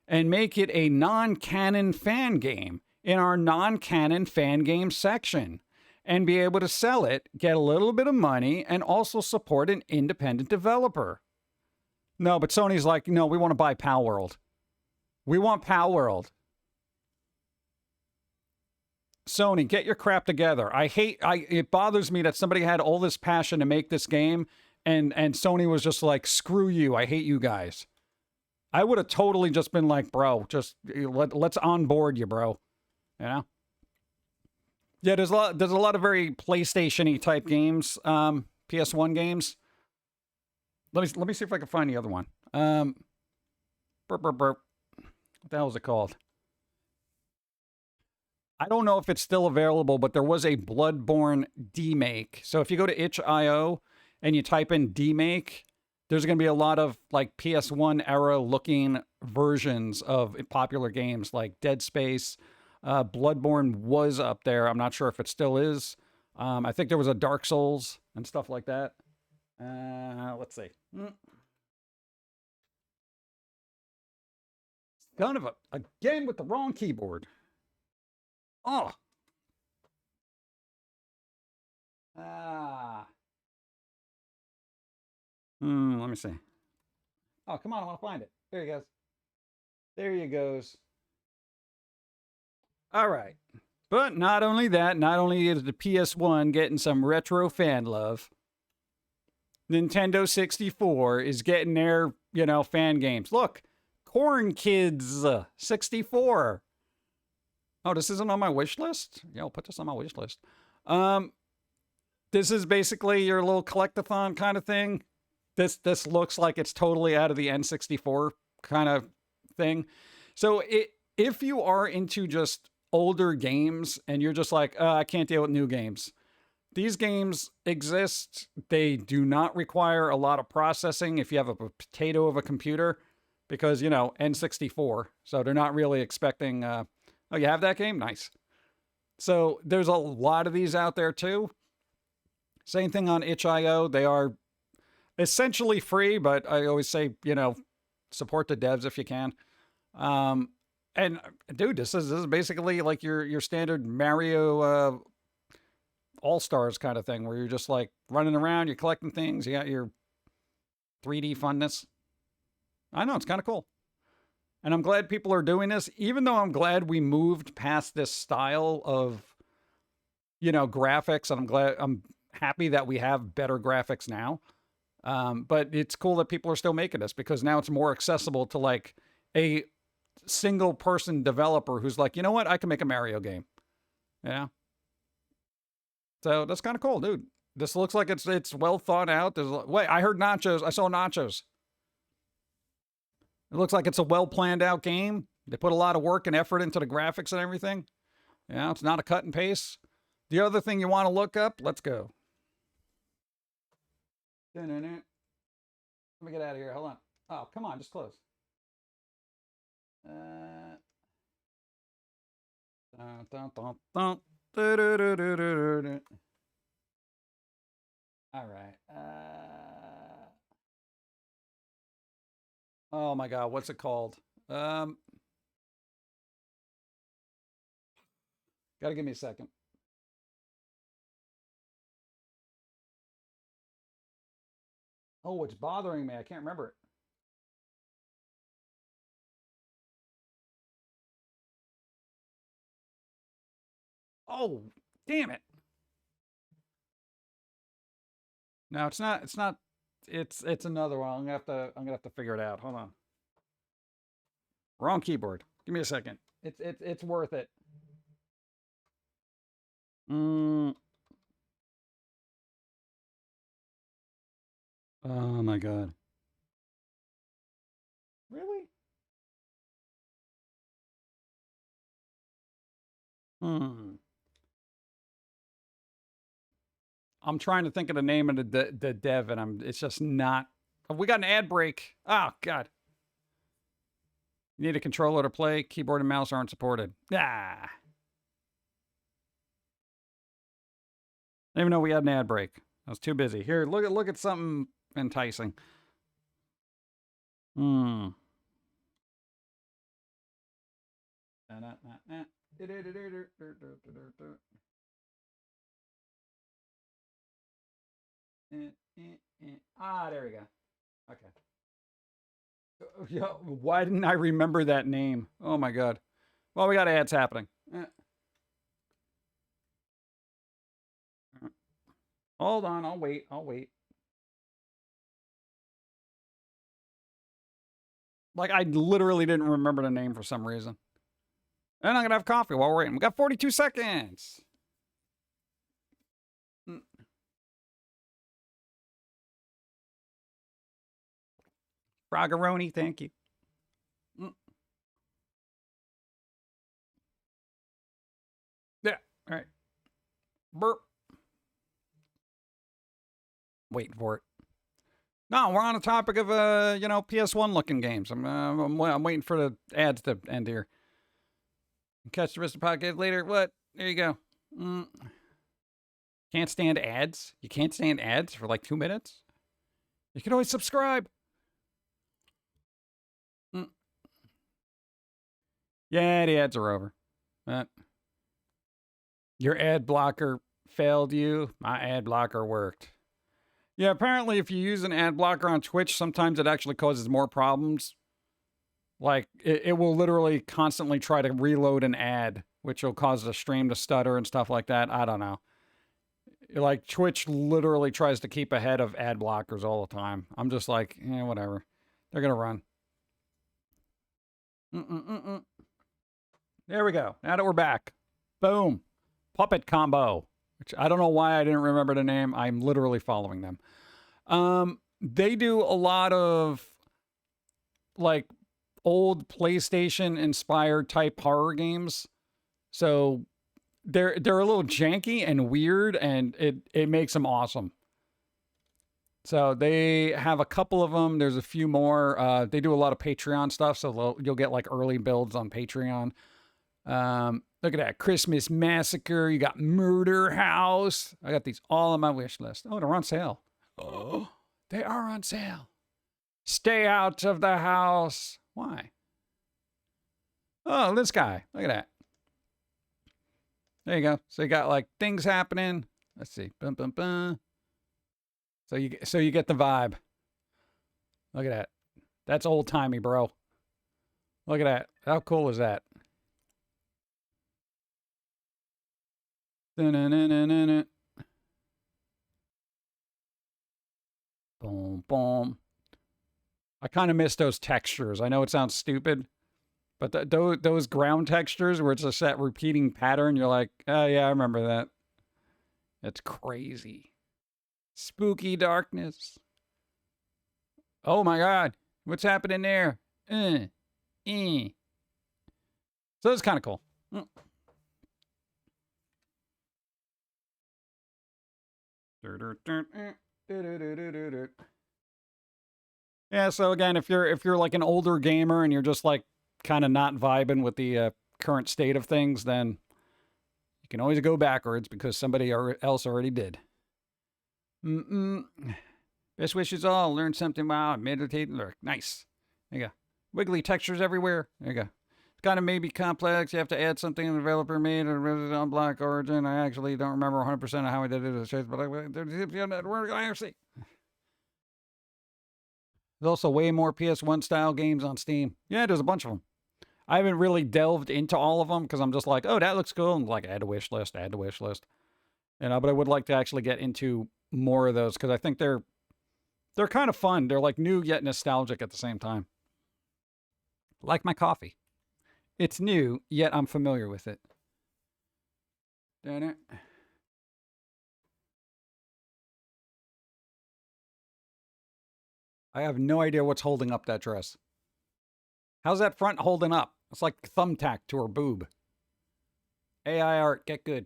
and make it a non-canon fan game in our non-canon fan game section and be able to sell it, get a little bit of money, and also support an independent developer. No, but Sony's like, no, we want to buy Palworld. We want Palworld. Sony, get your crap together. It bothers me that somebody had all this passion to make this game and Sony was just like, screw you. I hate you guys. I would have totally just been like, bro, just let's onboard you, bro. You know? Yeah, there's a lot of very PlayStation-y type games, PS1 games. Let me see if I can find the other one. What the hell is it called? I don't know if it's still available, but there was a Bloodborne demake. So if you go to itch.io and you type in demake, there's going to be a lot of like PS1 era looking versions of popular games like Dead Space. Bloodborne was up there. I'm not sure if it still is. I think there was a Dark Souls and stuff like that. Let's see. Kind of again with the wrong keyboard. Oh. Let me see. Oh, come on, I want to find it. There he goes. There you goes. All right. But not only that, not only is the PS1 getting some retro fan love, Nintendo 64 is getting their, fan games. Look, Corn Kids 64. Oh, this isn't on my wish list? Yeah, I'll put this on my wish list. This is basically your little collectathon kind of thing. This looks like it's totally out of the N64 kind of thing. So if you are into just older games and you're just like, I can't deal with new games. These games exist. They do not require a lot of processing if you have a potato of a computer because, N64. So they're not really expecting... Oh, you have that game? Nice. So there's a lot of these out there too. Same thing on itch.io. They are essentially free, but I always say, support the devs if you can. And dude, this is basically like your standard Mario All-Stars kind of thing where you're just like running around, you're collecting things, you got your 3D funness. I know, it's kind of cool. And I'm glad people are doing this, even though I'm glad we moved past this style of, graphics. And I'm happy that we have better graphics now. But it's cool that people are still making this because now it's more accessible to like a single person developer who's like, you know what? I can make a Mario game. Yeah. So that's kind of cool, dude. This looks like it's well thought out. Wait, I heard nachos. I saw nachos. It looks like it's a well-planned out game. They put a lot of work and effort into the graphics and everything. Yeah, it's not a cut and paste. The other thing you want to look up, let's go. Let me get out of here. Hold on. Oh, come on, just close. All right. Oh my God, what's it called? Gotta give me a second. Oh, it's bothering me. I can't remember it. Oh, damn it. No, it's not. It's another one. I'm gonna have to figure it out. Hold on. Wrong keyboard. Give me a second. It's worth it. Oh my God. Really? I'm trying to think of the name of the dev, and it's just not. Oh, we got an ad break. Oh, God. You need a controller to play. Keyboard and mouse aren't supported. Ah. I didn't even know we had an ad break. I was too busy. Here, look at something enticing. Hmm. Ah, there we go. Okay. Yeah, why didn't I remember that name? Oh my God. Well, we got ads happening. Hold on, I'll wait. Like, I literally didn't remember the name for some reason. And I'm gonna have coffee while we're waiting. We got 42 seconds. Froggeroni, thank you. Yeah, all right. Burp. Waiting for it. No, we're on the topic of PS1 looking games. I'm waiting for the ads to end here. Catch the rest of the podcast later. What? There you go. Can't stand ads. You can't stand ads for like 2 minutes. You can always subscribe. Yeah, the ads are over. Your ad blocker failed you. My ad blocker worked. Yeah, apparently if you use an ad blocker on Twitch, sometimes it actually causes more problems. Like, it will literally constantly try to reload an ad, which will cause the stream to stutter and stuff like that. I don't know. Like, Twitch literally tries to keep ahead of ad blockers all the time. I'm just like, whatever. They're going to run. There we go. Now that we're back. Boom. Puppet Combo. Which I don't know why I didn't remember the name. I'm literally following them. They do a lot of, like, old PlayStation inspired type horror games. So they're a little janky and weird, and it makes them awesome. So they have a couple of them. There's a few more. They do a lot of Patreon stuff, so you'll get like early builds on Patreon. Look at that. Christmas Massacre. You got Murder House. I got these all on my wish list. Oh, they're on sale. Oh, they are on sale. Stay out of the house. Why? Oh, this guy. Look at that. There you go. So you got like things happening. Let's see. Bum, bum, bum. So you get the vibe. Look at that. That's old timey, bro. Look at that. How cool is that? Boom, boom. I kind of miss those textures. I know it sounds stupid, but those ground textures where it's a set repeating pattern, you're like, oh yeah, I remember that. It's crazy. Spooky darkness. Oh my God. What's happening there? So it's kind of cool. Yeah, so again, if you're like an older gamer and you're just like kind of not vibing with the current state of things, then you can always go backwards because somebody else already did. Best wishes all. Learn something. Wow. Meditate and lurk. Nice. There you go. Wiggly textures everywhere. There you go. It's kind of maybe complex. You have to add something the developer made on Black Origin. I actually don't remember 100% of how I did it, but I see. There's also way more PS1 style games on Steam. Yeah, there's a bunch of them. I haven't really delved into all of them because I'm just like, oh, that looks cool. And like, add to wish list. But I would like to actually get into more of those because I think they're kind of fun. They're like new yet nostalgic at the same time. Like my coffee. It's new, yet I'm familiar with it. I have no idea what's holding up that dress. How's that front holding up? It's like thumbtack to her boob. AI art, get good.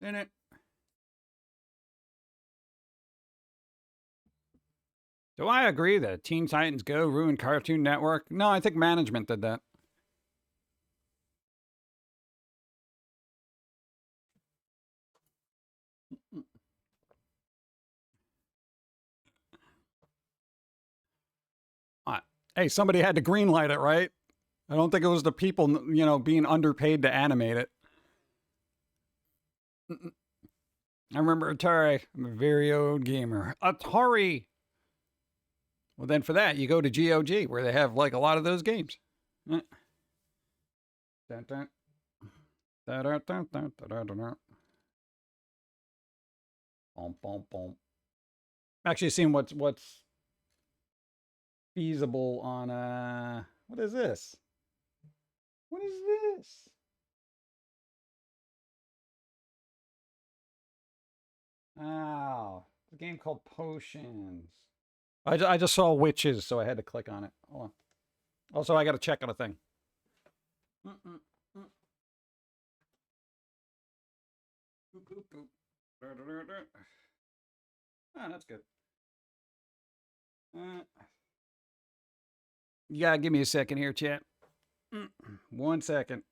Didn't it? Do I agree that Teen Titans Go ruined Cartoon Network? No, I think management did that. Hey, somebody had to greenlight it, right? I don't think it was the people, you know, being underpaid to animate it. I remember Atari. I'm a very old gamer. Atari! Well, then for that, you go to GOG, where they have, like, a lot of those games. Dun, dun. Da, da, da, da, da, da, da. Bom, bom, bom. Actually seeing what's feasible on, what is this? What is this? Oh, a game called Potions. I just saw witches, so I had to click on it. Hold on. Also, I got to check on a thing. Oh, that's good. You gotta give me a second here, chat. 1 second.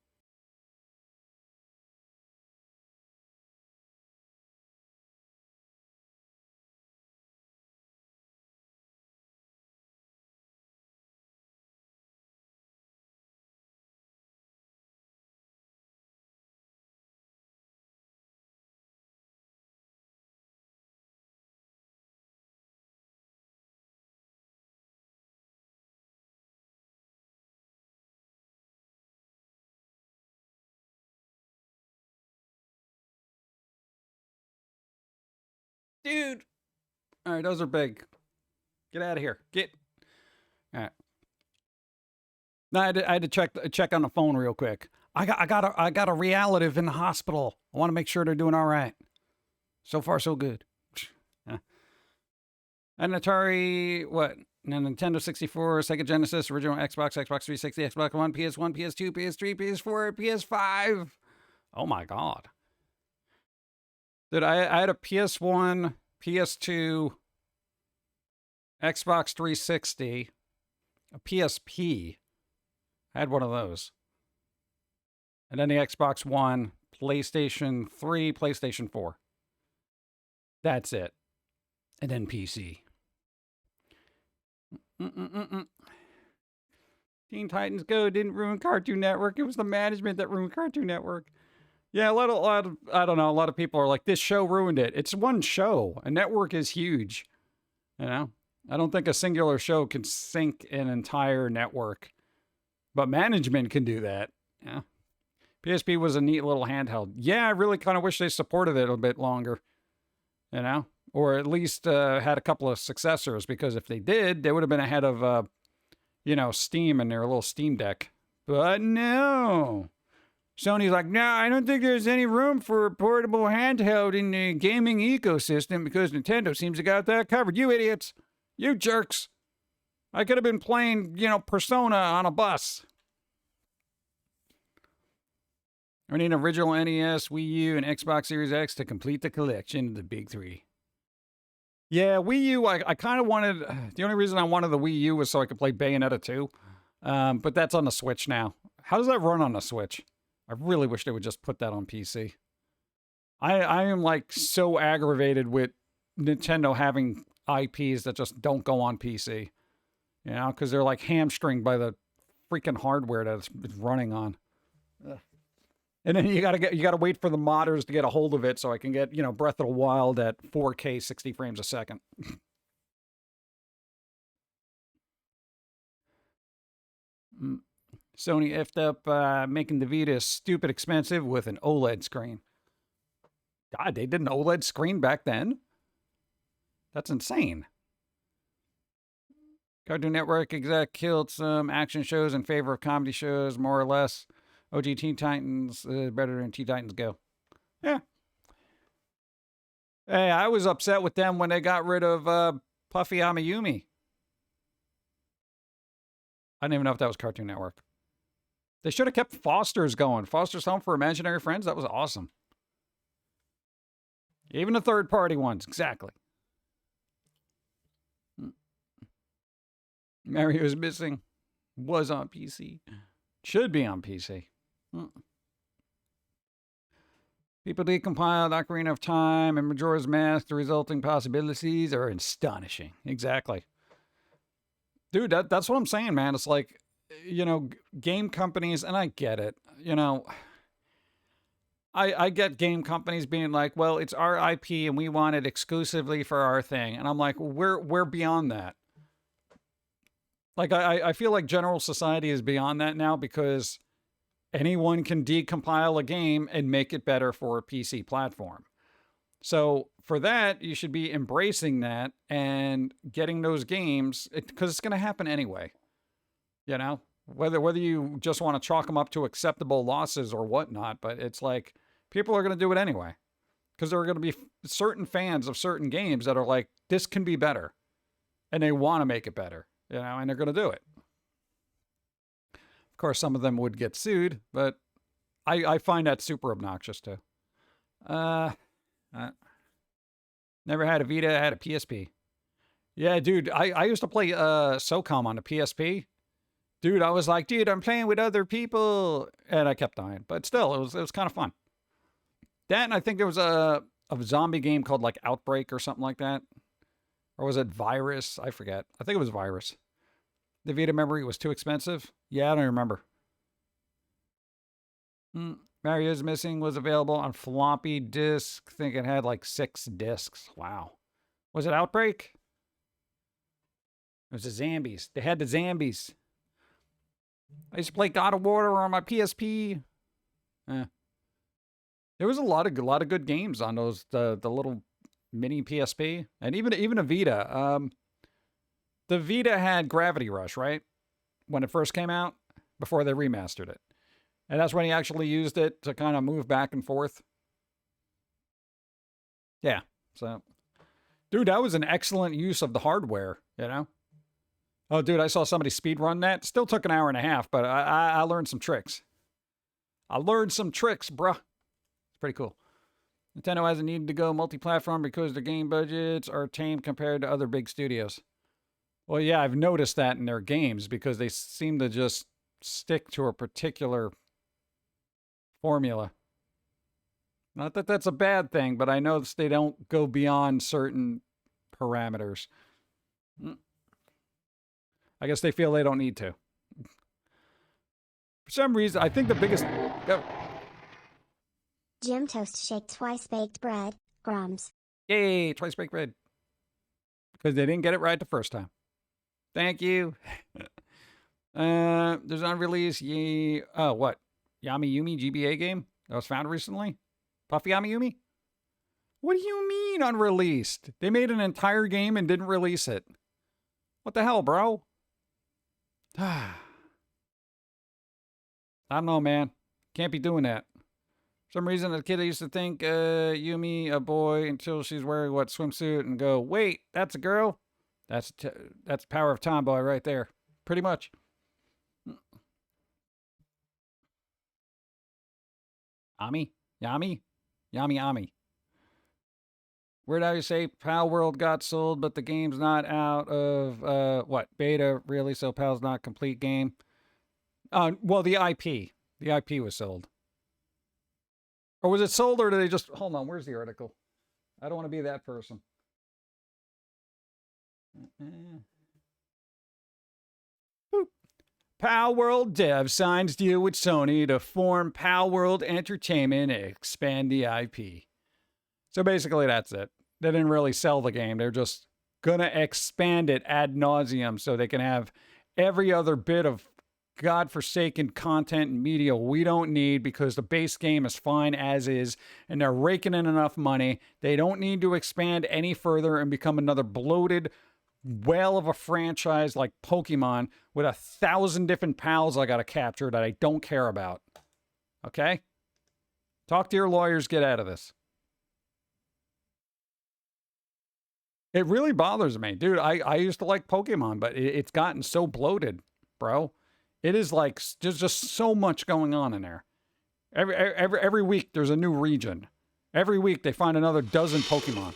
Dude. All right, those are big. Get out of here. Get. All right. No, I had to check on the phone real quick. I got a relative in the hospital. I want to make sure they're doing all right. So far, so good. Yeah. An Atari, what? A Nintendo 64, Sega Genesis, original Xbox, Xbox 360, Xbox One, PS1, PS2, PS3, PS4, PS5. Oh my God. Dude, I had a PS1, PS2, Xbox 360, a PSP. I had one of those. And then the Xbox One, PlayStation 3, PlayStation 4. That's it. And then PC. Teen Titans Go didn't ruin Cartoon Network. It was the management that ruined Cartoon Network. Yeah, a lot of I don't know, a lot of people are like, this show ruined it. It's one show. A network is huge. You know? I don't think a singular show can sink an entire network. But management can do that. Yeah. PSP was a neat little handheld. Yeah, I really kind of wish they supported it a bit longer. You know? Or at least had a couple of successors, because if they did, they would have been ahead of, you know, Steam and their little Steam Deck. But no. Sony's like, no, I don't think there's any room for a portable handheld in the gaming ecosystem because Nintendo seems to got that covered. You idiots. You jerks. I could have been playing, you know, Persona on a bus. I need an original NES, Wii U, and Xbox Series X to complete the collection of the big three. Yeah, Wii U, I kind of wanted... The only reason I wanted the Wii U was so I could play Bayonetta 2. But that's on the Switch now. How does that run on the Switch? I really wish they would just put that on PC. I am, like, so aggravated with Nintendo having IPs that just don't go on PC. You know, because they're, like, hamstringed by the freaking hardware that it's running on. Ugh. And then you gotta wait for the modders to get a hold of it so I can get, you know, Breath of the Wild at 4K 60 frames a second. Sony effed up making the Vita stupid expensive with an OLED screen. God, they did an OLED screen back then? That's insane. Cartoon Network exec killed some action shows in favor of comedy shows, more or less. OG Teen Titans better than Teen Titans Go. Yeah. Hey, I was upset with them when they got rid of Puffy Amayumi. I didn't even know if that was Cartoon Network. They should have kept Foster's going. Foster's Home for Imaginary Friends. That was awesome. Even the third-party ones, exactly. Mario's Missing was on PC. Should be on PC. People decompiled Ocarina of Time and Majora's Mask. The resulting possibilities are astonishing. Exactly. Dude, that's what I'm saying, man. It's like, you know, game companies, and I get it, you know, I get game companies being like, well, it's our IP and we want it exclusively for our thing. And I'm like, we're beyond that. Like, I feel like general society is beyond that now because anyone can decompile a game and make it better for a PC platform. So for that, you should be embracing that and getting those games, because it's going to happen anyway. You know, whether you just want to chalk them up to acceptable losses or whatnot, but it's like people are going to do it anyway, because there are going to be certain fans of certain games that are like, this can be better, and they want to make it better, you know, and they're going to do it. Of course, some of them would get sued, but I find that super obnoxious too. Never had a Vita, I had a PSP. Yeah, dude, I used to play SOCOM on the PSP. Dude, I was like, dude, I'm playing with other people, and I kept dying. But still, it was kind of fun. That, and I think there was a zombie game called like Outbreak or something like that. Or was it Virus? I forget. I think it was Virus. The Vita memory was too expensive. Yeah, I don't remember. Mario's Missing was available on floppy disk. I think it had like 6 discs. Wow. Was it Outbreak? It was the Zombies. They had the Zombies. I used to play God of War on my PSP. There was a lot of good games on those the little mini PSP, and even a Vita. The Vita had Gravity Rush, right? When it first came out, before they remastered it. And that's when he actually used it to kind of move back and forth. Yeah, so. Dude, that was an excellent use of the hardware, you know? Oh, dude, I saw somebody speedrun that. Still took an hour and a half, but I learned some tricks. I learned some tricks, bruh. It's pretty cool. Nintendo hasn't needed to go multi-platform because their game budgets are tame compared to other big studios. Well, yeah, I've noticed that in their games because they seem to just stick to a particular formula. Not that that's a bad thing, but I notice they don't go beyond certain parameters. I guess they feel they don't need to. For some reason, I think the biggest... Jim Toast Shake Twice Baked Bread, Grums. Yay, Twice Baked Bread. Because they didn't get it right the first time. Thank you. There's unreleased what? Yami Yumi GBA game that was found recently? Puffy Yami Yumi? What do you mean unreleased? They made an entire game and didn't release it. What the hell, bro? I don't know, man. Can't be doing that. For some reason, the kid used to think Yumi a boy until she's wearing what swimsuit and go, wait, that's a girl? That's power of tomboy right there. Pretty much. Ami? Yami? Yami Ami. Where'd I say Pal World got sold, but the game's not out of, what, beta, really? So Pal's not a complete game? Well, the IP. The IP was sold. Or was it sold, or did they just... Hold on, where's the article? I don't want to be that person. Pal World Dev signs deal with Sony to form Pal World Entertainment and expand the IP. So basically that's it. They didn't really sell the game. They're just gonna expand it ad nauseum so they can have every other bit of godforsaken content and media we don't need because the base game is fine as is and they're raking in enough money. They don't need to expand any further and become another bloated whale of a franchise like Pokemon with 1,000 different pals I gotta capture that I don't care about. Okay? Talk to your lawyers, get out of this. It really bothers me. Dude, I used to like Pokemon, but it's gotten so bloated, bro. It is like, there's just so much going on in there. Every week there's a new region. Every week they find another dozen Pokemon.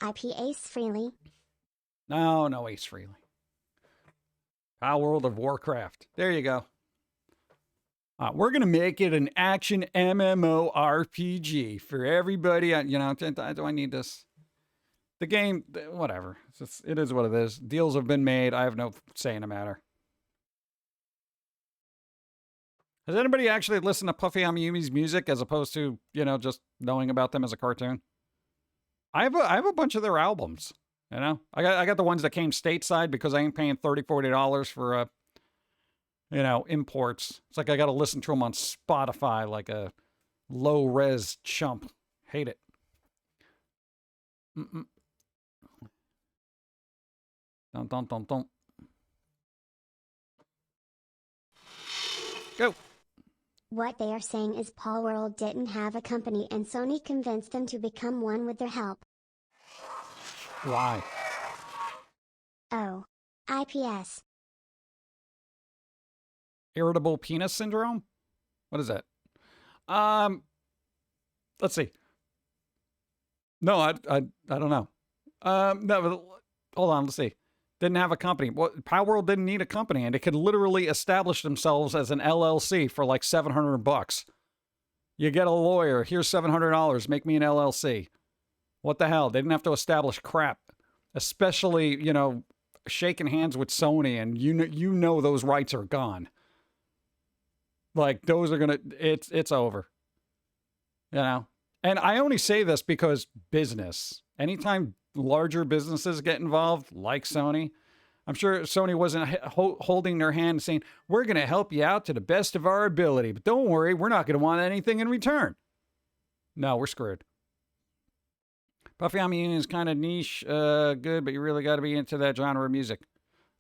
IP Ace Freely. No Ace Freely. Power World of Warcraft. There you go. We're going to make it an action MMORPG for everybody. You know, do I need this? The game, whatever. It is what it is. Deals have been made. I have no say in the matter. Has anybody actually listened to Puffy Amiyumi's music as opposed to, you know, just knowing about them as a cartoon? I have a bunch of their albums. You know, I got the ones that came stateside because I ain't paying $30, $40 for you know, imports. It's like I got to listen to them on Spotify like a low-res chump. Hate it. Dun. Go. What they are saying is Paul World didn't have a company and Sony convinced them to become one with their help. Why? Oh. IPS. Irritable penis syndrome? What is that? Let's see. No, I don't know. No, hold on, let's see. Didn't have a company. Well, Power World didn't need a company, and it could literally establish themselves as an LLC for like $700. You get a lawyer. Here's $700. Make me an LLC. What the hell? They didn't have to establish crap, especially, you know, shaking hands with Sony, and you know those rights are gone. Like, those are gonna. It's over. You know, and I only say this because business. Anytime larger businesses get involved, like Sony, I'm sure Sony wasn't holding their hand and saying, we're going to help you out to the best of our ability, but don't worry, we're not going to want anything in return. No, we're screwed. Puffy Amiyumi is kind of niche, good, but you really got to be into that genre of music,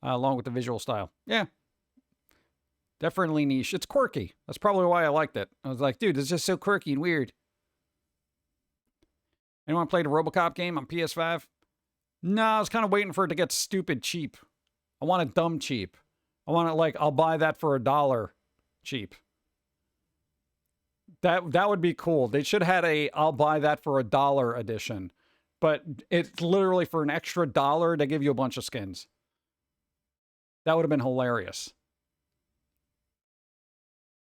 along with the visual style. Yeah. Definitely niche. It's quirky. That's probably why I liked it. I was like, dude, it's just so quirky and weird. Anyone play the RoboCop game on PS5? No, I was kind of waiting for it to get stupid cheap. I want it dumb cheap. I want it like, I'll buy that for $1 cheap. That would be cool. They should have had a I'll buy that for $1 edition. But it's literally for an extra $1, they give you a bunch of skins. That would have been hilarious.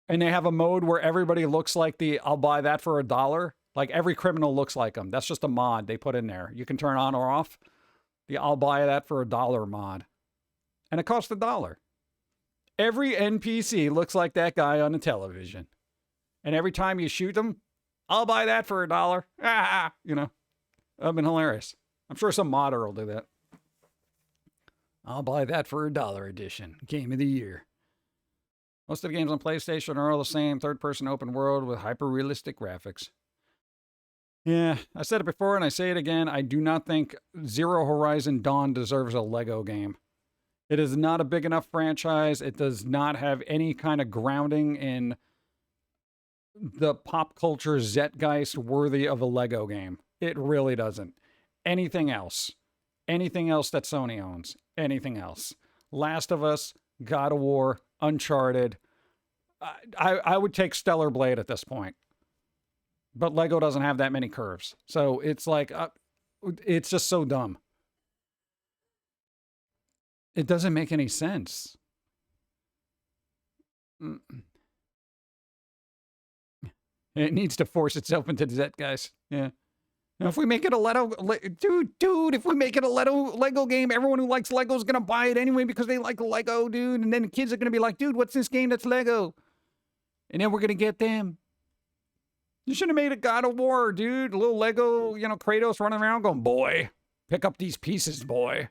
And they have a mode where everybody looks like the I'll buy that for $1. Like every criminal looks like them. That's just a mod they put in there. You can turn on or off the I'll buy that for $1 mod. And it costs $1. Every NPC looks like that guy on the television. And every time you shoot them, I'll buy that for $1. Ah, you know, that'd been hilarious. I'm sure some modder will do that. I'll buy that for $1 edition. Game of the year. Most of the games on PlayStation are all the same. Third-person open world with hyper-realistic graphics. Yeah, I said it before and I say it again. I do not think Zero Horizon Dawn deserves a Lego game. It is not a big enough franchise. It does not have any kind of grounding in the pop culture zeitgeist worthy of a Lego game. It really doesn't. Anything else that Sony owns, anything else. Last of Us, God of War, Uncharted. I would take Stellar Blade at this point. But Lego doesn't have that many curves. So it's like, it's just so dumb. It doesn't make any sense. It needs to force itself into that, guys. Yeah. Now, if we make it a dude, if we make it a Lego game, everyone who likes Lego is going to buy it anyway because they like Lego, dude. And then the kids are going to be like, dude, what's this game that's Lego? And then we're going to get them. You should have made a God of War, dude. A little Lego, you know, Kratos running around going, boy, pick up these pieces, boy.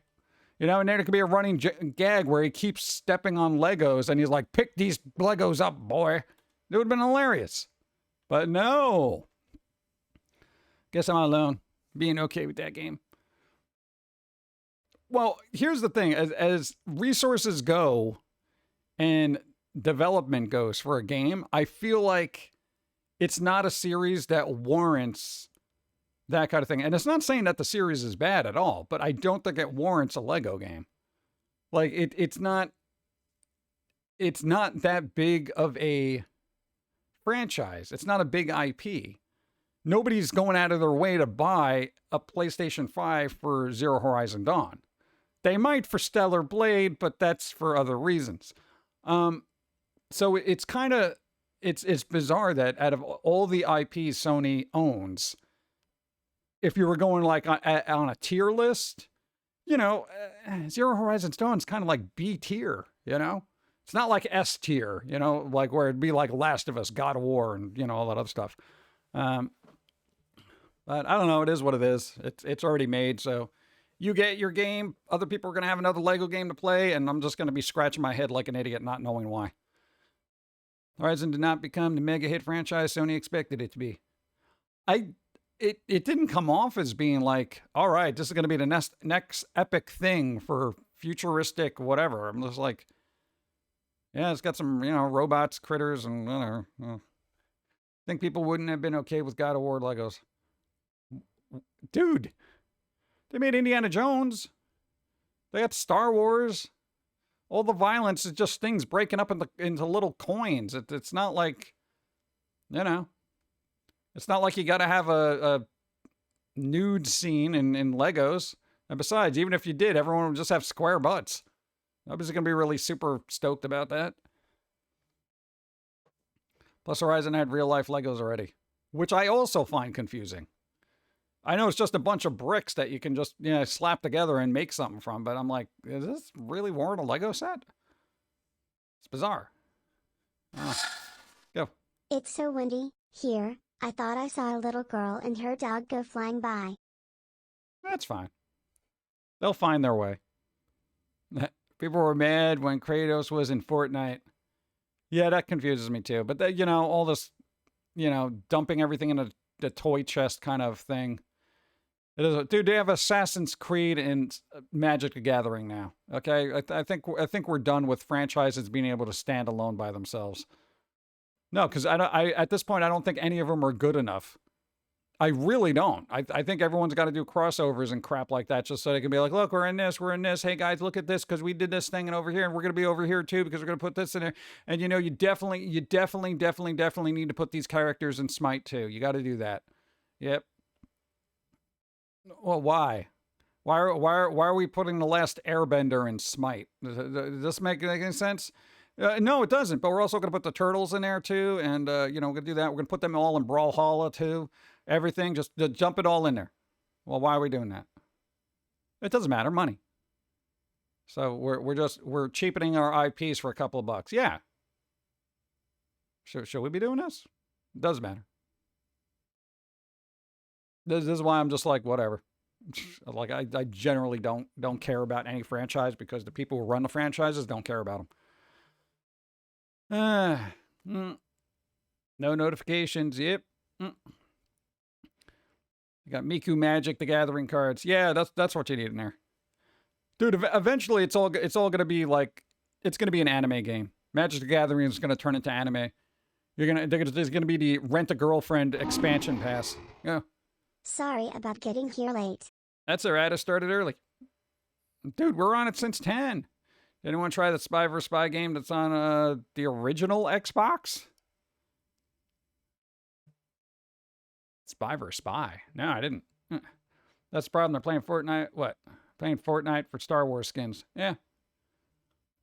You know, and there could be a running gag where he keeps stepping on Legos and he's like, pick these Legos up, boy. It would have been hilarious. But no. Guess I'm alone. Being okay with that game. Well, here's the thing. As resources go and development goes for a game, I feel like it's not a series that warrants that kind of thing. And it's not saying that the series is bad at all, but I don't think it warrants a Lego game. Like, it's not that big of a franchise. It's not a big IP. Nobody's going out of their way to buy a PlayStation 5 for Zero Horizon Dawn. They might for Stellar Blade, but that's for other reasons. So it's kind of it's bizarre that out of all the IPs Sony owns, if you were going like on a tier list, Zero Horizon Dawn is kind of like B tier. It's not like S tier. Like where it'd be like Last of Us, God of War, and all that other stuff. But I don't know. It is what it is. It's already made, so you get your game. Other people are going to have another Lego game to play, and I'm just going to be scratching my head like an idiot, not knowing why. Horizon did not become the mega hit franchise Sony expected it to be. It didn't come off as being like, all right, this is going to be the next epic thing for futuristic whatever. I'm just like, yeah, it's got some, robots, critters, and whatever. I think people wouldn't have been okay with God of War Legos. Dude, they made Indiana Jones. They got Star Wars. All the violence is just things breaking up into little coins. It's not like, it's not like you got to have a nude scene in Legos. And besides, even if you did, everyone would just have square butts. Nobody's going to be really super stoked about that. Plus, Horizon had real-life Legos already, which I also find confusing. I know it's just a bunch of bricks that you can just, slap together and make something from, but I'm like, is this really warrant a Lego set? It's bizarre. Go. It's so windy here. I thought I saw a little girl and her dog go flying by. That's fine. They'll find their way. People were mad when Kratos was in Fortnite. Yeah, that confuses me too. But, all this, dumping everything in a toy chest kind of thing. It is, dude, they have Assassin's Creed and Magic the Gathering now. Okay? I think we're done with franchises being able to stand alone by themselves. No, because I at this point, I don't think any of them are good enough. I really don't. I think everyone's got to do crossovers and crap like that just so they can be like, look, we're in this. Hey, guys, look at this because we did this thing and over here, and we're going to be over here, too, because we're going to put this in there. And, you definitely need to put these characters in Smite, too. You got to do that. Yep. Well, why? Why are we putting the last Airbender in Smite? Does this make any sense? No, it doesn't. But we're also going to put the turtles in there too, and we're going to do that. We're going to put them all in Brawlhalla too. Everything, just jump it all in there. Well, why are we doing that? It doesn't matter, money. So we're cheapening our IPs for a couple of bucks. Yeah. Should we be doing this? It doesn't matter. This is why I'm just like, whatever. Like I generally don't care about any franchise because the people who run the franchises don't care about them. No notifications. Yep. You got Miku Magic, the Gathering cards. Yeah, that's what you need in there, dude. Eventually, it's all going to be like it's going to be an anime game. Magic the Gathering is going to turn into anime. There's going to be the Rent a Girlfriend expansion pass. Yeah. Sorry about getting here late. That's all right. I started early. Dude, we're on it since 10. Anyone try the Spy vs. Spy game that's on the original Xbox? Spy vs. Spy. No, I didn't. That's the problem. They're playing Fortnite. What? Playing Fortnite for Star Wars skins. Yeah.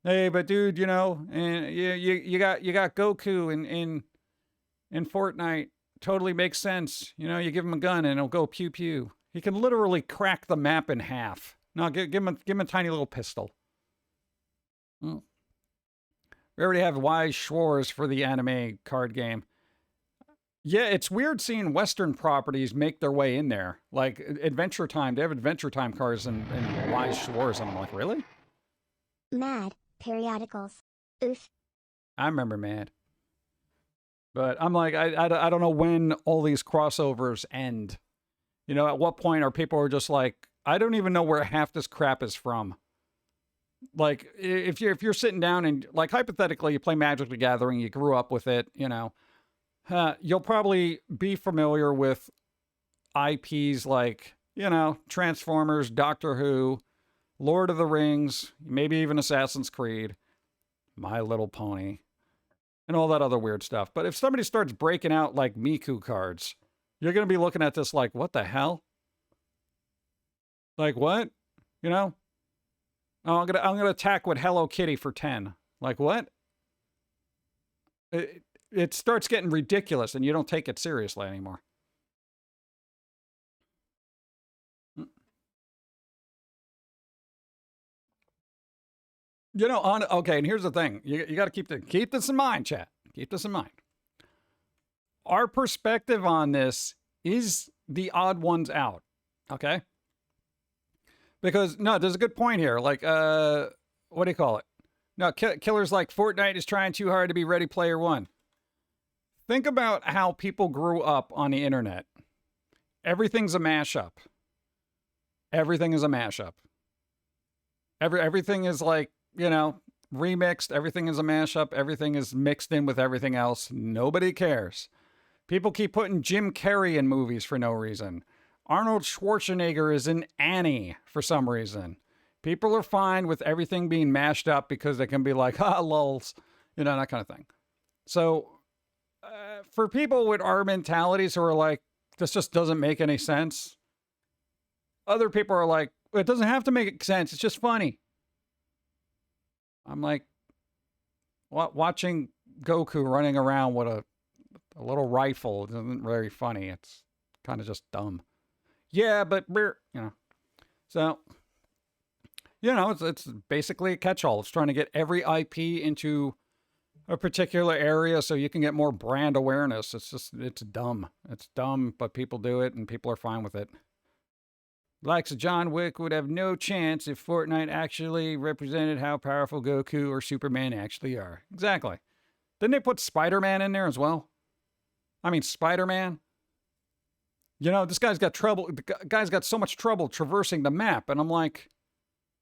Hey, but dude, and you got Goku in Fortnite. Totally makes sense. You give him a gun and it'll go pew pew. He can literally crack the map in half. No, give him a tiny little pistol. We already have Wise Schwartz for the anime card game. Yeah, it's weird seeing Western properties make their way in there. Like Adventure Time, they have Adventure Time cards and Wise Schwartz, and I'm like, really? Mad periodicals. Oof. I remember Mad. But I'm like, I don't know when all these crossovers end. At what point are people just like, I don't even know where half this crap is from. Like, if you're sitting down and, like, hypothetically, you play Magic the Gathering, you grew up with it, you'll probably be familiar with IPs like, Transformers, Doctor Who, Lord of the Rings, maybe even Assassin's Creed, My Little Pony, and all that other weird stuff. But if somebody starts breaking out like Miku cards, You're going to be looking at this like, what the hell? Like what? You know? Oh, I'm gonna attack with Hello Kitty for 10. Like what? It starts getting ridiculous and you don't take it seriously anymore. You know, okay, and here's the thing. You got to keep this in mind, chat. Keep this in mind. Our perspective on this is the odd ones out, okay? Because, no, there's a good point here. Like, what do you call it? No, Killer's like, Fortnite is trying too hard to be Ready Player One. Think about how people grew up on the internet. Everything's a mashup. Everything is a mashup. Everything is like, you know, remixed. Everything is a mashup. Everything is mixed in with everything else. Nobody cares. People keep putting Jim Carrey in movies for no reason. Arnold Schwarzenegger is in Annie for some reason. People are fine with everything being mashed up because they can be like, ha, lulz, you know, that kind of thing. So for people with our mentalities who are like, this just doesn't make any sense. Other people are like, it doesn't have to make sense. It's just funny. I'm like, watching Goku running around with a little rifle isn't very funny. It's kind of just dumb. Yeah, but, you know. So, you know, it's basically a catch-all. It's trying to get every IP into a particular area so you can get more brand awareness. It's dumb. It's dumb, but people do it and people are fine with it. Likes of John Wick would have no chance if Fortnite actually represented how powerful Goku or Superman actually are. Exactly. Didn't they put Spider-Man in there as well? I mean, Spider-Man. You know, this guy's got trouble. The guy's got so much trouble traversing the map. And I'm like,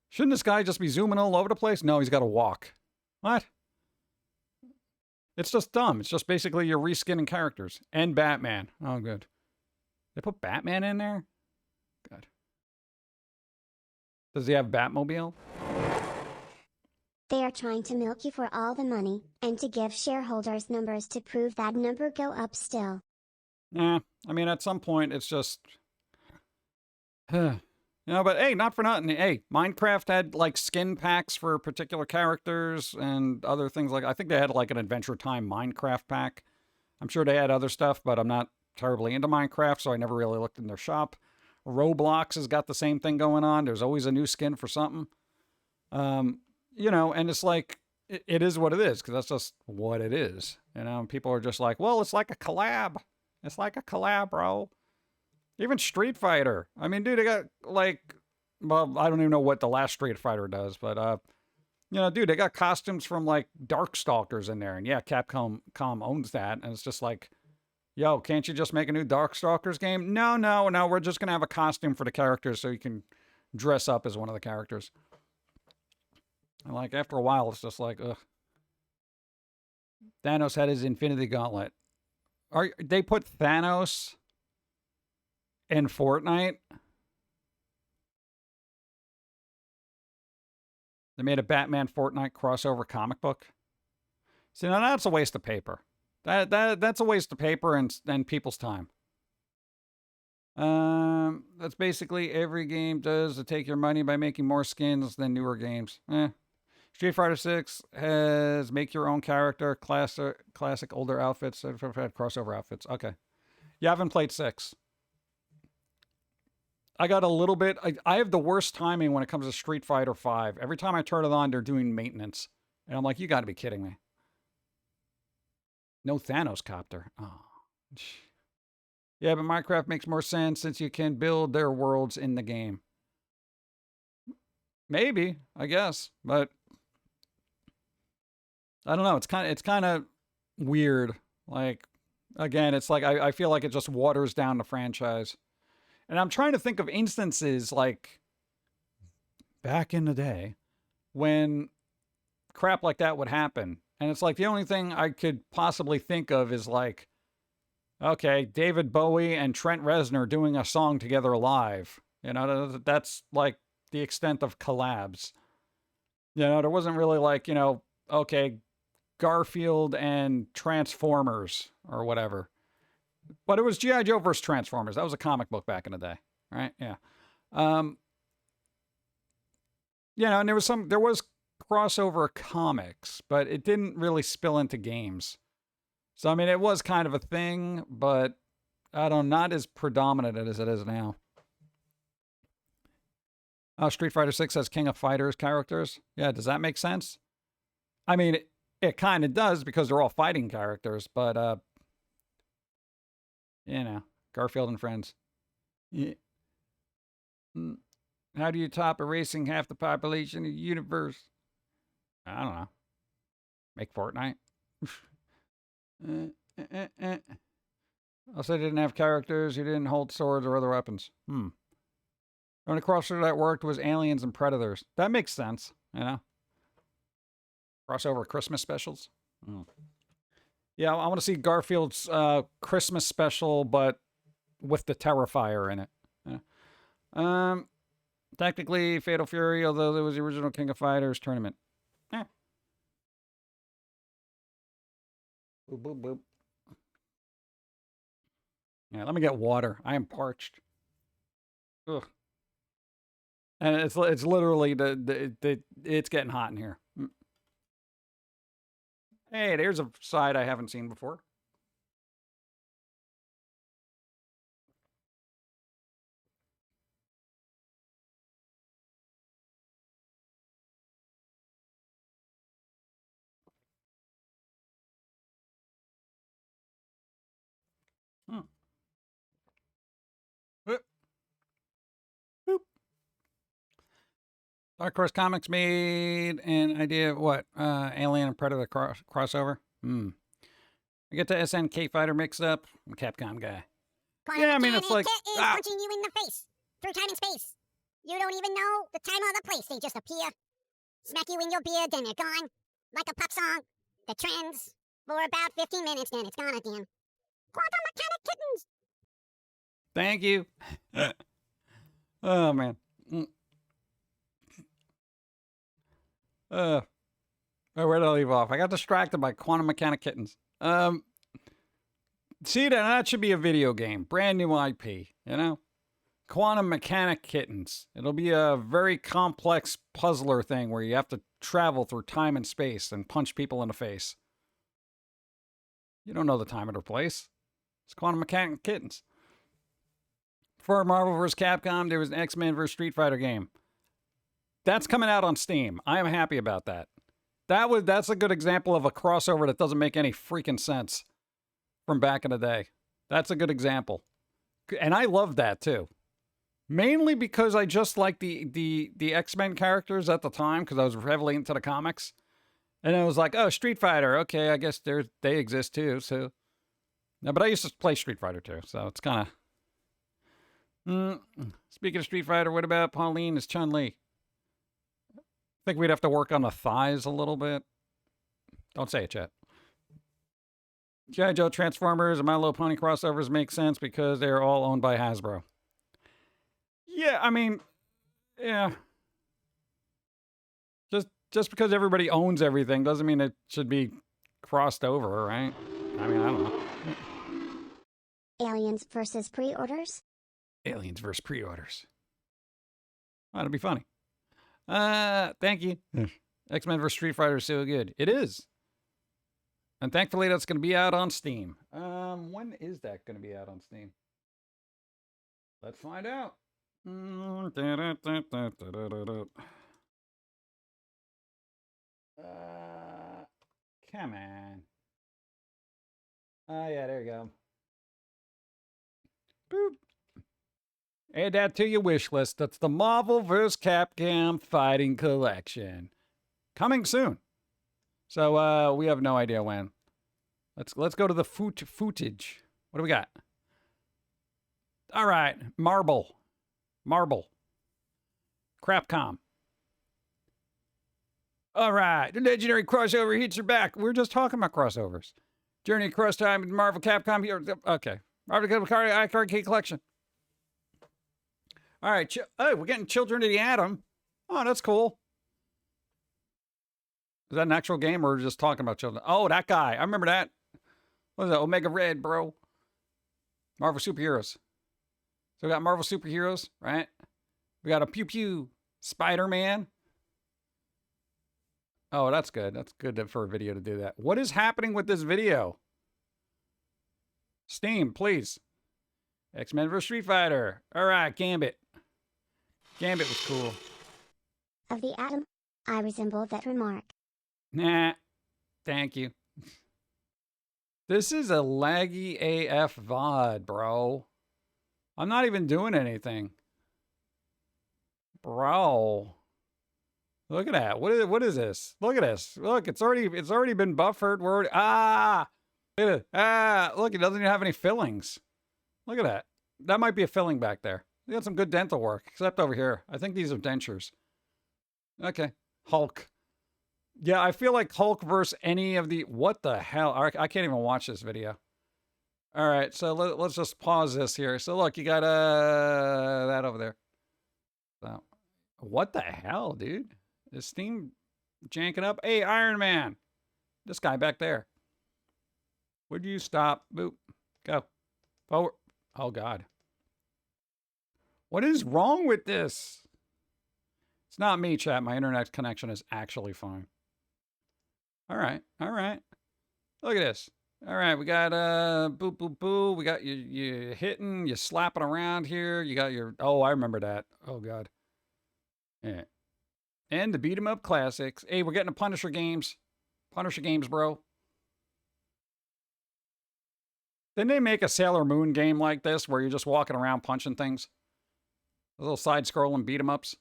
shouldn't this guy just be zooming all over the place? No, he's got to walk. What? It's just dumb. It's just basically you're reskinning characters. And Batman. Oh, good. They put Batman in there? Good. Does he have Batmobile? They are trying to milk you for all the money, and to give shareholders numbers to prove that number go up still. Yeah, I mean, at some point, it's just... you know, but hey, not for nothing. Hey, Minecraft had, like, skin packs for particular characters and other things like... I think they had, like, an Adventure Time Minecraft pack. I'm sure they had other stuff, but I'm not terribly into Minecraft, so I never really looked in their shop. Roblox has got the same thing going on. There's always a new skin for something. You know, and it's like, it is what it is, because that's just what it is. You know, and people are just like, well, it's like a collab. It's like a collab, bro. Even Street Fighter. I mean, dude, they got, like, well, I don't even know what the last Street Fighter does, but, you know, dude, they got costumes from, like, Darkstalkers in there. And yeah, Capcom owns that. And it's just like, yo, can't you just make a new Darkstalkers game? No, we're just going to have a costume for the characters so you can dress up as one of the characters. And like, after a while, it's just like, ugh. Thanos had his Infinity Gauntlet. They put Thanos in Fortnite? They made a Batman Fortnite crossover comic book? See, now that's a waste of paper. That's a waste of paper and people's time. That's basically every game does to take your money by making more skins than newer games. Street Fighter 6 has make your own character, classic older outfits. I've had crossover outfits. Okay. You haven't played 6. I got a little bit. I have the worst timing when it comes to Street Fighter 5. Every time I turn it on, they're doing maintenance. And I'm like, you got to be kidding me. No Thanos copter. Oh. Yeah, but Minecraft makes more sense since you can build their worlds in the game. Maybe, I guess, but I don't know. It's kind of weird. Like, again, it's like I feel like it just waters down the franchise. And I'm trying to think of instances like back in the day when crap like that would happen. And it's like the only thing I could possibly think of is like, okay, David Bowie and Trent Reznor doing a song together live. You know, that's like the extent of collabs. You know, there wasn't really like, you know, okay, Garfield and Transformers or whatever. But it was G.I. Joe versus Transformers. That was a comic book back in the day, right? Yeah. You know, and there was crossover comics, but it didn't really spill into games. So, I mean, it was kind of a thing, but I don't know, not as predominant as it is now. Street Fighter 6 has King of Fighters characters. Yeah, does that make sense? I mean, it kind of does because they're all fighting characters, but, you know, Garfield and Friends. Yeah. How do you top erasing half the population of the universe? I don't know. Make Fortnite. Also, didn't have characters. You didn't hold swords or other weapons. The only crossover that worked was Aliens and Predators. That makes sense, you know? Crossover Christmas specials. Yeah, I want to see Garfield's Christmas special, but with the Terrifier in it. Yeah. Technically, Fatal Fury, although it was the original King of Fighters tournament. Yeah. Boop, boop, boop. Yeah, let me get water. I am parched. Ugh. And it's literally it's getting hot in here. Hey, there's a side I haven't seen before. Boop. Dark Horse Comics made an idea of what? Alien and Predator crossover? I get the SNK fighter mixed up. I'm a Capcom guy. Yeah, I mean, it's like... punching you in the face through time and space. You don't even know the time or the place. They just appear, smack you in your beard, then they're gone. Like a pop song that trends for about 15 minutes, then it's gone again. Quantum Mechanic Kittens! Thank you. Oh, man. Where did I leave off? I got distracted by Quantum Mechanic Kittens. See, that should be a video game. Brand new IP, you know? Quantum Mechanic Kittens. It'll be a very complex puzzler thing where you have to travel through time and space and punch people in the face. You don't know the time or the place. It's Quantum Mechanic Kittens. For Marvel vs. Capcom, there was an X-Men vs. Street Fighter game. That's coming out on Steam. I am happy about that. That's a good example of a crossover that doesn't make any freaking sense from back in the day. That's a good example. And I love that too. Mainly because I just liked the X-Men characters at the time because I was heavily into the comics. And I was like, oh, Street Fighter. Okay, I guess they exist too. So, no, but I used to play Street Fighter too. So it's kind of... Speaking of Street Fighter, what about Pauline as Chun-Li? I think we'd have to work on the thighs a little bit. Don't say it, chat. G.I. Joe Transformers and My Little Pony crossovers make sense because they're all owned by Hasbro. Yeah, I mean, yeah. Just because everybody owns everything doesn't mean it should be crossed over, right? I mean, I don't know. Aliens versus pre-orders? Aliens versus pre-orders. Oh, that'd be funny. Thank you. X-Men vs. Street Fighter is so good. It is. And thankfully that's going to be out on Steam. When is that going to be out on Steam? Let's find out. Come on. Oh, yeah, there you go. Boop. Add that to your wish list. That's the Marvel vs. Capcom Fighting Collection. Coming soon. So we have no idea when. Let's go to the footage. What do we got? All right, Marble. Crapcom. All right, the legendary crossover hits are back. We were just talking about crossovers. Journey across time, Marvel Capcom here. Okay, Marvel Capcom Arcade Collection. All right, oh, we're getting Children of the Atom. Oh, that's cool. Is that an actual game or are we just talking about children? Oh, that guy. I remember that. What was that? Omega Red, bro. Marvel superheroes. So we got Marvel superheroes, right? We got a Pew Pew Spider-Man. Oh, that's good. That's good for a video to do that. What is happening with this video? Steam, please. X-Men vs. Street Fighter. All right, Gambit. Gambit was cool. Of the atom, I resemble that remark. Nah, thank you. This is a laggy AF VOD, bro. I'm not even doing anything. Bro. Look at that. What is this? Look at this. Look, it's already been buffered. We're already, look at it. Look, it doesn't even have any fillings. Look at that. That might be a filling back there. We got some good dental work, except over here. I think these are dentures. Okay. Hulk. Yeah, I feel like Hulk versus any of the... What the hell? I can't even watch this video. All right, so let's just pause this here. So look, you got that over there. So, what the hell, dude? Is Steam janking up? Hey, Iron Man. This guy back there. Would you stop? Boop. Go. Forward. Oh, God. What is wrong with this? It's not me, chat. My internet connection is actually fine. All right. All right. Look at this. All right. We got boo, boo, boo. We got you hitting, you slapping around here. You got your... Oh, I remember that. Oh, God. Yeah. And the beat 'em up classics. Hey, we're getting a Punisher games. Punisher games, bro. Didn't they make a Sailor Moon game like this where you're just walking around punching things? A little side-scrolling beat 'em ups.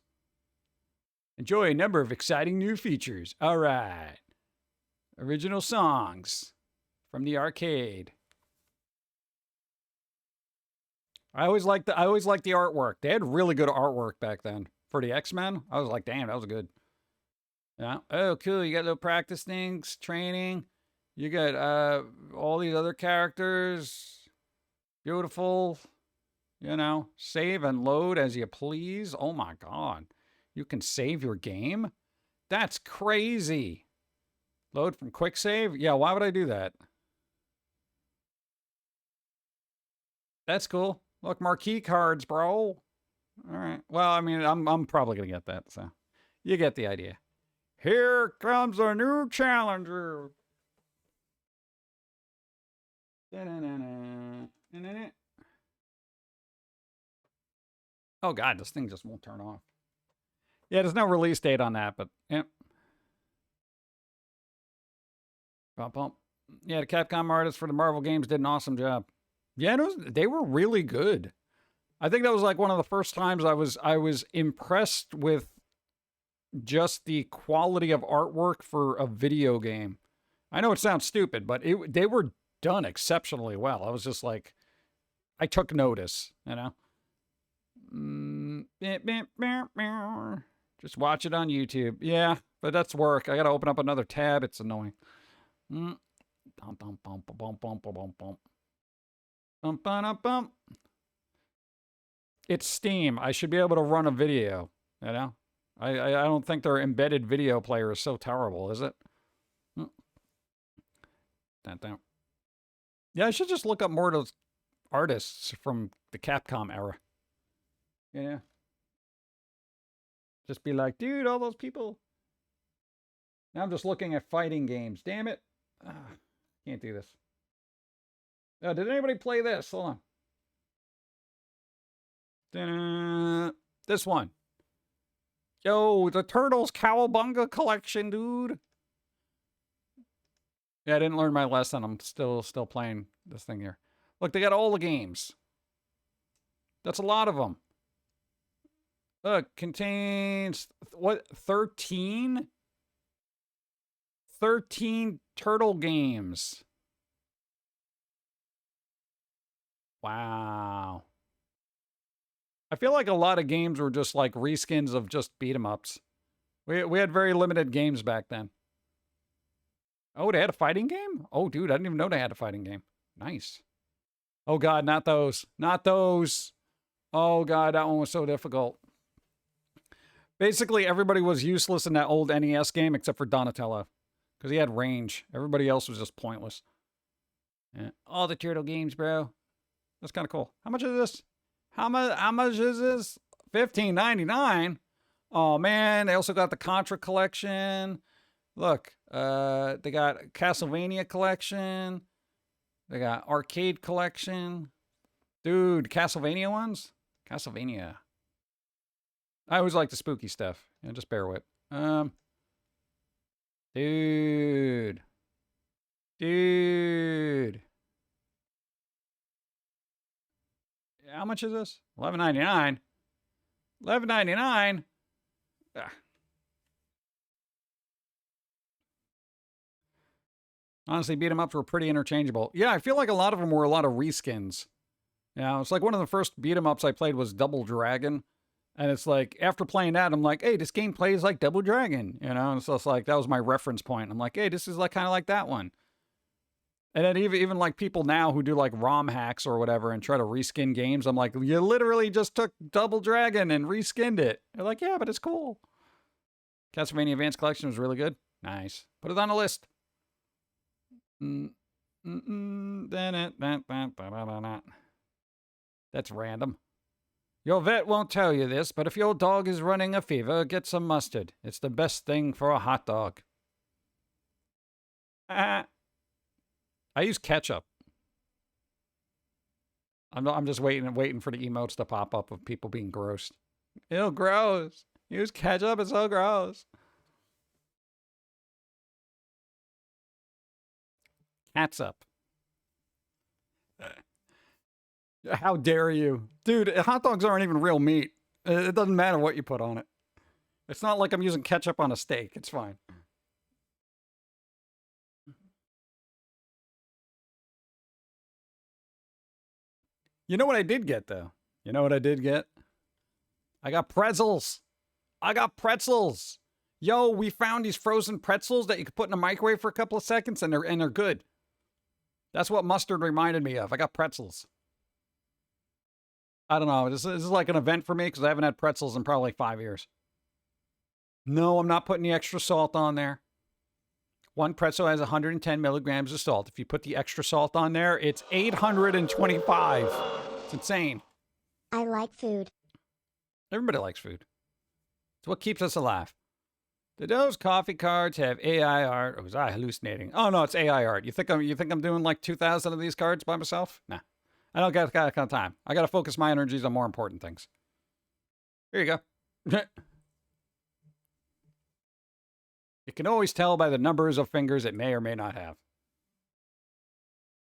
Enjoy a number of exciting new features. All right. Original songs from the arcade. I always liked the artwork. They had really good artwork back then. For the X-Men, I was like, damn, that was good. Yeah. Oh, cool. You got little practice things, training. You got all these other characters. Beautiful. You know, save and load as you please. Oh my God. You can save your game? That's crazy. Load from quick save? Yeah, why would I do that? That's cool. Look, marquee cards, bro. All right. Well, I mean, I'm probably going to get that, so you get the idea. Here comes a new challenger. Oh, God, this thing just won't turn off. Yeah, there's no release date on that, but yeah. Bump, bump. Yeah, the Capcom artists for the Marvel games did an awesome job. Yeah, they were really good. I think that was like one of the first times I was impressed with just the quality of artwork for a video game. I know it sounds stupid, but they were done exceptionally well. I was just like, I took notice, you know? Just watch it on YouTube. Yeah, but that's work. I got to open up another tab. It's annoying. It's Steam. I should be able to run a video, you know? I don't think their embedded video player is so terrible, is it? Yeah, I should just look up more of those artists from the Capcom era. Yeah. Just be like, dude, all those people. Now I'm just looking at fighting games. Damn it. Can't do this. Did anybody play this? Hold on. This one. Yo, the Turtles Cowabunga collection, dude. Yeah, I didn't learn my lesson. I'm still playing this thing here. Look, they got all the games. That's a lot of them. Look, contains, what, 13? 13 turtle games. Wow. I feel like a lot of games were just like reskins of just beat 'em ups. We had very limited games back then. Oh, they had a fighting game? Oh, dude, I didn't even know they had a fighting game. Nice. Oh, God, not those. Not those. Oh, God, that one was so difficult. Basically, everybody was useless in that old NES game except for Donatello. Because he had range. Everybody else was just pointless. Yeah. All the turtle games, bro. That's kind of cool. How much is this? How much is this? $15.99. Oh man, they also got the Contra collection. Look, they got Castlevania collection. They got arcade collection. Dude, Castlevania ones? Castlevania. I always like the spooky stuff. Yeah, just bear with. Dude. Dude. How much is this? $11.99. $11.99. Honestly, beat 'em ups were pretty interchangeable. Yeah, I feel like a lot of them were a lot of reskins. Yeah, it's like one of the first beat 'em ups I played was Double Dragon. And it's like, after playing that, I'm like, hey, this game plays like Double Dragon, you know? And so it's like, that was my reference point. I'm like, hey, this is like kind of like that one. And then even like people now who do like ROM hacks or whatever and try to reskin games, I'm like, you literally just took Double Dragon and reskinned it. They're like, yeah, but it's cool. Castlevania Advance Collection was really good. Nice. Put it on the list. That's random. Your vet won't tell you this, but if your dog is running a fever, get some mustard. It's the best thing for a hot dog. I use ketchup. I'm just waiting for the emotes to pop up of people being grossed. Ew, gross. Use ketchup, it's so gross. Catsup. How dare you? Dude, hot dogs aren't even real meat. It doesn't matter what you put on it. It's not like I'm using ketchup on a steak. It's fine. You know what I did get, though? You know what I did get? I got pretzels. I got pretzels. Yo, we found these frozen pretzels that you could put in a microwave for a couple of seconds, and they're good. That's what mustard reminded me of. I got pretzels. I don't know. This is like an event for me because I haven't had pretzels in probably 5 years. No, I'm not putting the extra salt on there. One pretzel has 110 milligrams of salt. If you put the extra salt on there, it's 825. It's insane. I like food. Everybody likes food. It's what keeps us alive. Do those coffee cards have AI art, or was I hallucinating? Oh no, it's AI art. You think I'm doing like 2,000 of these cards by myself? Nah. I don't got that kind of time. I got to focus my energies on more important things. Here you go. You can always tell by the numbers of fingers it may or may not have.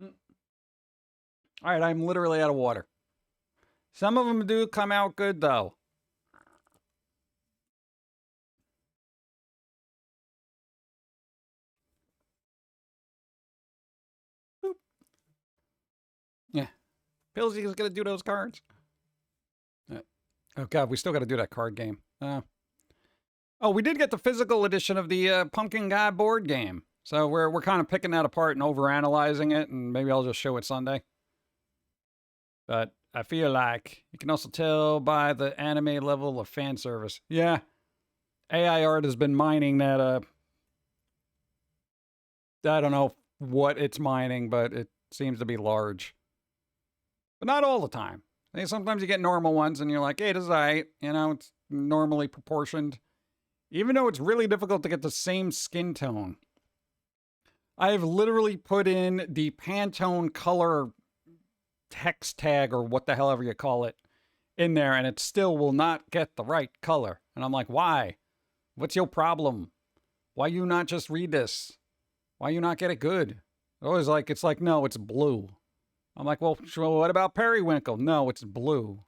All right, I'm literally out of water. Some of them do come out good, though. Boop. Yeah. Pillsy's gonna do those cards. Oh god, we still gotta do that card game. Oh, we did get the physical edition of the Pumpkin Guy board game. So we're kind of picking that apart and overanalyzing it, and maybe I'll just show it Sunday. But I feel like you can also tell by the anime level of fan service. Yeah. AI art has been mining that I don't know what it's mining, but it seems to be large. But not all the time. I think sometimes you get normal ones and you're like, hey, this is all right. You know, it's normally proportioned. Even though it's really difficult to get the same skin tone. I have literally put in the Pantone color text tag or what the hell ever you call it in there, and it still will not get the right color. And I'm like, why? What's your problem? Why you not just read this? Why you not get it good? Always like, it's like, no, it's blue. I'm like, well, what about periwinkle? No, it's blue.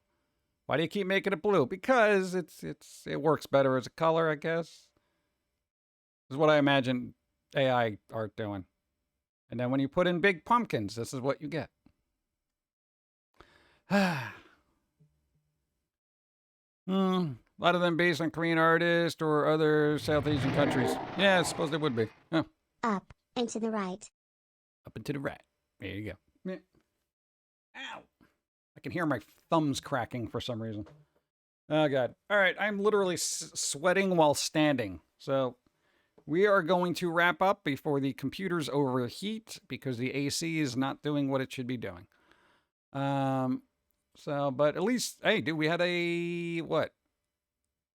Why do you keep making it blue? Because it works better as a color, I guess. This is what I imagine AI art doing. And then when you put in big pumpkins, this is what you get. A lot of them based on Korean artists or other South Asian countries. Yeah, I suppose they would be. Huh. Up and to the right. Up and to the right. There you go. Yeah. Ow. I can hear my thumbs cracking for some reason. Oh, God. All right. I'm literally sweating while standing. So we are going to wrap up before the computers overheat because the AC is not doing what it should be doing. So, but at least, hey, dude, we had a, what?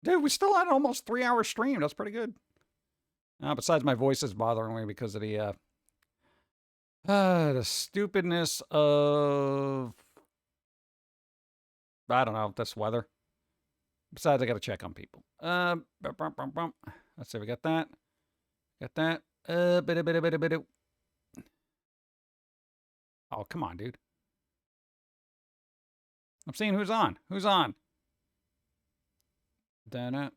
Dude, we still had an almost 3-hour stream. That's pretty good. Besides my voice is bothering me because of the stupidness of, I don't know, this weather. Besides, I got to check on people. Let's see, we got that. Got that. Oh, come on, dude. I'm seeing who's on. Who's on? Dude.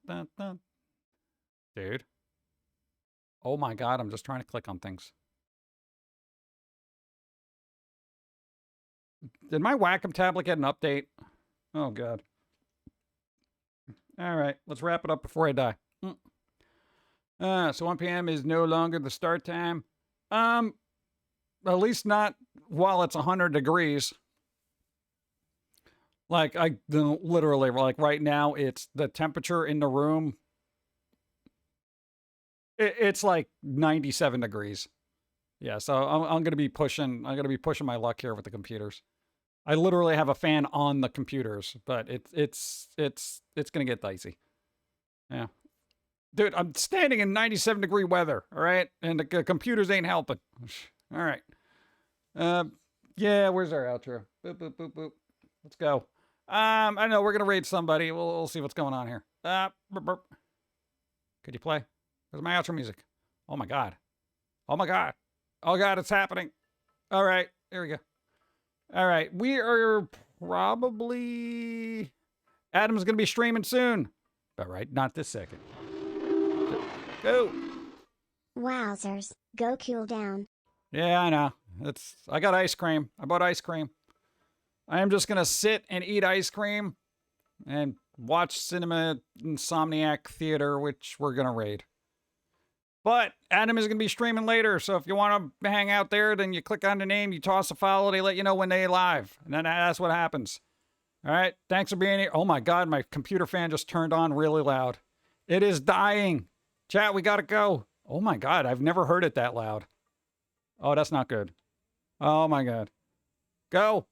Oh my God, I'm just trying to click on things. Did my Wacom tablet get an update? Oh God. All right, let's wrap it up before I die. So 1 p.m. is no longer the start time. At least not while it's 100 degrees. Like, I literally, like right now, it's the temperature in the room. It's like 97 degrees. Yeah, so I'm going to be pushing my luck here with the computers. I literally have a fan on the computers, but it's going to get dicey. Yeah. Dude, I'm standing in 97-degree weather, all right? And the computers ain't helping. All right. Yeah, where's our outro? Boop, boop, boop, boop. Let's go. I know we're going to raid somebody. We'll see what's going on here. Burp, burp. Could you play? Where's my outro music? Oh my God. Oh my God. Oh God, it's happening. All right, there we go. All right, we are probably... Adam's going to be streaming soon. All right, not this second. Go. Wowzers, go cool down. Yeah, I know. I got ice cream. I bought ice cream. I am just going to sit and eat ice cream and watch Cinema Insomniac Theater, which we're going to raid. But Adam is going to be streaming later, so if you want to hang out there, then you click on the name, you toss a follow, they let you know when they live. And then that's what happens. All right, thanks for being here. Oh my God, my computer fan just turned on really loud. It is dying. Chat, we got to go. Oh my God, I've never heard it that loud. Oh, that's not good. Oh my God. Go.